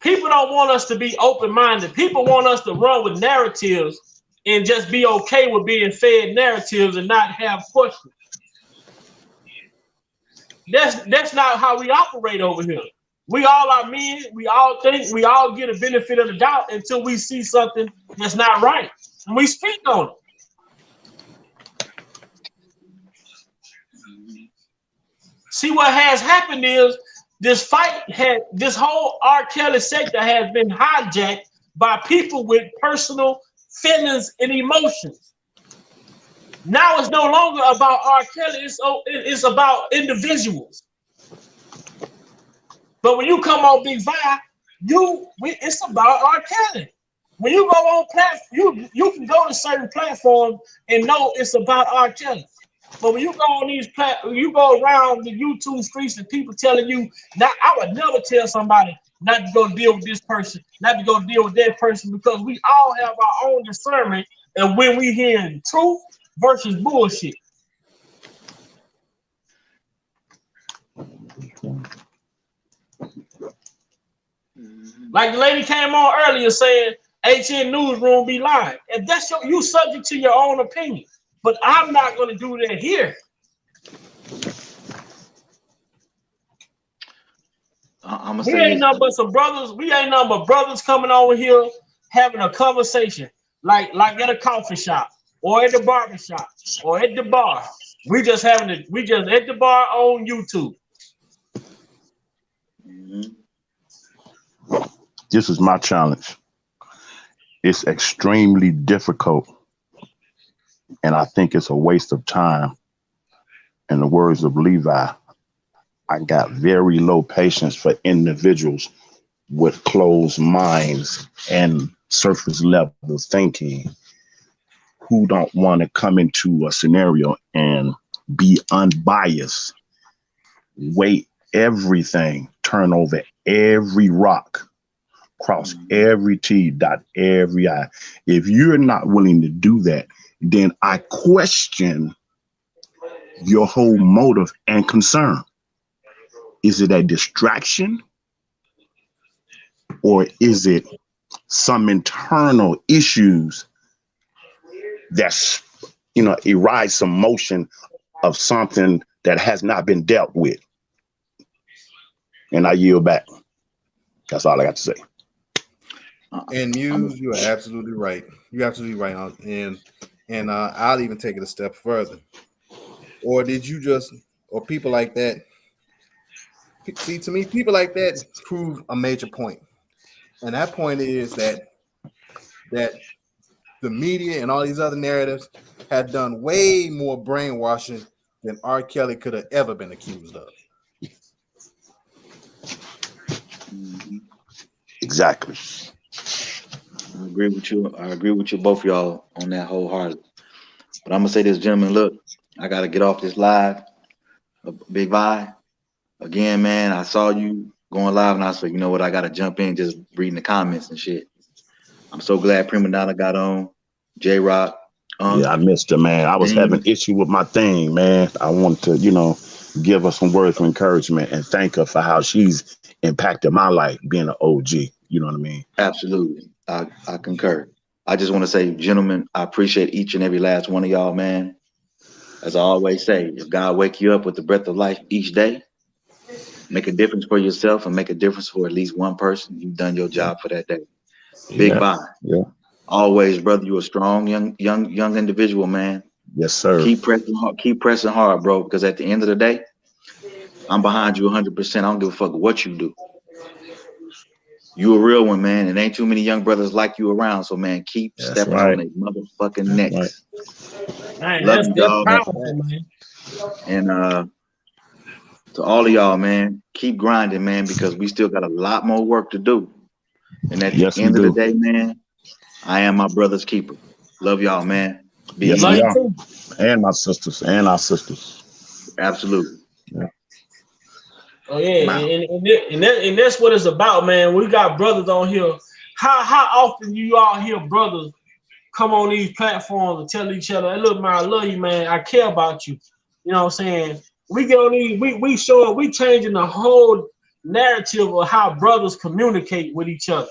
People don't want us to be open-minded. People want us to run with narratives and just be okay with being fed narratives and not have questions. That's not how we operate over here. We all are men. We all think. We all get a benefit of the doubt until we see something that's not right. And we speak on it. See, what has happened is this whole R. Kelly sector has been hijacked by people with personal feelings and emotions. Now it's no longer about R. Kelly, it's about individuals. But when you come on Big Vi, it's about R. Kelly. When you go on you can go to certain platforms and know it's about R. Kelly. But when you go on these you go around the YouTube streets and people telling you, I would never tell somebody not to go deal with this person, not to go deal with that person, because we all have our own discernment and when we hear truth versus bullshit. Like the lady came on earlier saying HN Newsroom be lying. And that's you subject to your own opinion. But I'm not going to do that here. We ain't nothing but some brothers. We ain't nothing but brothers coming over here having a conversation, like at a coffee shop or at the barber shop or at the bar. We just at the bar on YouTube. This is my challenge. It's extremely difficult, and I think it's a waste of time. In the words of Levi, I got very low patience for individuals with closed minds and surface level thinking who don't want to come into a scenario and be unbiased, weigh everything, turn over every rock, cross every T, dot every I. If you're not willing to do that, then I question your whole motive and concern. Is it a distraction, or is it some internal issues that's, arise some motion of something that has not been dealt with? And I yield back. That's all I got to say. And you are absolutely right. You're absolutely right. And I'll even take it a step further. Or did you just, or people like that? See, to me, people like that prove a major point. And that point is that the media and all these other narratives had done way more brainwashing than R. Kelly could have ever been accused of. Exactly. I agree with you. I agree with you, both y'all, on that wholeheartedly. But I'm gonna say this, gentlemen. Look, I gotta get off this live. Big Vi, again, man. I saw you going live, and I said, you know what? I gotta jump in, just reading the comments and shit. I'm so glad Prima Donna got on. J Rock. Yeah, I missed her, man. I was having issue with my thing, man. I wanted to, give her some words of encouragement and thank her for how she's impacted my life being an OG. You know what I mean? Absolutely. I concur. I just want to say, gentlemen, I appreciate each and every last one of y'all, man. As I always say, if God wake you up with the breath of life each day, make a difference for yourself and make a difference for at least one person. You've done your job for that day. Big bye. Yeah. Always, brother, you a strong young individual, man. Yes, sir. Keep pressing hard, bro, because at the end of the day, I'm behind you 100%. I don't give a fuck what you do. You a real one, man, and ain't too many young brothers like you around. So, man, keep stepping on their motherfucking necks. Man, Love you, that's dog. powerful, man. And to all of y'all, man, keep grinding, man, because we still got a lot more work to do. And at the end of the day, man, I am my brother's keeper. Love y'all, man. Be yes, easy. we are. And my sisters and our sisters. Absolutely. Yeah. Oh yeah, and that's what it's about, man. We got brothers on here. How often you all hear brothers come on these platforms and tell each other, "Hey, look, man, I love you, man. I care about you." You know what I'm saying? We get on these, we changing the whole narrative of how brothers communicate with each other.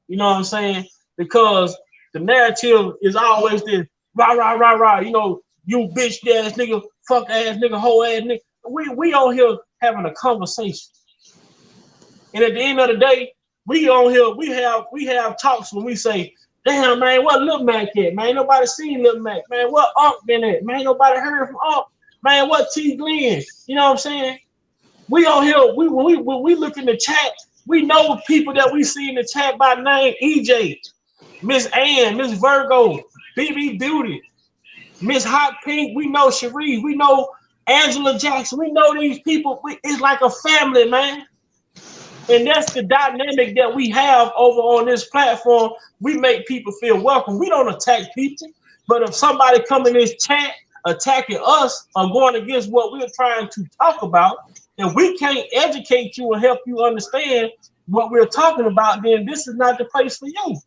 You know what I'm saying? Because the narrative is always this rah rah rah rah. You know, you bitch ass nigga, fuck ass nigga, hoe ass nigga. We on here having a conversation, and at the end of the day, we on here we have talks when we say, "Damn, man, what Lil Mac at? Man, ain't nobody seen Lil Mac. Man, what Unc been at? Man, ain't nobody heard from Unc. Man, what T Glenn?" You know what I'm saying? We on here. When we look in the chat, we know people that we see in the chat by name: EJ, Miss Ann, Miss Virgo, BB Beauty, Miss Hot Pink. We know Cherie. We know Angela Jackson. We know these people. It's like a family, man. And that's the dynamic that we have over on this platform. We make people feel welcome. We don't attack people. But if somebody come in this chat attacking us or going against what we're trying to talk about, and we can't educate you and help you understand what we're talking about, then this is not the place for you.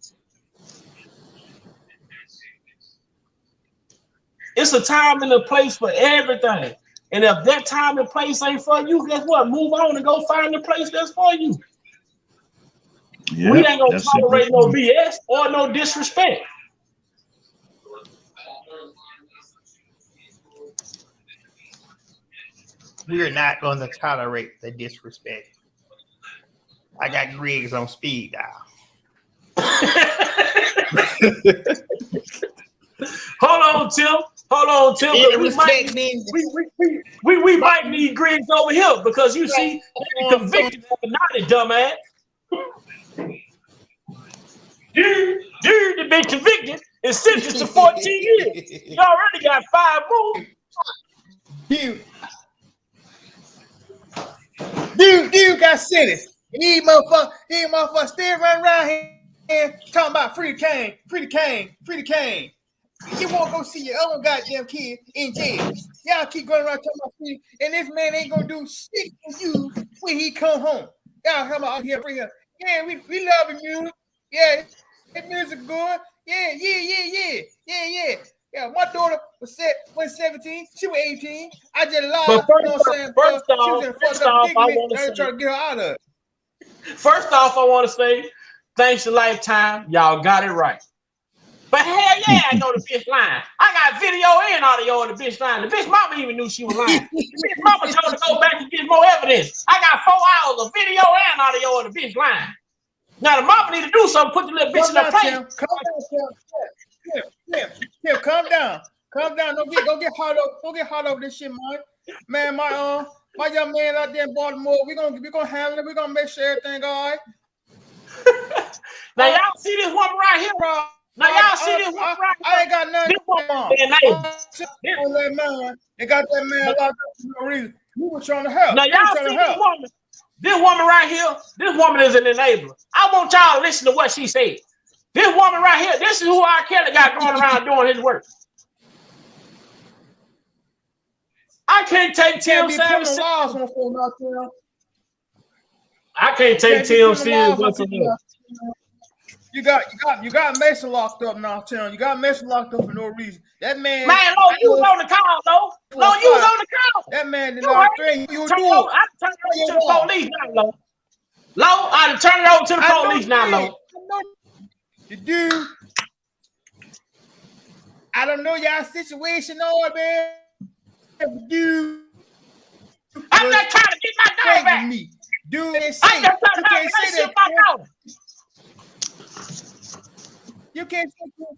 It's a time and a place for everything. And if that time and place ain't for you, guess what? Move on and go find the place that's for you. Yeah, we ain't gonna tolerate no BS or no disrespect. We're not going to tolerate the disrespect. I got Griggs on speed dial. Hold on, Tim. We might need Griggs over here because you see, they're convicted of a naughty dumbass. Dude, been convicted and sentenced to 14 years. You already got 5 more. Dude got sentenced. He motherfucker still running around here talking about free the cane. You won't go see your own goddamn kid in jail. Y'all keep going around talking about free, and this man ain't gonna do shit for you when he come home. Y'all come out here, bring her. Yeah, we love you. Yeah, that music good. Yeah, my daughter was 17. She was 18. I just lied. First off, I want to get her out of it. First off, I want to say, thanks to Lifetime, y'all got it right. But hell yeah, I know the bitch lying. I got video and audio of the bitch lying. The bitch mama even knew she was lying. The bitch mama told her to go back and get more evidence. I got 4 hours of video and audio of the bitch lying. Now the mama need to do something. Put the little bitch in her place. Tim, calm down. Don't get hot over this shit, man. My young man out there in Baltimore, we're gonna handle it. We're gonna make sure everything all right. Now y'all see this woman right here, Now y'all see this woman right I ain't got nothing. This woman is an enabler. On that man, they got that man locked up for no reason. You were trying to help. Now y'all see this woman. This woman right here. This woman is an enabler. I want y'all to listen to what she said. This woman right here. This is who R. Kelly got going around doing his work. I can't take Tim Savage. I can't take Tim serious whatsoever. You got Mason locked up now, Tim. You got Mason locked up for no reason. That man. Man, Lo, you was on the call, Lo. Lo, you was on the call. That man did not threaten you. I turn it over to the police now, Lo. Lo, I turn it over to the police now, Lo. The dude. I don't know y'all situation, or man. Dude. I'm not trying to get my dog back. Me. Dude, they say, you can't say that. You can't say that,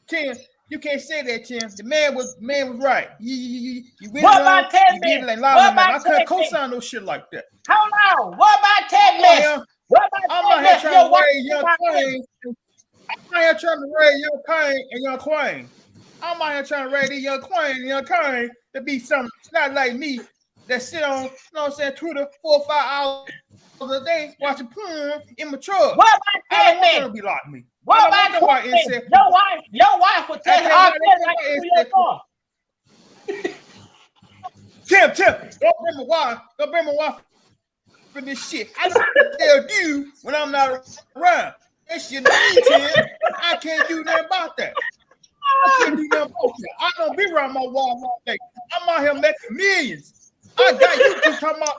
Tim. You can't say that, Tim. The man was right. You what about Ted Smith? I couldn't co-sign no shit like that. Hold on. What about Ted Smith? What about Ted Smith? I'm out here trying to raise your Kane and your Queen. I'm out here trying to raise these young Queen and young Kane to be something not like me that sit on, you know what I'm saying, Twitter 4 or 5 hours a day watching porn immature. What about I don't want them to be like me. What about your wife will tell you Tim, don't bring my wife for this shit. I don't tell you when I'm not around. That shit Tim. I can't do nothing about that. I don't be around my wife all day. I'm out here making millions. I got you to come out.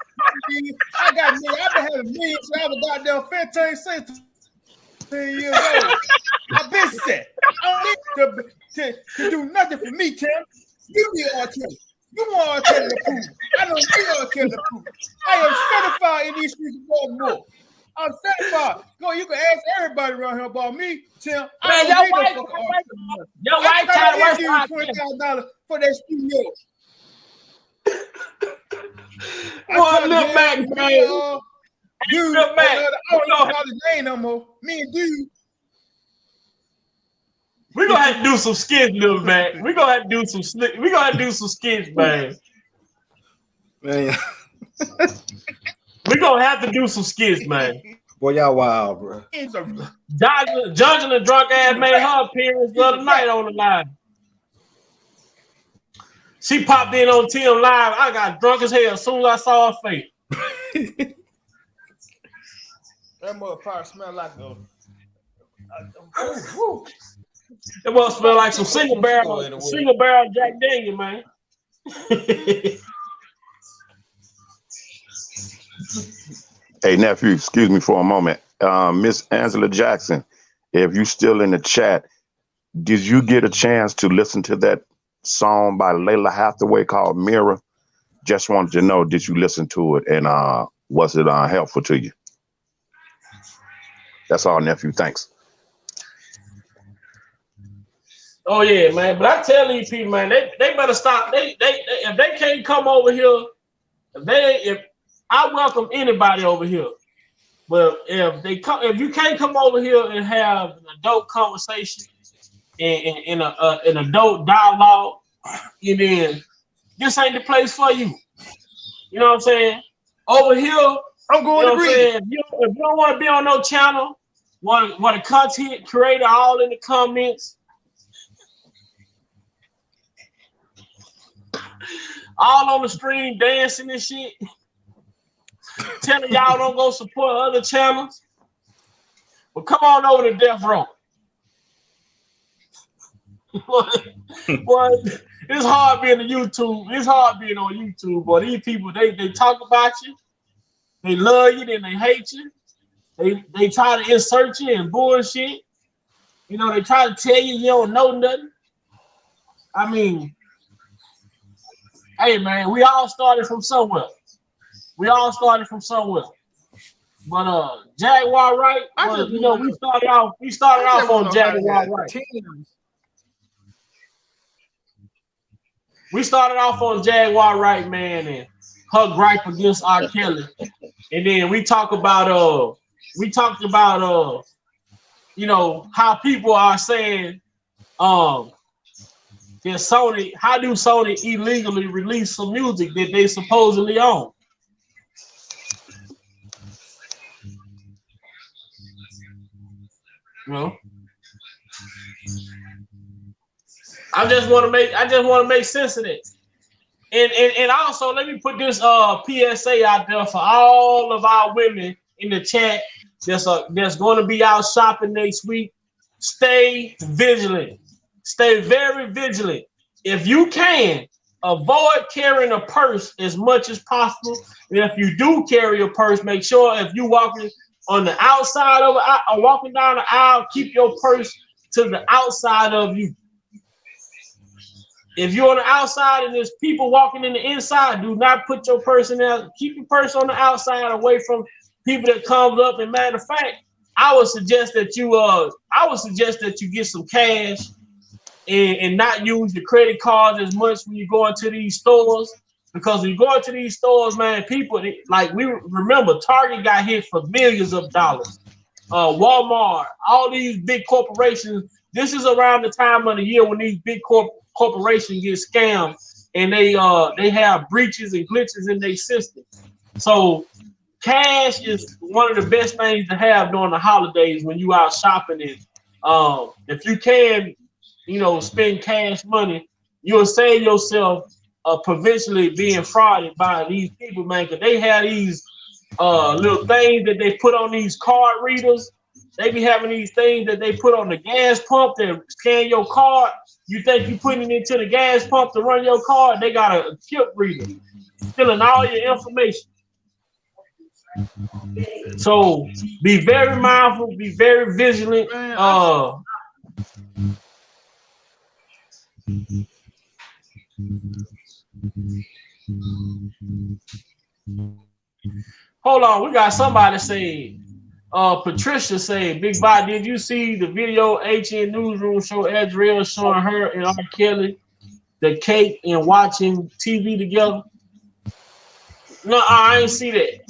I got millions. I've been having millions since I was goddamn 15 cents. 10 years old. I've been set. I don't need to do nothing for me, Tim. You be R. Kelly. You want R. Kelly to prove. I don't need R. Kelly to prove. I am certified in these streets of Baltimore. I'm certified. Go, you can ask everybody around here about me, Tim. I don't need no fucking R. Kelly. Your wife tried to work $20,000 for that studio. Well, look back, man. Dude, look back. I don't know how the name no more. Me and dude. We're gonna have to do some skits, little man. We're gonna have to do some skits, man. Man. We're gonna have to do some skits, man. Boy, y'all wild, bro. Judging the drunk ass made her appearance the other night on the live. She popped in on Tim Live. I got drunk as hell as soon as I saw her face. That mother probably smell like a. It must smell like some single barrel Jack Daniel, man. Hey, nephew, excuse me for a moment. Miss Angela Jackson, if you still in the chat, did you get a chance to listen to that song by Layla Hathaway called Mirror? Just wanted to know, did you listen to it, and was it helpful to you? That's all, nephew. Thanks. Oh yeah, man. But I tell these people, man, they better stop. They if they can't come over here, if I welcome anybody over here. But if you can't come over here and have an adult conversation in an adult dialogue, then this ain't the place for you. You know what I'm saying? Over here, I'm going to agree. If you don't want to be on no channel, want a content creator all in the comments, all on the stream dancing and shit, telling y'all don't go support other channels. Well, come on over to Death Row. Boy, it's hard being on YouTube. It's hard being on YouTube, boy. These people, they talk about you. They love you, then they hate you. They try to insert you in bullshit. You know, they try to tell you don't know nothing. I mean, hey man, we all started from somewhere. But Jaguar Wright, we started off on Jaguar Wright. We started off on Jaguar Wright, man, and her gripe against R. Kelly. And then we talked about you know, how people are saying, that Sony, how do Sony illegally release some music that they supposedly own? You know, I just want to make sense of it. And also let me put this PSA out there for all of our women in the chat that's going to be out shopping next week. Stay vigilant. Stay very vigilant. If you can, avoid carrying a purse as much as possible. And if you do carry a purse, make sure if you walking on the outside of or walking down the aisle, keep your purse to the outside of you. If you're on the outside and there's people walking in the inside, do not put your purse in there. Keep your purse on the outside, away from people that comes up. And matter of fact, I would suggest that you get some cash and not use your credit cards as much when you go into these stores. Because when you go into these stores, man, people like we remember Target got hit for millions of dollars. Walmart, all these big corporations. This is around the time of the year when these big corporations get scammed and they have breaches and glitches in their system. So cash is one of the best things to have during the holidays when you out shopping. And if you can, you know, spend cash money, you'll save yourself provincially being frauded by these people, man, because they have these little things that they put on these card readers. They be having these things that they put on the gas pump that scan your card. You think you putting it into the gas pump to run your card? They got a chip reader stealing all your information. So be very mindful, be very vigilant. Hold on, we got somebody saying, Patricia said, Big Bot, did you see the video HN Newsroom show Adriel showing her and R. Kelly the cake and watching TV together? No, I ain't see that.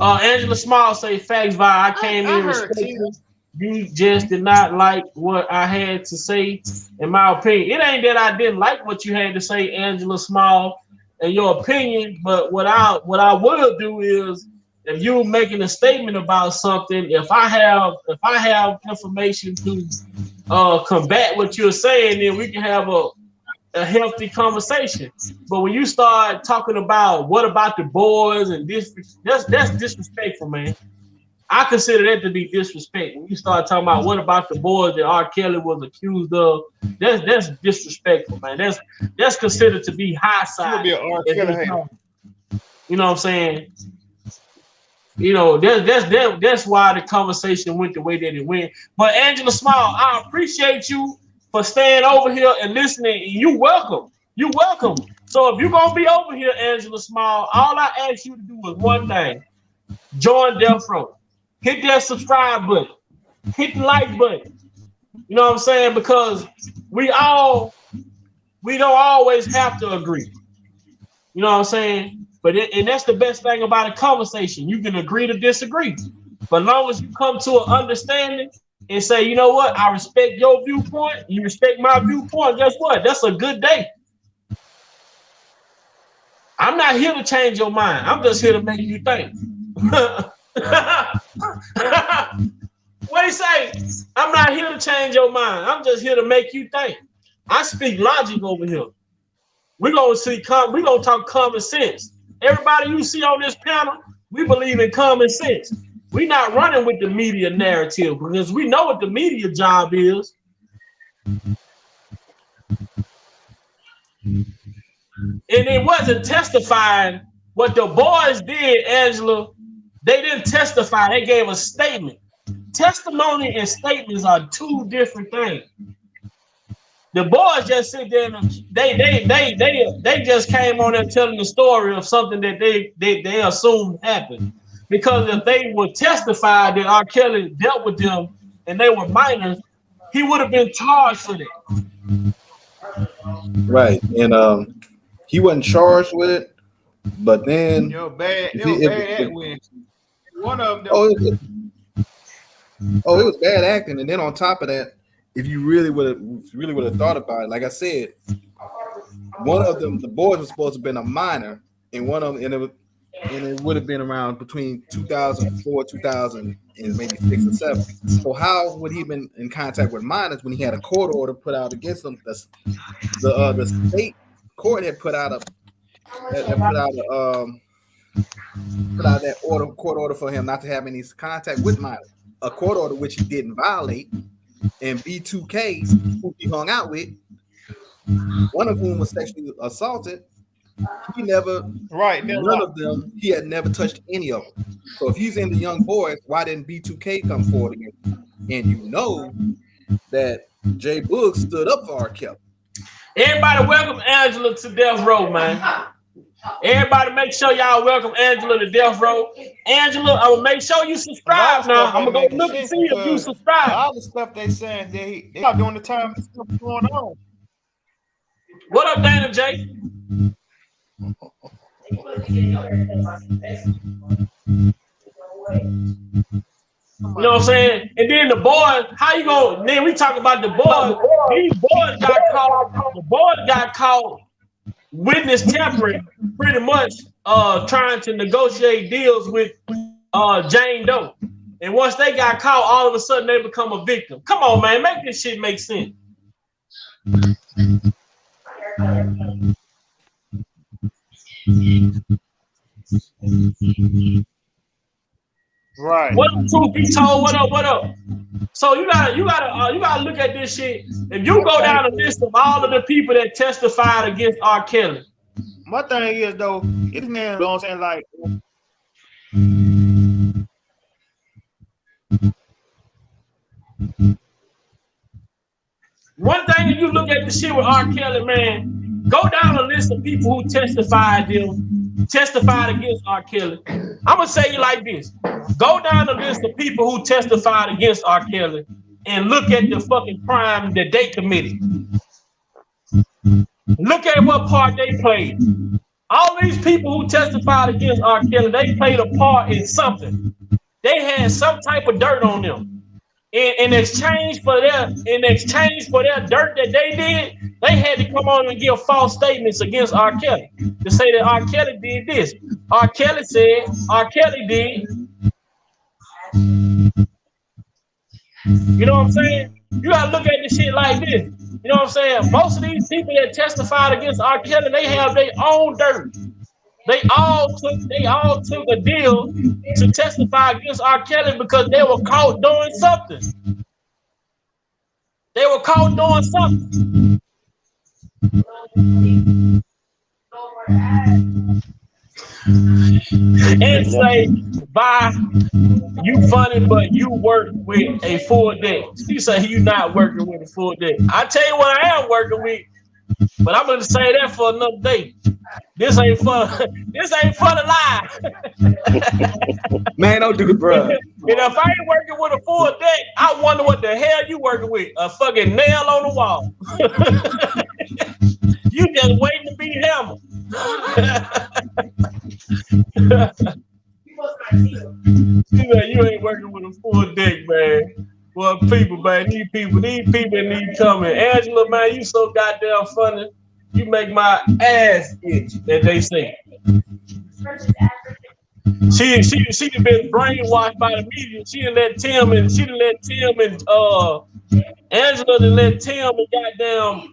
Angela Small say, facts, Vi, I came in respectful. You just did not like what I had to say, in my opinion. It ain't that I didn't like what you had to say, Angela Small, in your opinion, but what I will do is, if you're making a statement about something, if I have information to combat what you're saying, then we can have a healthy conversation. But when you start talking about what about the boys and this, that's disrespectful, man. I consider that to be disrespect. When you start talking about what about the boys that R. Kelly was accused of, that's disrespectful, man. That's considered to be high side. You know what I'm saying? You know, that's why the conversation went the way that it went. But Angela Small, I appreciate you for staying over here and listening. You welcome. You welcome. So if you're gonna be over here, Angela Small, all I ask you to do is one thing: join Death Row. Hit that subscribe button. Hit the like button. You know what I'm saying? Because we don't always have to agree. You know what I'm saying? But and that's the best thing about a conversation. You can agree to disagree. But as long as you come to an understanding and say, you know what, I respect your viewpoint, you respect my viewpoint, guess what? That's a good day. I'm not here to change your mind. I'm just here to make you think. What do you say? I'm not here to change your mind. I'm just here to make you think. I speak logic over here. We're gonna talk common sense. Everybody you see on this panel, we believe in common sense. We're not running with the media narrative because we know what the media job is. And it wasn't testifying. What the boys did, Angela, they didn't testify. They gave a statement. Testimony and statements are two different things. The boys just sit there and they just came on there telling the story of something that they assumed happened. Because if they would testify that R. Kelly dealt with them and they were minors, he would have been charged for that. Right. And he wasn't charged with it, but then one of them. It was bad acting. And then on top of that, if you really would have thought about it, like I said, one of them, the boys was supposed to have been a minor, and one of them, and it would have been around between 2004, 2000, and maybe 6 or 7. So how would he have been in contact with minors when he had a court order put out against him? The state court had put out that court order for him not to have any contact with minors. A court order which he didn't violate, and B2K, who he hung out with, one of whom was sexually assaulted. He never, none of them, he had never touched any of them. So if he's in the young boys, why didn't B2K come forward again? And you know that Jay Boog stood up for R.Kelly. Everybody welcome Angela to Death Row, man. Everybody make sure y'all welcome Angela to Death Row. Angela, I will make sure you subscribe now. I'm going to go look and see if you subscribe. All the stuff they saying, they are doing the time and stuff going on. What up, Dana J? You know what I'm saying? And then the boys, how you gonna, then we talk about the boys. These boys got caught witness tampering, pretty much trying to negotiate deals with Jane Doe. And once they got caught, all of a sudden they become a victim. Come on, man, make this shit make sense. Right. What up, truth be told? What up? So you gotta look at this shit. If you go down the list of all of the people that testified against R. Kelly. My thing is though, it's man, you know what I'm saying, like one thing, if you look at the shit with R. Kelly, man, go down the list of people who testified against R. Kelly. I'm gonna say you like this. Go down the list of people who testified against R. Kelly and look at the fucking crime that they committed. Look at what part they played. All these people who testified against R. Kelly, they played a part in something. They had some type of dirt on them. In exchange for their dirt that they did, they had to come on and give false statements against R. Kelly to say that R. Kelly did this. R. Kelly said, R. Kelly did. You know what I'm saying? You gotta look at this shit like this. You know what I'm saying? Most of these people that testified against R. Kelly, they have their own dirt. They all took a deal to testify against R. Kelly because they were caught doing something. They were caught doing something. And say, bye, you funny, but you work with a full deck. You say you not working with a full deck. I tell you what I am working with, but I'm gonna say that for another day. This ain't for the lie. Man, don't do the bruh. And if I ain't working with a full deck, I wonder what the hell you working with. A fucking nail on the wall. You just waiting to be hammered. You ain't working with a full deck, man. Well, people, man, these people need coming. Angela, man, you so goddamn funny. You make my ass itch, that they say. She been brainwashed by the media. She done let Tim and Angela done let Tim and goddamn,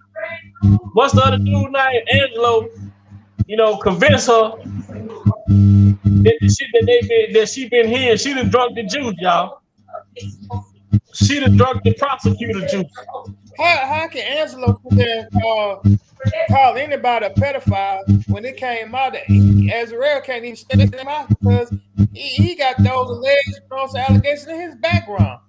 what's the other dude name? Angelo, you know, convince her that the shit that she been hearing, she done drunk the juice, y'all. She done drunk the prosecutor juice. How can Angelo call anybody a pedophile when it came out that Azrael can't even stand him out because he got those alleged allegations in his background?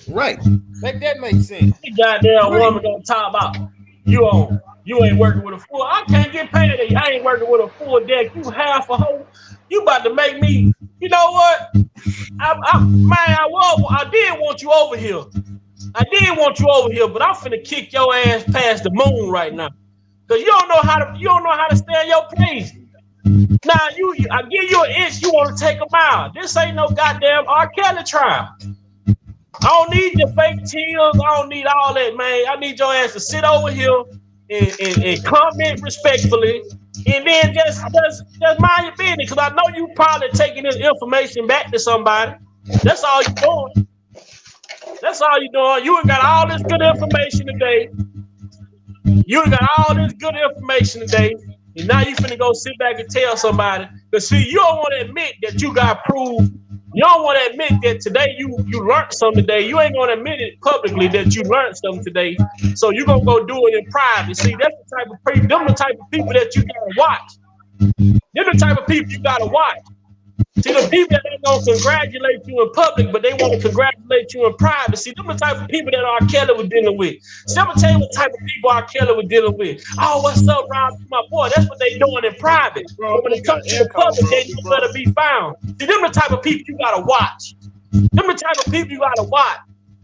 Right. Make that make sense. The goddamn woman gonna talk about you ain't working with a full. I can't get paid. I ain't working with a full deck. You half a hoe. You about to make me. You know what? I did want you over here. But I'm finna kick your ass past the moon right now. Cause you don't know how to stay in your place. Now I give you an inch, you want to take a mile. This ain't no goddamn R. Kelly trial. I don't need your fake tears. I don't need all that, man. I need your ass to sit over here and comment respectfully, and then just mind your business. Because I know you probably taking this information back to somebody. That's all you doing. That's all you doing. You ain't got all this good information today. You ain't got all this good information today. And now you finna go sit back and tell somebody. But see, you don't want to admit that you got proof. You don't want to admit that today you learned something today. You ain't gonna admit it publicly that you learned something today. So you gonna go do it in private. See, that's the type of people. Them the type of people that you gotta watch. They're the type of people you gotta watch. See, the people that ain't gonna congratulate you in public, but they want to congratulate you in private. See, them the type of people that R. Kelly was dealing with. See, I'm gonna tell you what type of people R. Kelly was dealing with. Oh, what's up, Rob? My boy, that's what they doing in private. But when it comes to the public, they better be found. See, them the type of people you gotta watch. Them the type of people you gotta watch.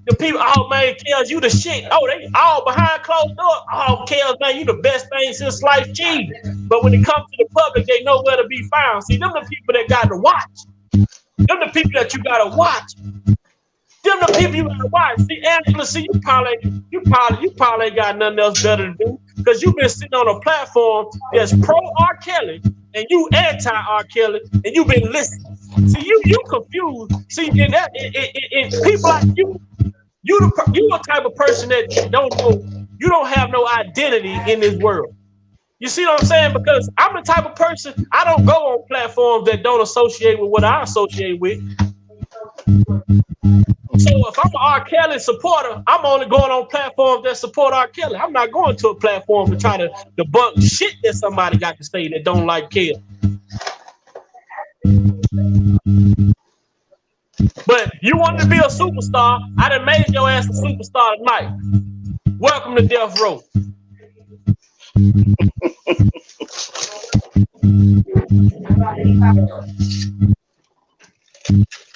The people, oh man, Kels, you the shit. Oh, they all behind closed doors. Oh, Kels, man, you the best thing since sliced cheese. But when it comes to the public, they know where to be found. See, them the people that got to watch. Them the people that you gotta watch. Them the people you gotta watch. See, Angela, see, you probably ain't got nothing else better to do because you've been sitting on a platform that's pro R. Kelly and you anti R. Kelly and you've been listening. See, you confused. See, in people like you the type of person that don't know. You don't have no identity in this world. You see what I'm saying? Because I'm the type of person, I don't go on platforms that don't associate with what I associate with. So if I'm an R. Kelly supporter, I'm only going on platforms that support R. Kelly. I'm not going to a platform to try to debunk shit that somebody got to say that don't like Kelly. But you wanted to be a superstar, I done made your ass a superstar tonight. Welcome to Death Row.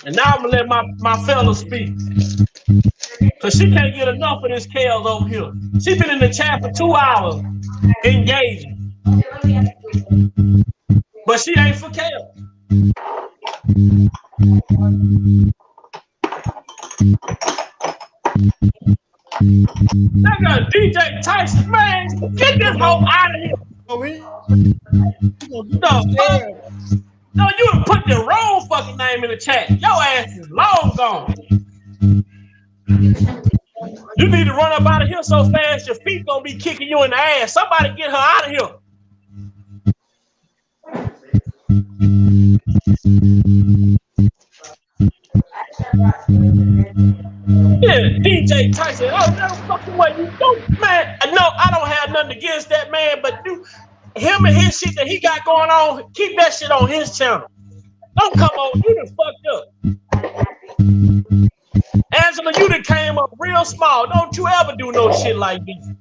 And now I'm gonna let my fella speak. Cause she can't get enough of this Kels over here. She been in the chat for 2 hours engaging. But she ain't for Kels. That got DJ Tyson, man, get this hoe out of here. No, you done put the wrong fucking name in the chat. Your ass is long gone. You need to run up out of here so fast your feet gonna be kicking you in the ass. Somebody get her out of here. Yeah, DJ Tyson. Oh, no fucking way you don't, man. No, I don't have nothing against that man, but him and his shit that he got going on, keep that shit on his channel. Don't come on, you done fucked up. Angela, you done came up real small. Don't you ever do no shit like this.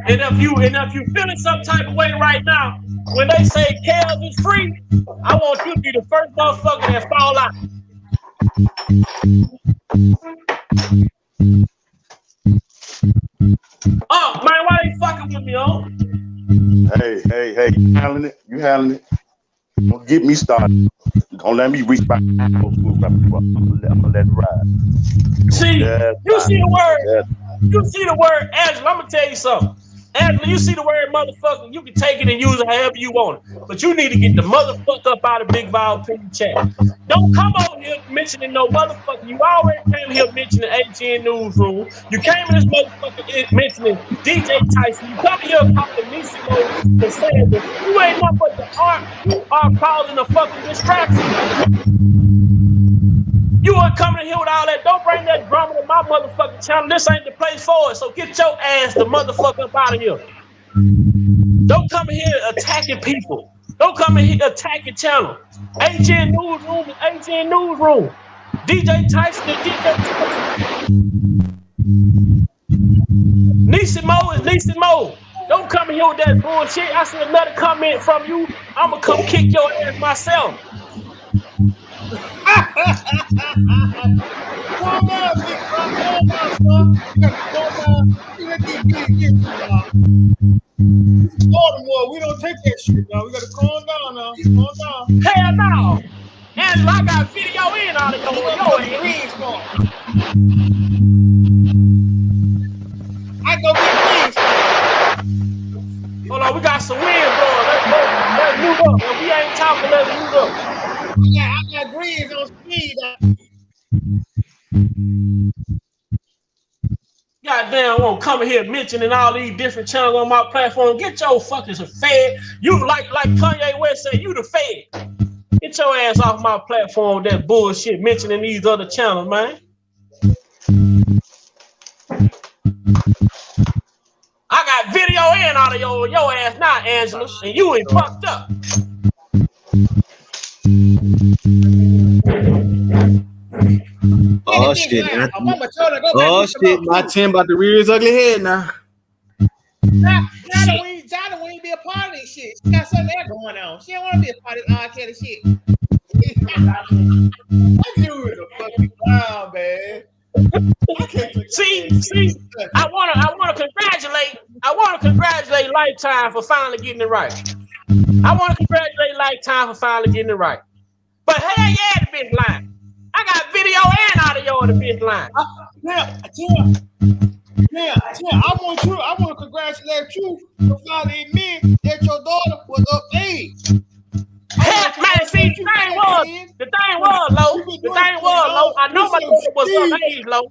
And if you feeling some type of way right now, when they say Kels is free, I want you to be the first motherfucker that fall out. Oh man, why they fucking with me, oh? Hey, you handling it. Don't get me started. Don't let me reach back. I'm gonna let it ride. See, you see the word. You see the word Angela. I'm gonna tell you something. Angela, you see the word motherfucker, you can take it and use it however you want it. But you need to get the motherfucker up out of Big Val Pin chat. Don't come over here mentioning no motherfucker. You already came here mentioning ATN Newsroom. You came in this motherfucker mentioning DJ Tyson. You come here calling Nissimo and saying that you ain't nothing but the art. You are causing a fucking distraction. You are coming in here with all that. Don't bring that drama to my motherfucking channel. This ain't the place for it. So get your ass the motherfucker up out of here. Don't come in here attacking people. Don't come in here attacking channel. ATN Newsroom is ATN Newsroom. DJ Tyson is DJ Tyson. Nissimo is Nissimo. Don't come in here with that bullshit. I see another comment from you. I'm going to come kick your ass myself. Calm down, big bro. Calm down, son. You got to calm down. You got to get you now. This is Baltimore. We don't take that shit now. We got to calm down now. Calm down. Hell no. And I got video in on You your got ass. greens for. I go get greens for. Hold on, we got some wind blowing. Let's move up. If we ain't talking, let's move up. I got greens on speed. Goddamn, won't come in here mentioning all these different channels on my platform. Get your fucking fed. You like Kanye West said, you the fed. Get your ass off my platform with that bullshit mentioning these other channels, man. I got video and audio on your ass now, Angela, and you ain't fucked up. Oh shit! Oh shit! My Tim about to rear his ugly head now. Jada won't be a part of this shit. She got something there going on. She don't want to be a part of r.kelly shit. That dude is a fucking clown, man. See, I want to congratulate Lifetime for finally getting it right. I want to congratulate Lifetime for finally getting it right. But hell yeah, the bitch line. I got video and audio of the bitch line. I want to congratulate you for finally admitting that your daughter was of age. Hell, man, see, the thing was, Lo. I know my daughter was of age, Lo.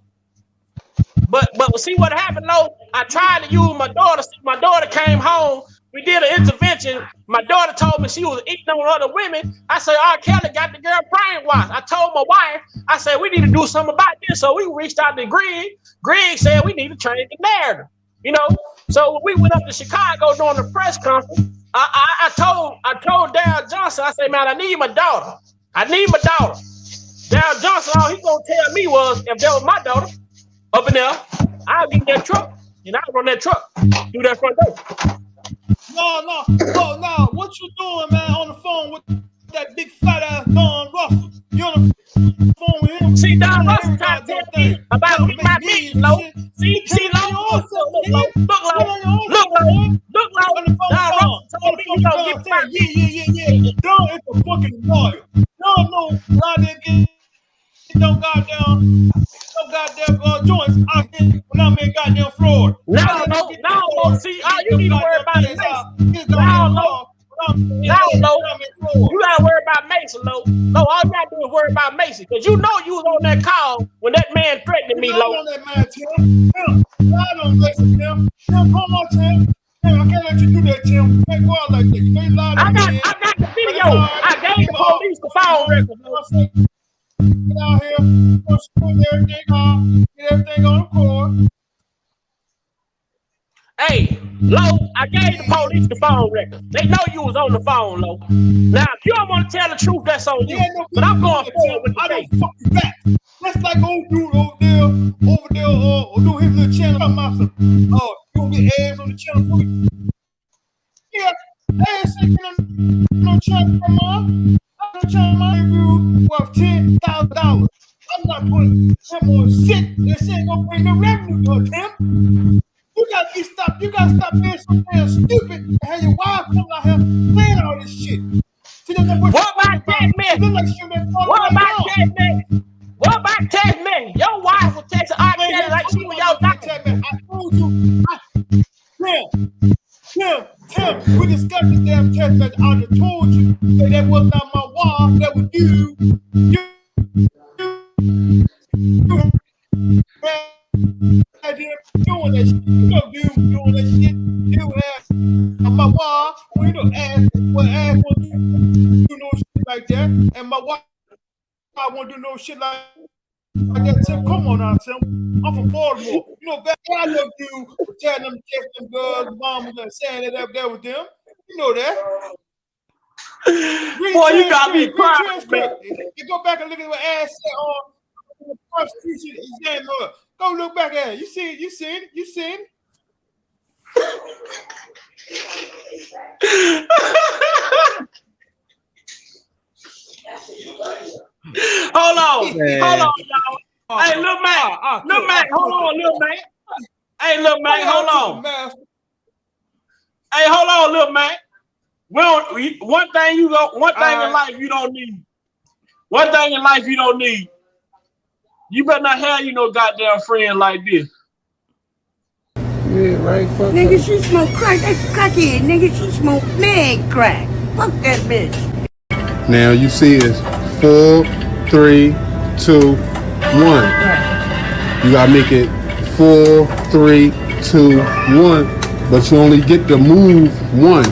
But see what happened, Lo? I tried to use my daughter. My daughter came home. We did an intervention. My daughter told me she was eating on other women. I said, r.kelly got the girl brainwashed. I told my wife, I said, we need to do something about this. So we reached out to Greg. Greg said we need to change the narrative. You know? So when we went up to Chicago during the press conference, I told Darryl Johnson, I said, man, I need my daughter. Darryl Johnson, all he gonna tell me was, if that was my daughter up in there, I'll get that truck and I'll run that truck through that front door. No. What you doing, man, on the phone with that big fat ass Don Russell? You on the phone with him? See, Don Russell trying to tell me about my bitch, Lo. See, Lo. Look, Lo. Don Russell told me you gonna get my bitch. Yeah. Don is a fucking lawyer. Don knows how to get no goddamn joints out there when I'm in goddamn Florida. No. See, all you need to worry about is Mason. No. You gotta worry about Mason, Lo. No, all you gotta do is worry about Mason, because you know you was on that call when that man threatened me, Lo. On that man, Tim. I don't listen, Tim. Tim, come on, Tim. Tim, I can't let you do that, Tim. You can't go out like that. You ain't lying to me. I got the video. I gave the police the phone record. Get out here, get everything on the court. Hey, Lo, I gave the police the phone record. They know you was on the phone, Lo. Now, if you don't want to tell the truth, that's on you. But I'm going forward with the case. Fuck you back. That's like old dude over there, do his little channel about some. Oh, you gonna get ads on the channel for you? Yeah, ads ain't no channel from mom. I'm trying my review worth $10,000. I'm not putting him on shit. This ain't gonna bring no revenue to him. You gotta stop being so damn stupid and have your wife come out here playing all this shit. What about text message? What about text message? Your wife was texting r.kelly like she was your doctor. I told you. Tim, we discussed the damn text message. I just told you that was not my wife. That was you. Doing that shit. You know, doing that shit. You have my wife. We don't ask what do no shit like that. And my wife, I won't do no shit like that. Tim, come on now, Tim. I'm from Baltimore. You know, back I love you telling them to catch them girls, mamas, and saying that up there with them. You know that. Boy, you got me crying, man. You go back and look at what ass said on the prosecution exam. Go look back at it. You see it. Hold on, Man. hold on, y'all. Hey, Lil Mac, hold on, Lil Mac. Hey, Lil Mac, hold on. Hey, hold on, Lil Mac. One thing in life you don't need. One thing in life you don't need. You better not have no goddamn friend like this. Yeah, right. Fuck nigga, she smoke crack. That's crackhead. Nigga, she smoke mad crack. Fuck that bitch. Now you see it's 4, 3, 2, 1. You gotta make it 4, 3, 2, 1. But you only get to move one.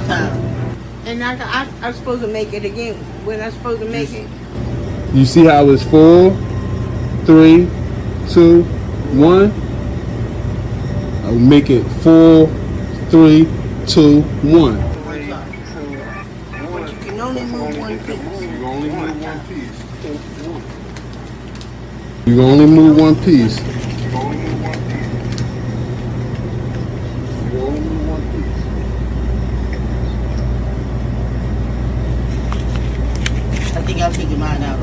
And I'm supposed to make it again. When I'm supposed to make it. You see how it's 4, 3, 2, 1. I'll make it 4, 3, 2, 1. But you can only move one piece. You can only move one piece. I think I'll figure mine out.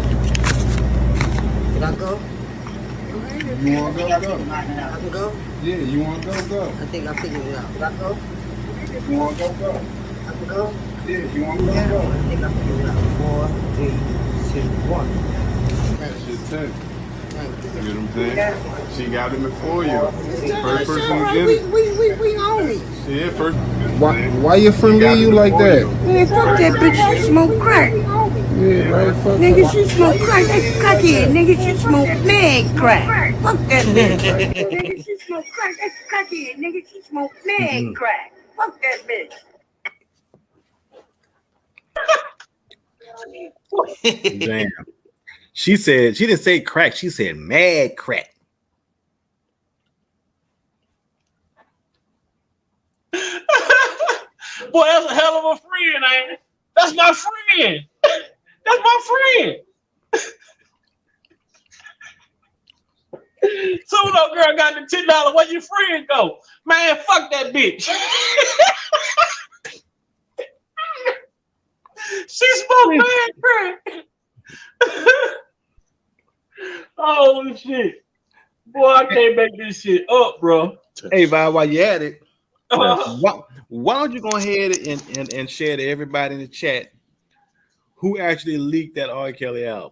Can I go? You want to go? I can go? Yeah, you want to go? I think I figured it out. Can I go? You want to go? I can go? Yeah, you want to go? I think I figured it out. 4, 3, 2, 1. That's your turn. You know what I'm saying? She got him before you. First person to get it. We own it. Yeah, first. Why your friend leave you like that? Man, fuck that bitch. She smoke crack. Yeah, right. Fuck Nigga, she smoke crack. That's crackhead. Nigga, she smoke mad crack. Fuck that bitch. Nigga, she smoke crack. That's crackhead. Nigga, she smoke mad crack. Fuck that bitch. Damn. She didn't say crack. She said mad crack. Boy, that's a hell of a friend, ain't it? That's my friend. That's my friend. So little girl got the $10. Where your friend go? Man, fuck that bitch. She smoked mad crack. Oh shit. Boy, I can't make this shit up, bro. Hey, Vi, while you at it, why don't you go ahead and share to everybody in the chat who actually leaked that R.Kelly album?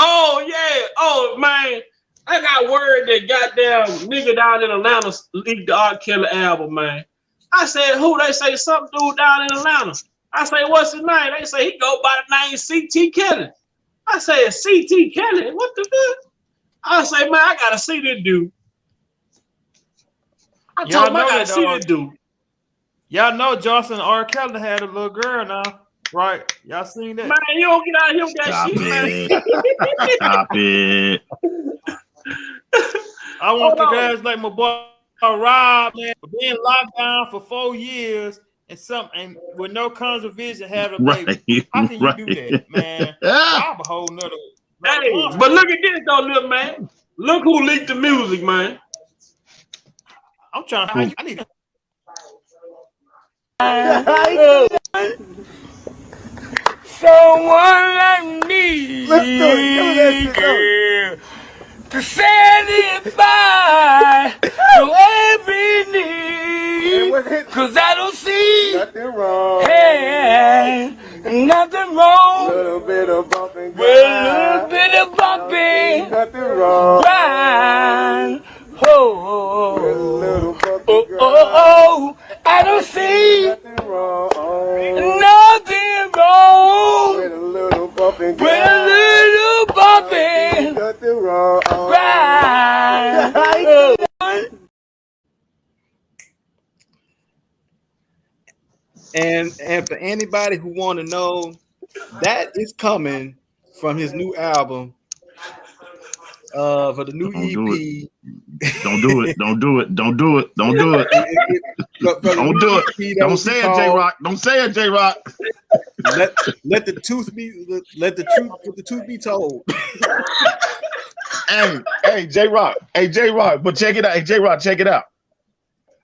Oh yeah. Oh man. I got word that goddamn nigga down in Atlanta leaked the R.Kelly album, man. I said, who? They say some dude down in Atlanta. I say, what's his name? They say he go by the name C.T. Kelly. I say, C.T. Kelly? What the fuck? I say, man, I gotta see this dude. I told him I gotta see this dude. Y'all know Johnson R. Kelly had a little girl now, right? Y'all seen that? Man, you don't get out here with that shit, man. Stop it. I want to congratulate my boy Rob, man, for being locked down for 4 years and with no cons of vision having a baby. Right, How can you do that, man? Rob a whole nother. Hey, but look at this though, little man. Look who leaked the music, man. I'm trying to. I need. Someone like me. Let's do it. Girl, to satisfy your every need. Cause I don't see nothing wrong. Hey, nothing wrong. Little bit of bumping. Well, a little bit of bumping. Nothing wrong. Grind. Oh, I don't see nothing wrong. Nothing wrong. With a little bumping. With a little bumping. Nothing wrong. Right. And for anybody who want to know, that is coming from his new album. For the new EP. Don't do it. Don't do it. Don't do it. Don't do it. Don't do it. Don't say it, J-Rock. Don't say it, J-Rock. Let the truth be told. Hey, J-Rock. Hey, J-Rock. But check it out. Hey, J-Rock, check it out.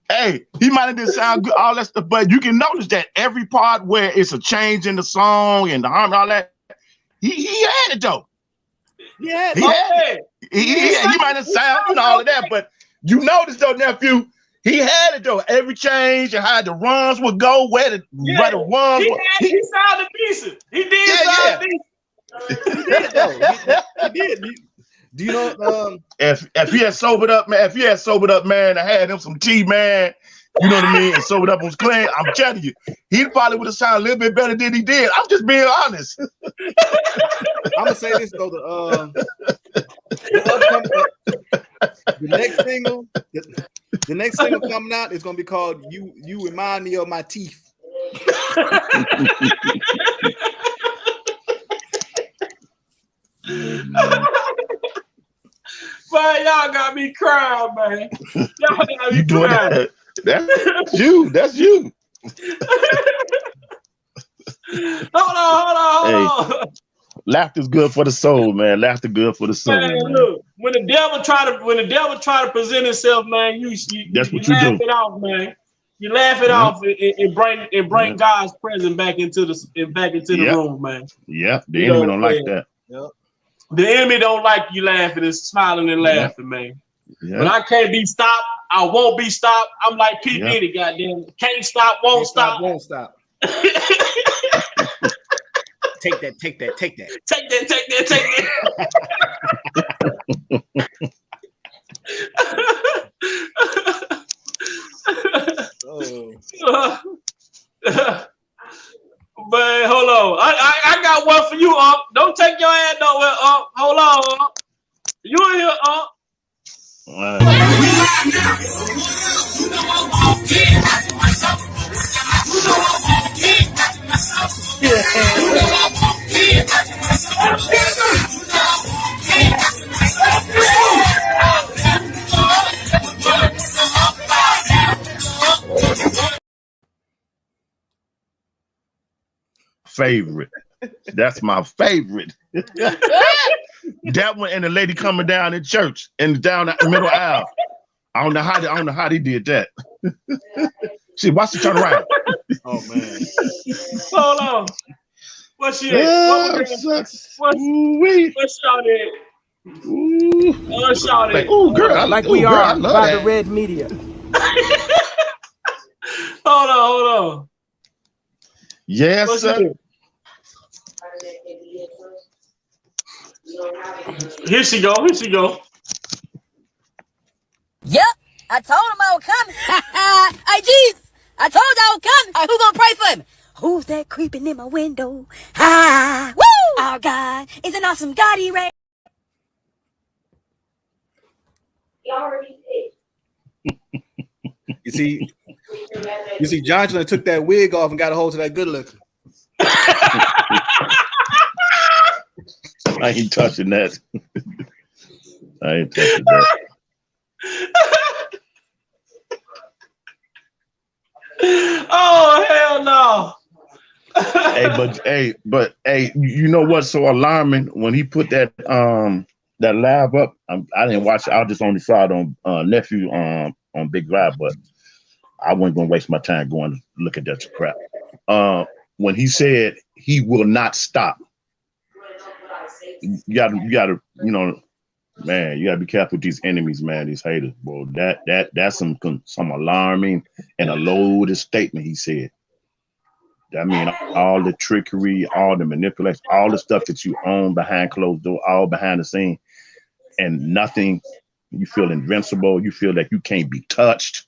Hey, he might have didn't sound good, all that stuff, but you can notice that every part where it's a change in the song and the harmony, all that, he had it though. Yeah, he might have sound, you know, all of that, but you notice though, nephew, he had it though. Every change and how the runs would go, where the runs. He sounded decent. He did sound decent. He did though. He did. Do you know if he had sobered up, man? If he had sobered up, man, I had him some tea, man. You know what I mean? And sobered up and was clean. I'm telling you, he probably would have sounded a little bit better than he did. I'm just being honest. I'm gonna say this though: the next single coming out is gonna be called "You Remind Me of My Teeth." Man, y'all got me crying, man. Y'all got me crying. That's you. That's you. Hold on. Laughter's good for the soul, man. Laughter good for the soul. Man, look, when the devil try to present himself, man, you laugh it off, man. You laugh it off and bring God's presence back into the room, man. Yeah, the enemy don't like that. Yep. The enemy don't like you laughing and smiling and laughing, man. Yeah. But I can't be stopped. I won't be stopped. I'm like P. Diddy, goddamn. Can't stop, won't stop. Won't stop. Take that. Take that. But hold on. I got one for you, Unc. Don't take your ass nowhere, Unc. Hold on, Unc. You in here, Unc. Favorite. That's my favorite. That one and the lady coming down in church and down the middle aisle. I don't know how they did that. See, watch the turn around. Oh man. Hold on. What's she at? What's y'all at? What's y'all at? Oh girl, like we are by the red media. Hold on. Yes, sir. Here she go. Yep, I told him I would come. Hey, Jesus, I told you I would come. Who gonna pray for me? Who's that creeping in my window? Woo! Our God is an awesome God, he read. You see, Johnson took that wig off and got a hold of that good look. I ain't touching that. I ain't touching that. Oh hell no. But you know what's so alarming when he put that live up? I didn't watch it. I just only saw it on nephew on Big Live, but I wasn't gonna waste my time going to look at that crap. When he said he will not stop, you gotta, you know, man, you gotta be careful with these enemies, man, these haters, bro. That's some alarming and a loaded statement he said. I mean, all the trickery, all the manipulation, all the stuff that you own behind closed door, all behind the scene, and nothing. You feel invincible. You feel like you can't be touched.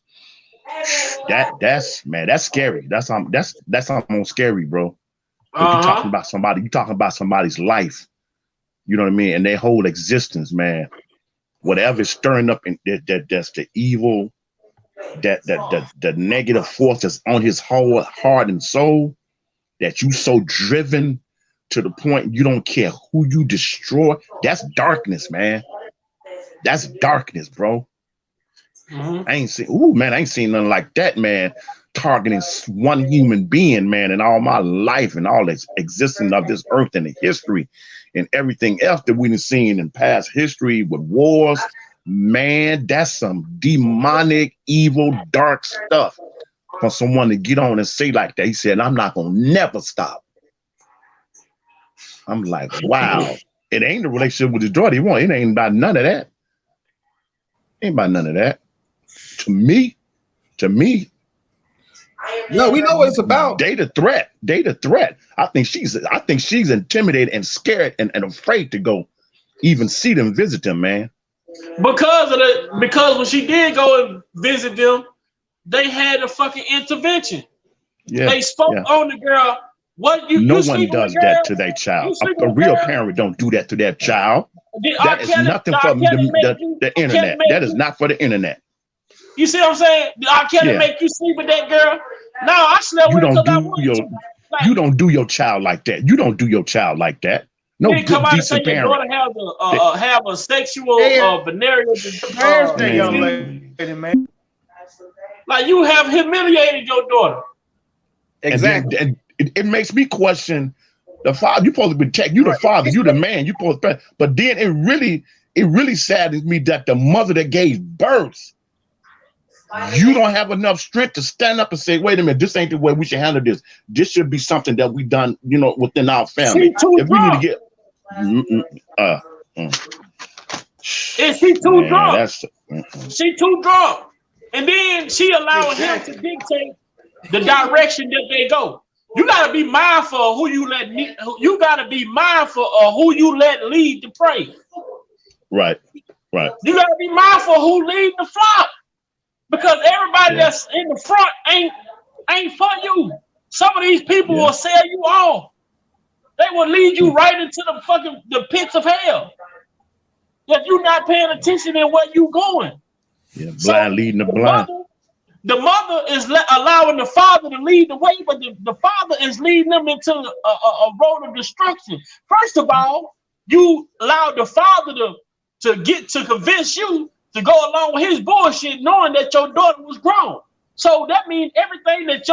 That's scary. That's almost scary, bro. You're talking about somebody. You're talking about somebody's life. You know what I mean? And their whole existence, man. Whatever's stirring up in that's the evil, the negative force that's on his whole heart and soul, that you so driven to the point you don't care who you destroy. That's darkness, man. That's darkness, bro. Mm-hmm. I ain't seen nothing like that, man. Targeting one human being, man, in all my life and all this existence of this earth and the history and everything else that we've seen in past history with wars. Man, that's some demonic, evil, dark stuff for someone to get on and say like that. He said, I'm not gonna never stop. I'm like, wow. It ain't the relationship with his daughter he want. It ain't about none of that. Ain't about none of that. To me, no, we know what it's about. Data threat. I think she's intimidated and scared and afraid to go even see them, visit them, man. Because when she did go and visit them, they had a fucking intervention. Yeah, they spoke on the girl. No one does that to their child. A real parent don't do that to their child. That is nothing for the internet. That is not for the internet. You see what I'm saying? R. Kelly make you sleep with that girl? No, I slept with her because I wanted to. You don't do your child like that. You don't do your child like that. No good, come out decent and say parent. Your daughter have a sexual venereal. Young lady, man. Like you have humiliated your daughter. Exactly. And it makes me question the father. You're supposed to protect. You the father. You the man. You supposed to. But then it really saddens me that the mother that gave birth, you don't have enough strength to stand up and say, wait a minute, this ain't the way we should handle this. This should be something that we done, within our family. If we need to get Is she too drunk? She too drunk. And then she allowing him to dictate the direction that they go. You gotta be mindful of who you let lead the prey. Right. You gotta be mindful of who lead the flock. Because everybody that's in the front ain't for you. Some of these people will sell you off. They will lead you right into the pits of hell. If you're not paying attention in where you going. Yeah, blind leading the blind. The mother is allowing the father to lead the way, but the father is leading them into a road of destruction. First of all, you allowed the father to convince you to go along with his bullshit, knowing that your daughter was grown. So that means everything that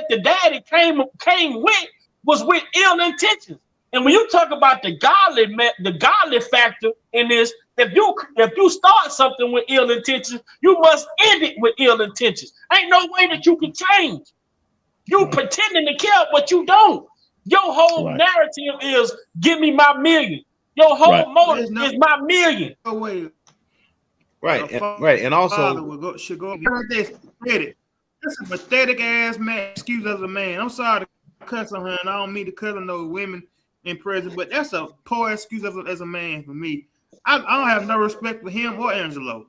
the daddy came with was with ill intentions. And when you talk about the godly factor in this, if you start something with ill intentions, you must end it with ill intentions. Ain't no way that you can change. You pretending to care, but you don't. Your whole narrative is give me my million. Your whole motive is my million. No way. Right, and also should go this is a pathetic ass man. Excuse as a man. I'm sorry to cuss on her, and I don't mean to cuss on those women in prison, but that's a poor excuse as a man for me. I don't have no respect for him or Angelo.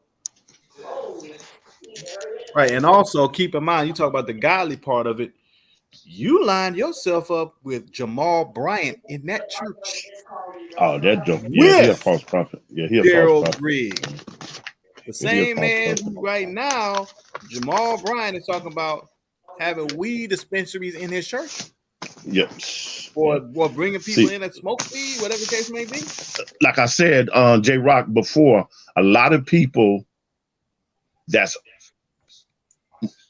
Right, and also keep in mind, you talk about the godly part of it. You lined yourself up with Jamal Bryant in that church. Oh, that joke. Yeah, he a false prophet. Yeah, he a false prophet. Briggs. The same man who right now, Jamal Bryant is talking about having weed dispensaries in his church. Yep. Or bringing people in that smoke weed, whatever the case may be. Like I said, J-Rock before, a lot of people I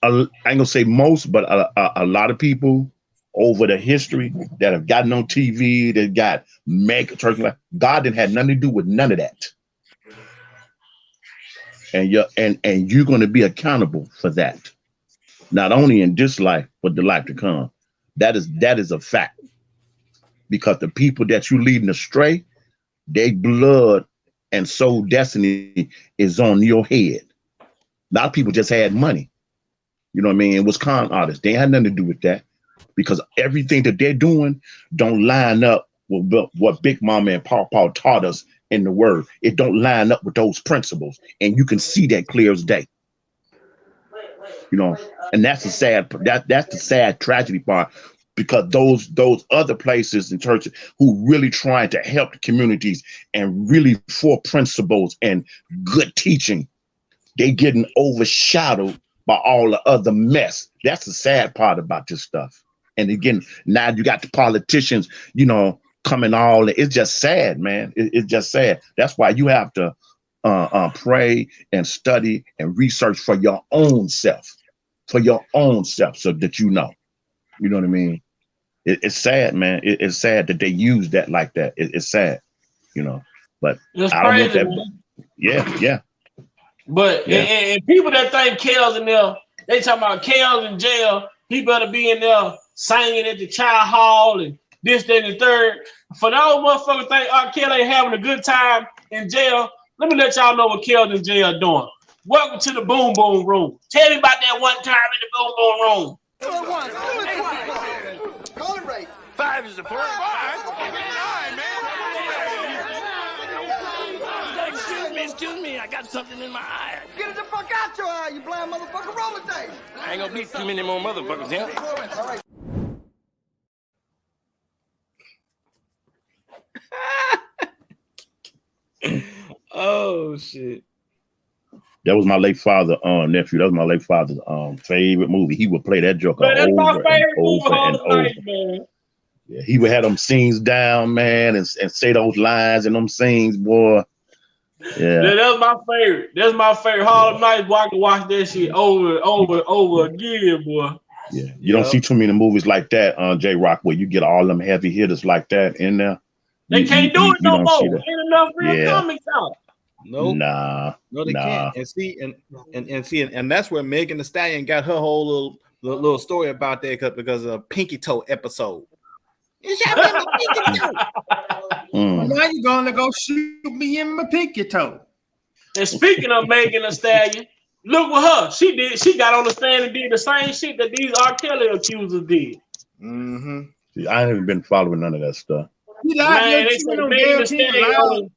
ain't gonna say most, but a lot of people over the history that have gotten on TV, that got mega church, God didn't have nothing to do with none of that. And you're going to be accountable for that, not only in this life but the life to come. That is a fact, because the people that you leading astray, their blood and soul destiny is on your head. A lot of people just had money, you know what I mean? It was con artists. They had nothing to do with that, because everything that they're doing don't line up with what Big Mama and Papa taught us in the word. It don't line up with those principles, and you can see that clear as day. And that's the sad tragedy part, because those other places and churches who really trying to help the communities and really for principles and good teaching, they getting overshadowed by all the other mess. That's the sad part about this stuff. And again, now you got the politicians, coming all. It's just sad, man. It's just sad. That's why you have to pray and study and research for your own self, so that you know what I mean. It's sad, man. It's sad that they use that like that. It's sad, But it's I don't know if crazy, that. man. Yeah. But and people that think Kale's in there, they talking about Kale's in jail. He better be in there singing at the child hall and this, that, and the third. For those motherfuckers think R. Kelly ain't having a good time in jail, let me let y'all know what Kelly in jail doing. Welcome to the Boom Boom Room. Tell me about that one time in the Boom Boom Room. Call it right. 5 is the point. 5? Excuse me, I got something in my eye. Get it the fuck out your eye, you blind motherfucker. Roll the dice. I ain't gonna beat too many more motherfuckers, yeah? All right. Oh shit. That was my late father, nephew. That was my late father's favorite movie. He would play that joker over and over and over. Man. Yeah, he would have them scenes down, man, and say those lines and them scenes, boy. Yeah, that's my favorite. That's my favorite. Harlem Nights. I can watch that shit over and over and over again, boy. Yeah, you don't see too many movies like that on J-Rock where you get all them heavy hitters like that in there. They can't do it no more. Ain't enough real comics out. Nope. No, they can't. And see, and that's where Megan Thee Stallion got her whole little story about that because of a Pinky Toe episode. It's happening pinky toe. Now you're gonna go shoot me in my pinky toe. And speaking of Megan Thee Stallion, look what her. She did. She got on the stand and did the same shit that these R. Kelly accusers did. Mm-hmm. See, I haven't been following none of that stuff. Man, they say Megan Thee Stallion.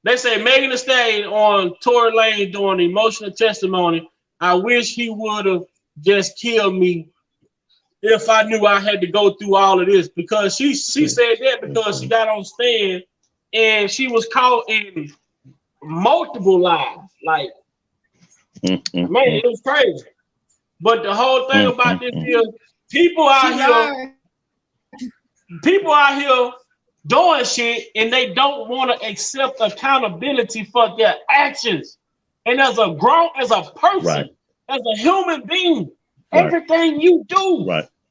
They say Megan Thee Stallion on Tory Lane doing emotional testimony. I wish he would have just killed me if I knew I had to go through all of this, because she said that because she got on stand and she was caught in multiple lies. Like, man, it was crazy. But the whole thing about this is people out here doing shit and they don't want to accept accountability for their actions. And as a person, as a human being, everything you do,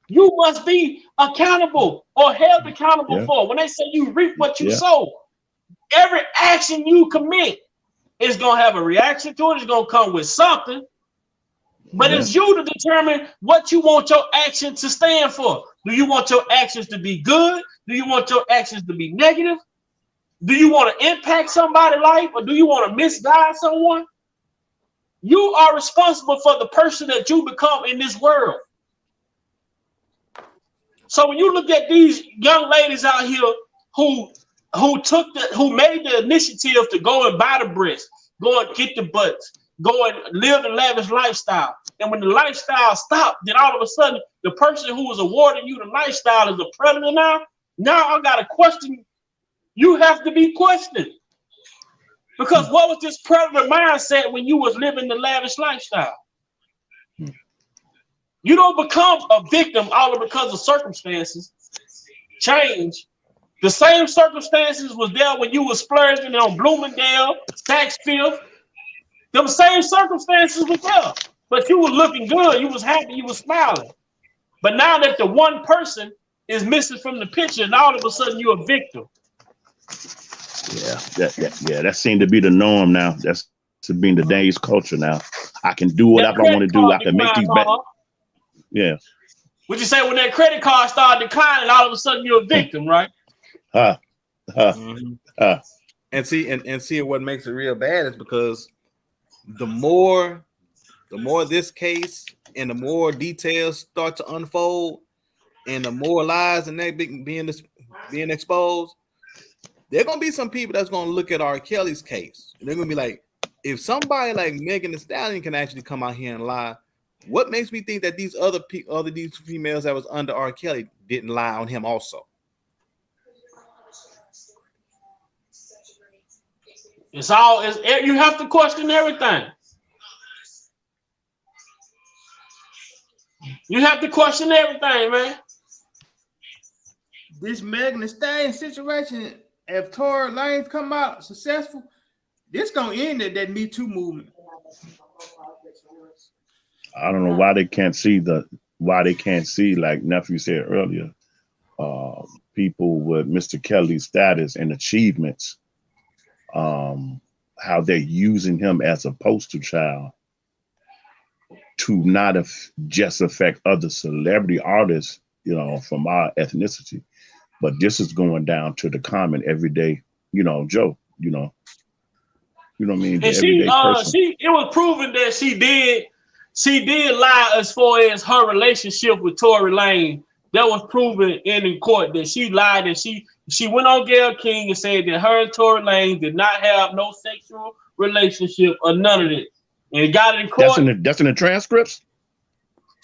you must be accountable or held accountable for. When they say you reap what you sow, every action you commit is going to have a reaction to it. It's going to come with something. But it's you to determine what you want your action to stand for. Do you want your actions to be good? Do you want your actions to be negative? Do you want to impact somebody's life, or do you want to misguide someone? You are responsible for the person that you become in this world. So when you look at these young ladies out here who made the initiative to go and buy the breasts, go and get the butts, go and live the lavish lifestyle, and when the lifestyle stopped, then all of a sudden the person who was awarding you the lifestyle is a predator now. Now I got to question. You have to be questioned. Because what was this predator mindset when you was living the lavish lifestyle? You don't become a victim all because of circumstances change. The same circumstances was there when you was splurging on Bloomingdale, Saks Fifth. Them same circumstances was there. But you were looking good. You was happy. You was smiling. But now that the one person is missing from the picture, and all of a sudden you're a victim. That seemed to be the norm now. That's to be in today's culture now. I can do whatever I want to do. I can make these bets. Yeah. What you say when that credit card started declining, all of a sudden you're a victim, right? And see what makes it real bad is because the more this case and the more details start to unfold and the more lies and that being exposed, there are gonna be some people that's gonna look at R. Kelly's case and they're gonna be like, if somebody like Megan Thee Stallion can actually come out here and lie, what makes me think that these these females that was under R. Kelly didn't lie on him also? You have to question everything. You have to question everything, man. This Megan Thee Stallion situation, if Tory Lanez come out successful, this gonna end that Me Too movement. I don't know why they can't see like nephew said earlier, people with Mr. Kelly's status and achievements, how they're using him as a poster child to not just affect other celebrity artists, you know, from our ethnicity. But this is going down to the common everyday, you know, Joe, you know what I mean? The And everyday person. it was proven that she did lie as far as her relationship with Tory Lanez. That was proven in court that she lied, and she went on Gayle King and said that her and Tory Lanez did not have no sexual relationship or none of it. And got it in court. That's in the transcripts?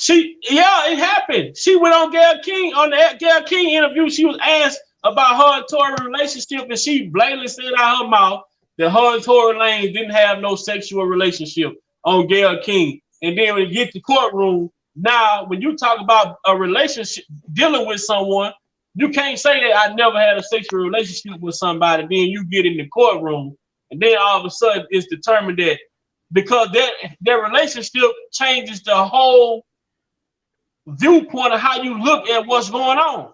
It happened. She went on Gayle King, on the Gayle King interview. She was asked about her and Tory relationship, and she blatantly said out her mouth that her and Tory Lanez didn't have no sexual relationship on Gayle King. And then when you get to courtroom, now when you talk about a relationship, dealing with someone, you can't say that I never had a sexual relationship with somebody. Then you get in the courtroom, and then all of a sudden it's determined that because their relationship changes the whole viewpoint of how you look at what's going on.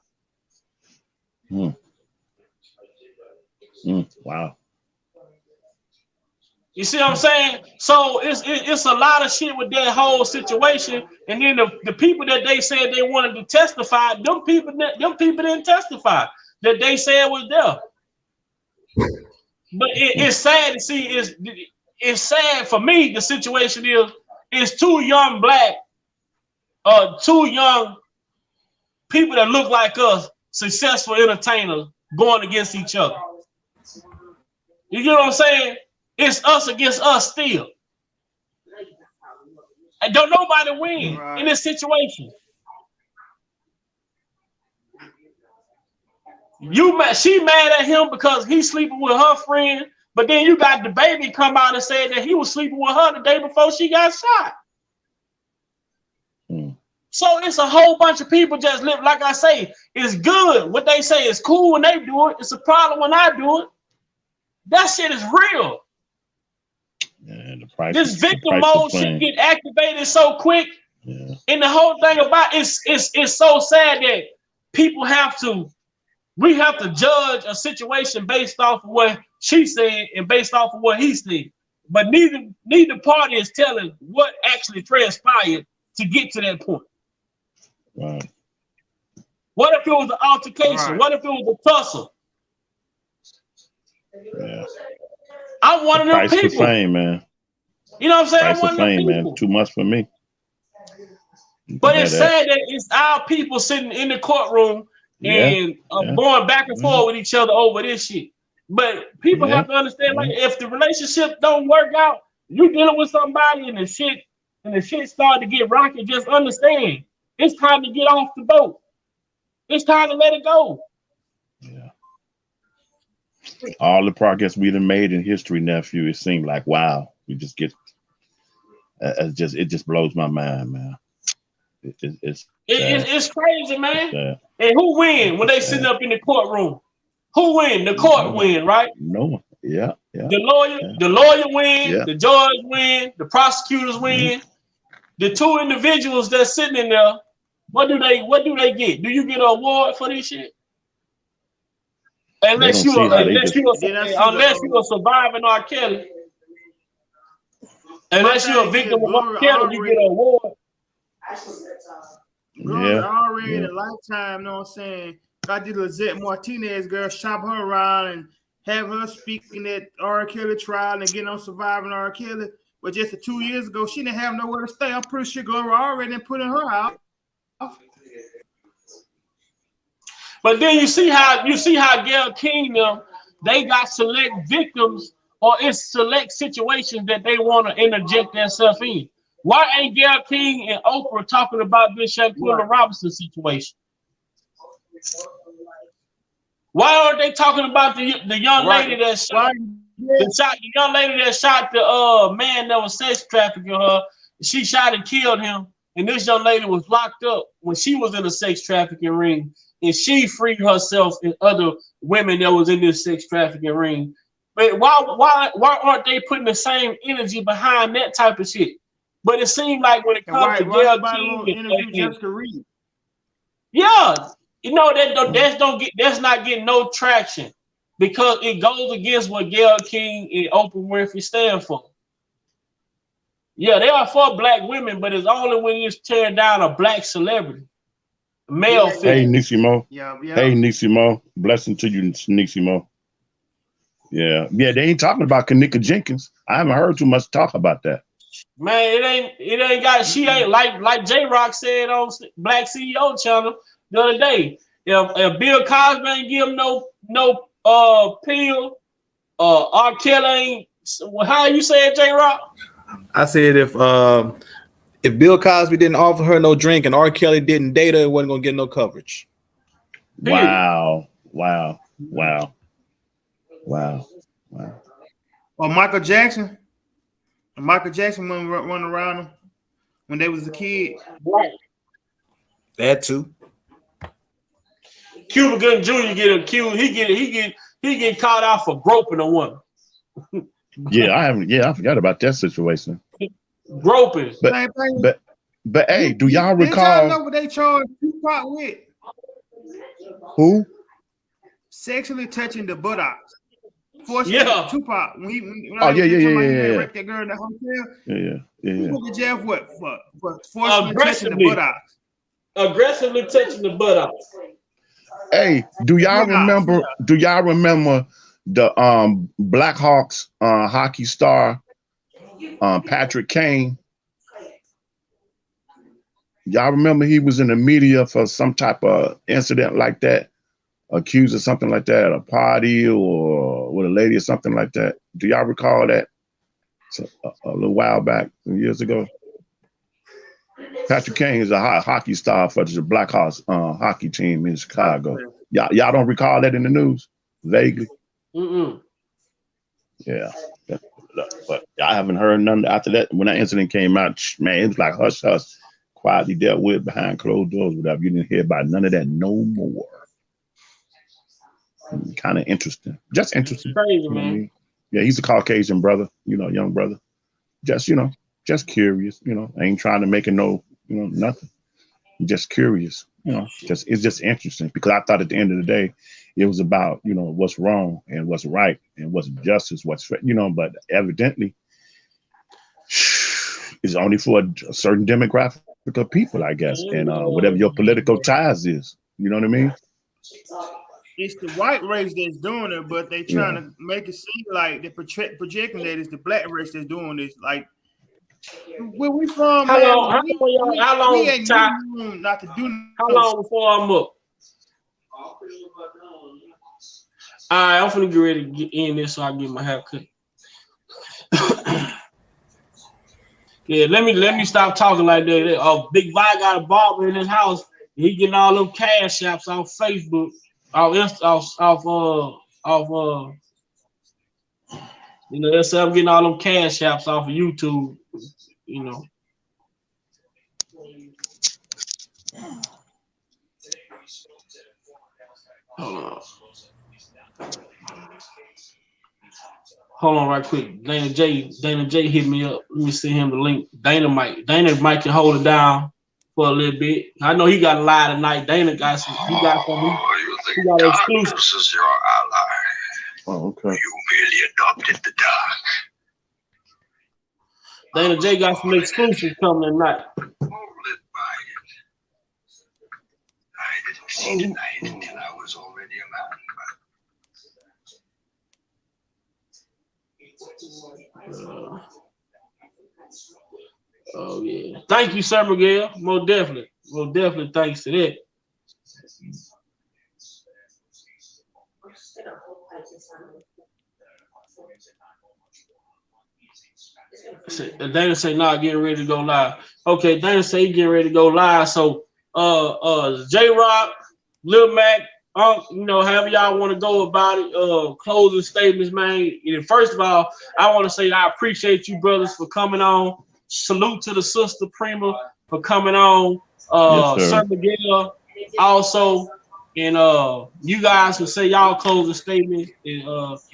Wow. You see what I'm saying? So it's a lot of shit with that whole situation. And then the people that they said they wanted to testify, them people didn't testify that they said was there. But it's sad to see. It's sad for me. The situation is two young people that look like us, successful entertainers, going against each other. You get what I'm saying? It's us against us still. And don't nobody win in this situation. She mad at him because he's sleeping with her friend, but then you got the baby come out and say that he was sleeping with her the day before she got shot. So it's a whole bunch of people just live. Like I say, it's good. What they say is cool when they do it. It's a problem when I do it. That shit is real. This victim mode should get activated so quick. Yeah. And the whole thing about it's so sad that we have to judge a situation based off of what she said and based off of what he said. But neither party is telling what actually transpired to get to that point. Right. What if it was an altercation? Right. What if it was a tussle? Yeah. I'm one of them Price people. For fame, man. You know what I'm saying? Price for fame, man. Too much for me. But it's sad that it's our people sitting in the courtroom and going back and forth with each other over this shit. But people have to understand, like, if the relationship don't work out, you dealing with somebody and the shit start to get rocky, just understand it's time to get off the boat. It's time to let it go. Yeah. All the progress we done made in history, nephew, it seemed like, wow, we just get it just blows my mind, man. It's crazy, man. And who win when they sitting up in the courtroom? Who win? The court win, right? No one. Yeah. The lawyer win, the judge win, the prosecutors win. The two individuals that's sitting in there, what do they get? Do you get an award for this shit? Unless you are surviving r.kelly. Unless you're a victim of r.kelly, you get an award. Already in a lifetime, you know what I'm saying? Got this Lizette Martinez girl shop her around and have her speaking at r.kelly trial and getting on surviving r.kelly. But just 2 years ago, she didn't have nowhere to stay. I'm pretty sure Gloria already done putting her out. But then you see how Gayle King they got select victims or it's select situations that they want to interject themselves in. Why ain't Gayle King and Oprah talking about this Shaquilla Robinson situation? Why aren't they talking about the young lady that shot the young lady that shot the man that was sex trafficking her? She shot and killed him, and this young lady was locked up when she was in a sex trafficking ring, and she freed herself and other women that was in this sex trafficking ring. But why aren't they putting the same energy behind that type of shit? But it seemed like when it comes to Gayle King, you know that's not getting no traction because it goes against what Gayle King and Oprah Winfrey stand for. Yeah, they are for black women, but it's only when you tear down a black celebrity. Male Hey, figure. Nissimo. Yeah. Hey, Nissimo. Blessing to you, Nissimo. Yeah. They ain't talking about Kanika Jenkins. I haven't heard too much talk about that. Man, it ain't got. She ain't like J Rock said on Black CEO channel the other day. If Bill Cosby ain't give him no pill, R. Kelly ain't. How you say it, J Rock? I said if Bill Cosby didn't offer her no drink and R. Kelly didn't date her, it wasn't gonna get no coverage. Wow. Wow. Or Michael Jackson. Michael Jackson went run around him when they was a kid. Right. That too. Cuba Gooding Jr. get accused. He get caught out for groping a woman. I forgot about that situation. Groping. But hey, do y'all Did recall? y'all know what they charged Tupac with? Who? Sexually touching the buttocks. Forcing Tupac. When raped that girl in the hotel. Yeah. He went to jail for what? For forcibly touching the buttocks. Aggressively touching the buttocks. Hey, do y'all remember the Blackhawks hockey star Patrick Kane? Y'all remember he was in the media for some type of incident like that, accused of something like that at a party or with a lady or something like that. Do y'all recall that? A little while back, years ago. Patrick Kane is a hockey star for the Blackhawks hockey team in Chicago. Y'all don't recall that in the news? Vaguely? Yeah. But I haven't heard none after that. When that incident came out, man, it was like hush, quietly dealt with behind closed doors, whatever. You didn't hear about none of that no more. Kind of interesting. Just interesting. Crazy, man. Yeah, he's a Caucasian brother, young brother. Just curious, ain't trying to make it nothing. Just curious, it's just interesting because I thought at the end of the day, it was about, what's wrong and what's right and what's justice, but evidently it's only for a certain demographic of people, I guess. And whatever your political ties is, you know what I mean? It's the white race that's doing it, but they trying to make it seem like they're projecting that it's the black race that's doing this. Like, where we from, How man? long We ain't room not to do. How long before I'm up? All right, I'm finna get ready to get in this so I can get my hair cut. Yeah, let me stop talking like that. Big Vi got a barber in his house. He getting all them cash apps off Facebook, that's I'm getting all them cash apps off of YouTube, Hold on right quick. Dana J hit me up. Let me send him the link. Dana might can hold it down for a little bit. I know he got a lie tonight. Dana got some. He got exclusive. This is your ally. Oh, okay. You merely adopted the dark. Dana J got some exclusives coming tonight. I didn't see the night until I was already a man. Oh yeah. Thank you, Sir Miguel. Most definitely thanks to that. Dana say getting ready to go live. Okay, Dana say he getting ready to go live. So J Rock, Lil Mac, however y'all want to go about it, closing statements, man. And first of all, I want to say I appreciate you brothers for coming on. Salute to the sister Prima for coming on. Yes, Sir Miguel also, and you guys will say y'all closing statements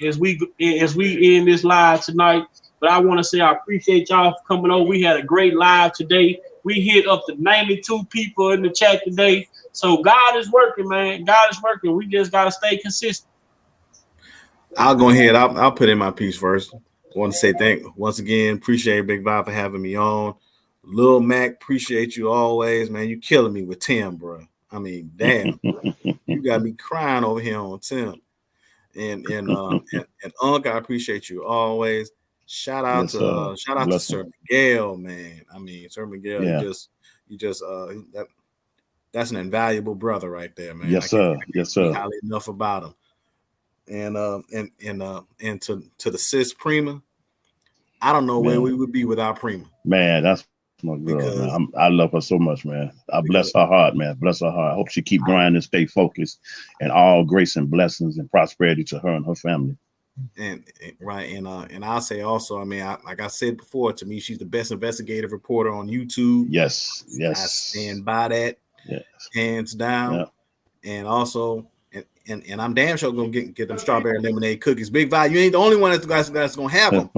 as we end this live tonight. But I want to say I appreciate y'all for coming over. We had a great live today. We hit up to 92 people in the chat today. So God is working, man. God is working. We just got to stay consistent. I'll go ahead. I'll put in my piece first. I want to say once again, appreciate Big Bob for having me on. Lil Mac, appreciate you always, man. You killing me with Tim, bro. I mean, damn, you got me crying over here on Tim. And Unc, I appreciate you always. Shout out to Sir Miguel, man. I mean, Sir Miguel, that's an invaluable brother right there, man. Yes, sir. Can't speak highly enough about him. And to the sis Prima, I don't know where we would be without Prima. Man, that's my girl, man. I love her so much, man. I bless her heart, man. Bless her heart. I hope she keep grinding and stay focused, and all grace and blessings and prosperity to her and her family. And I'll say also, I mean, like I said before, to me, she's the best investigative reporter on YouTube. Yes. I stand by that, hands down. Yep. And also, and I'm damn sure gonna get them strawberry lemonade cookies. Big Value, you ain't the only one that's gonna have them.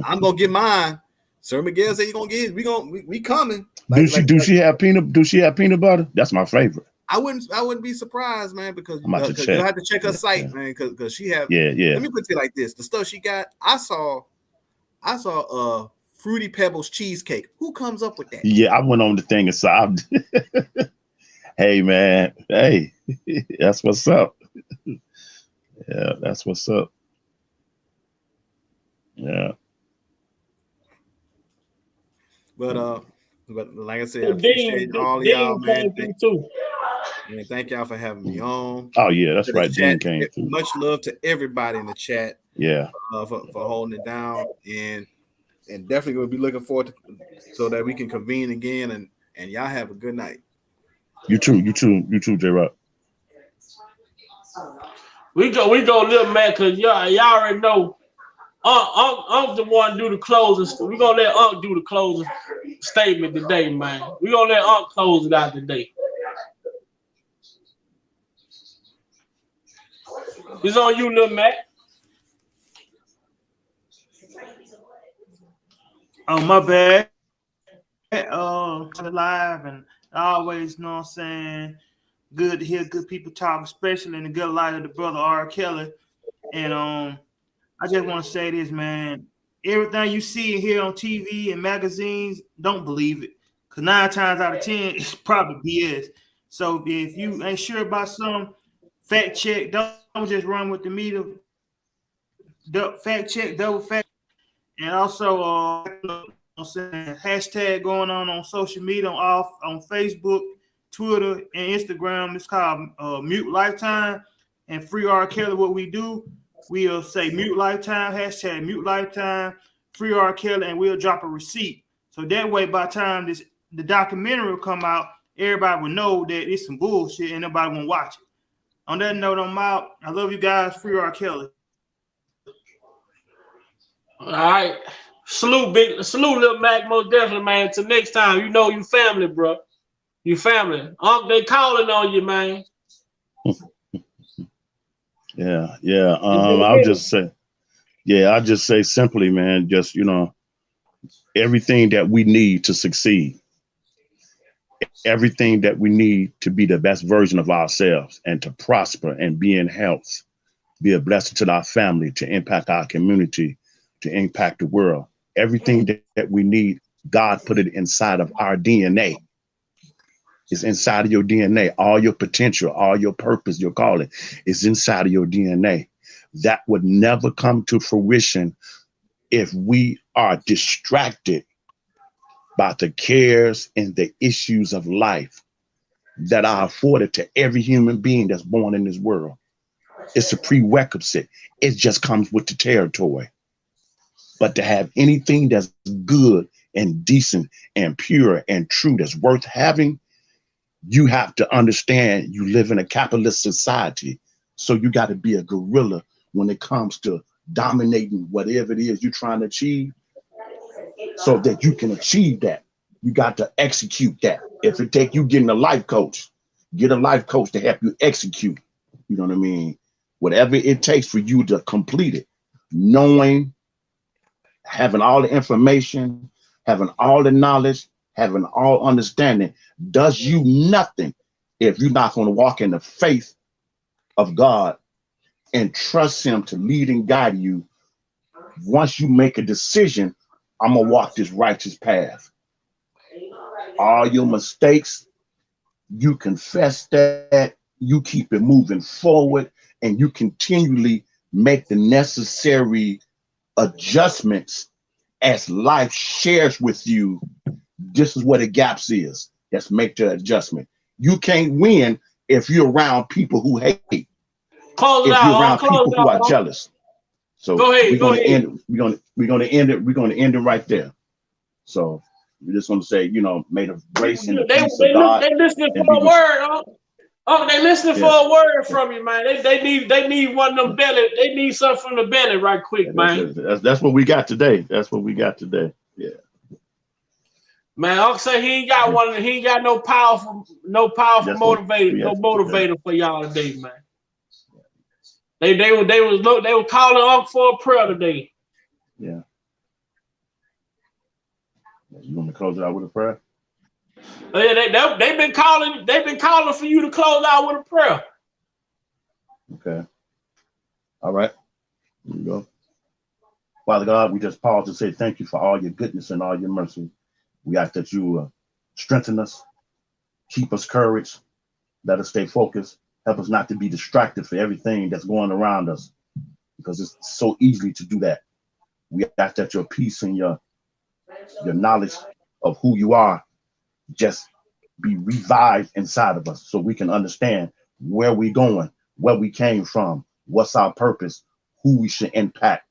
I'm gonna get mine. Sir Miguel said you gonna get it. We coming. Do she have peanut butter? That's my favorite. I wouldn't be surprised, man, because you have to check her site, man, because she have. Let me put it like this: the stuff she got, I saw Fruity Pebbles cheesecake. Who comes up with that? Yeah, I went on the thing aside. Hey, man. Hey, that's what's up. Yeah, that's what's up. Yeah. But like I said, I appreciate all of y'all, man. Thank y'all for having me on. Oh yeah, that's right. Dean came through. Much love to everybody in the chat. Yeah. For holding it down, and definitely gonna be looking forward to so that we can convene again, and y'all have a good night. You too, J-Rock. We go little man, because y'all already know Unc the one do the closing. We're gonna let Unc do the closing statement today, man. We're gonna let Unc close it out today. It's on you, little Mac. Oh, my bad. Live, and I always know what I'm saying. Good to hear good people talk, especially in the good light of the brother R.Kelly. And I just want to say this, man. Everything you see and hear on TV and magazines, don't believe it. Because 9 times out of 10, it's probably BS. So if you ain't sure about something, fact check. Don't just run with the media. Fact check, double fact. And also, hashtag going on social media on Facebook, Twitter, and Instagram. It's called Mute Lifetime and Free R. Kelly. What we do, we'll say Mute Lifetime, hashtag Mute Lifetime, Free R. Kelly, and we'll drop a receipt. So that way, by the time the documentary will come out, everybody will know that it's some bullshit and nobody won't watch it. On that note, I'm out. I love you guys. Free R. Kelly. All right. Salute, little Mac, most definitely, man. Till next time, you know you family, bro. You family. They calling on you, man. Yeah. I'll just say simply, man, just, everything that we need to succeed, everything that we need to be the best version of ourselves and to prosper and be in health, be a blessing to our family, to impact our community, to impact the world. Everything that we need, God put it inside of our DNA. It's inside of your DNA. All your potential, all your purpose, your calling is inside of your DNA. That would never come to fruition if we are distracted by the cares and the issues of life that are afforded to every human being that's born in this world. It's a prerequisite. It just comes with the territory. But to have anything that's good and decent and pure and true that's worth having, you have to understand you live in a capitalist society. So you got to be a gorilla when it comes to dominating whatever it is you're trying to achieve. So that you can achieve that, you got to execute that. If it take you getting a life coach, get a life coach to help you execute. You know what I mean? Whatever it takes for you to complete it, knowing, having all the information, having all the knowledge, having all understanding does you nothing if you're not going to walk in the faith of God and trust him to lead and guide you. Once you make a decision, I'm going to walk this righteous path. All your mistakes, you confess that, you keep it moving forward, and you continually make the necessary adjustments as life shares with you. This is where the gaps is. Let's make the adjustment. You can't win if you're around people who hate. Close it If you're out. around Close people it who are out. jealous. So Go ahead. we're Go gonna ahead. end. We're gonna end it. We're gonna end it right there. So we just want to say, may the grace and the peace of God They listening and for be a with word. Oh, they listening for a word from you, man. They need one of them belly. They need something from the belly right quick, man. That's what we got today. That's what we got today. Yeah. Man, Uncle say he ain't got one. He ain't got no powerful motivator for y'all today, man. They were calling Uncle for a prayer today. Yeah. You want to close it out with a prayer? They've been calling for you to close out with a prayer. Okay. All right. Here you go. Father God, we just pause to say thank you for all your goodness and all your mercy. We ask that you strengthen us, keep us courage, let us stay focused, help us not to be distracted for everything that's going around us, because it's so easy to do that. We ask that your peace and your knowledge of who you are just be revived inside of us so we can understand where we're going, where we came from, what's our purpose, who we should impact.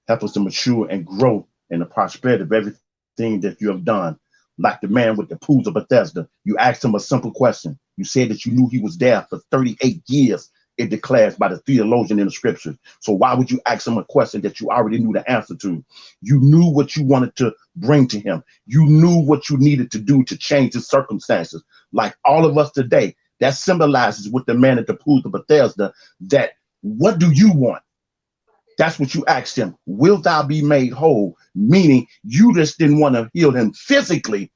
Help us to mature and grow in the prosperity of everything that you have done. Like the man with the pools of Bethesda, you asked him a simple question. You said that you knew he was there for 38 years. It declares by the theologian in the scriptures. So why would you ask him a question that you already knew the answer to? You knew what you wanted to bring to him. You knew what you needed to do to change his circumstances. Like all of us today, that symbolizes with the man at the pool of Bethesda, that what do you want? That's what you asked him. Will thou be made whole? Meaning you just didn't want to heal him physically.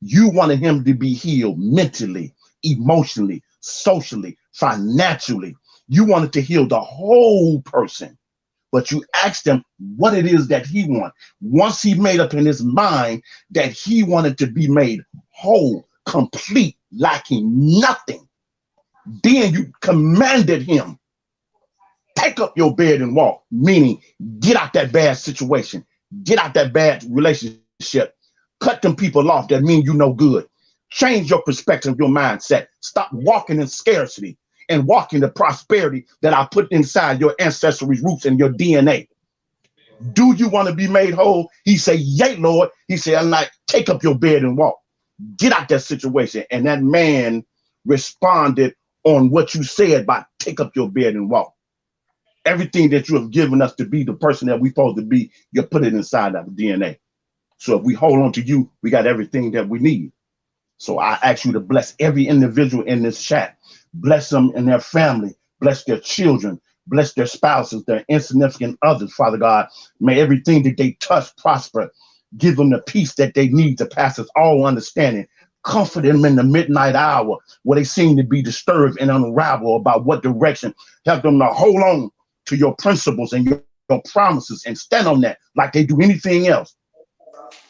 You wanted him to be healed mentally, emotionally, socially, financially. You wanted to heal the whole person, but you asked him what it is that he wants. Once he made up in his mind that he wanted to be made whole, complete, lacking nothing, then you commanded him, take up your bed and walk, meaning get out that bad situation, get out that bad relationship, cut them people off that mean you no good. Change your perspective, your mindset. Stop walking in scarcity and walk in the prosperity that I put inside your ancestral roots and your DNA. Do you want to be made whole? He said, yea, Lord. He said, I'm like, take up your bed and walk. Get out that situation. And that man responded on what you said by take up your bed and walk. Everything that you have given us to be the person that we're supposed to be, you put it inside our DNA. So if we hold on to you, we got everything that we need. So I ask you to bless every individual in this chat. Bless them and their family. Bless their children. Bless their spouses, their insignificant others, Father God. May everything that they touch prosper. Give them the peace that they need to pass us all understanding. Comfort them in the midnight hour where they seem to be disturbed and unraveled about what direction. Help them to hold on to your principles and your promises and stand on that like they do anything else.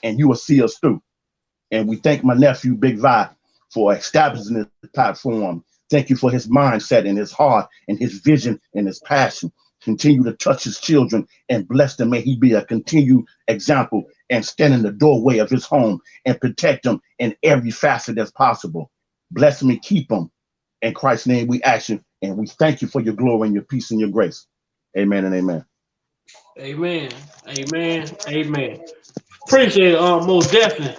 And you will see us through. And we thank my nephew, Big Vi, for establishing this platform. Thank you for his mindset and his heart and his vision and his passion. Continue to touch his children and bless them. May he be a continued example and stand in the doorway of his home and protect them in every facet that's possible. Bless him and keep him. In Christ's name we ask you, and we thank you for your glory and your peace and your grace. Amen and amen. Amen. Amen. Amen. Appreciate it. Most definitely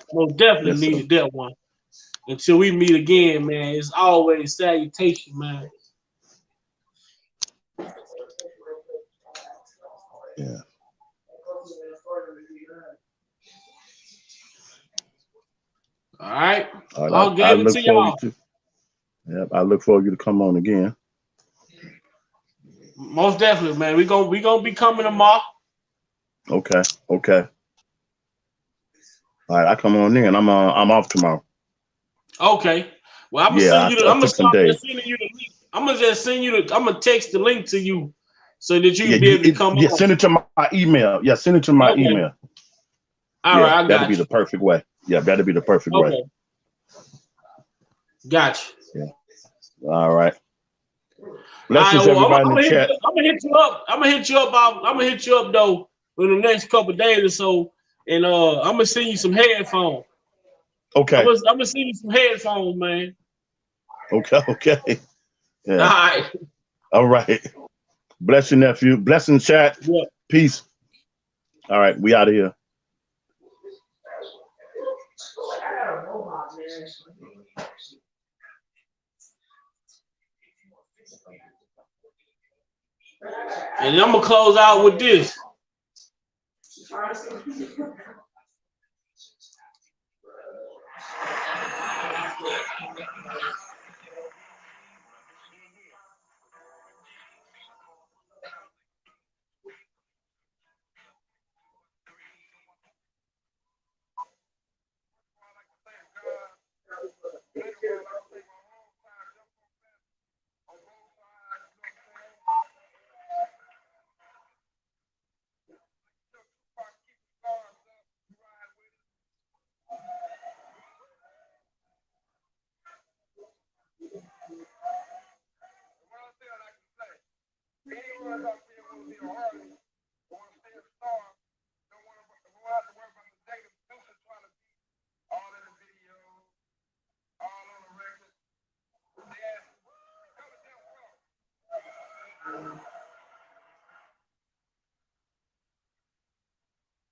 yes, needed that one. Until we meet again, man, it's always salutation, man. Yeah. All right. I'll give it to y'all. Yep, I look forward you to come on again. Most definitely, man. We gonna be coming tomorrow. Okay. All right, I come on in. I'm off tomorrow. Okay. Well, I'm gonna just send you the link. I'm gonna text the link to you so that you can be able to come on. Send it to my email. Yeah, send it to my email. All right, I got that'd be the perfect way. Yeah, that'd be the perfect way. Gotcha. Yeah. All right. All right, Blessings, well, everybody in the chat. I'm gonna hit you up. I'm gonna hit you up though in the next couple days or so, and I'm gonna send you some headphones. Okay. I'm gonna send you some headphones, man. Okay. Okay. All Yeah. right. All right. Bless your nephew. Blessing chat. Yeah. Peace. All right. We out of here. And I'm gonna close out with this. Anyone out there will be a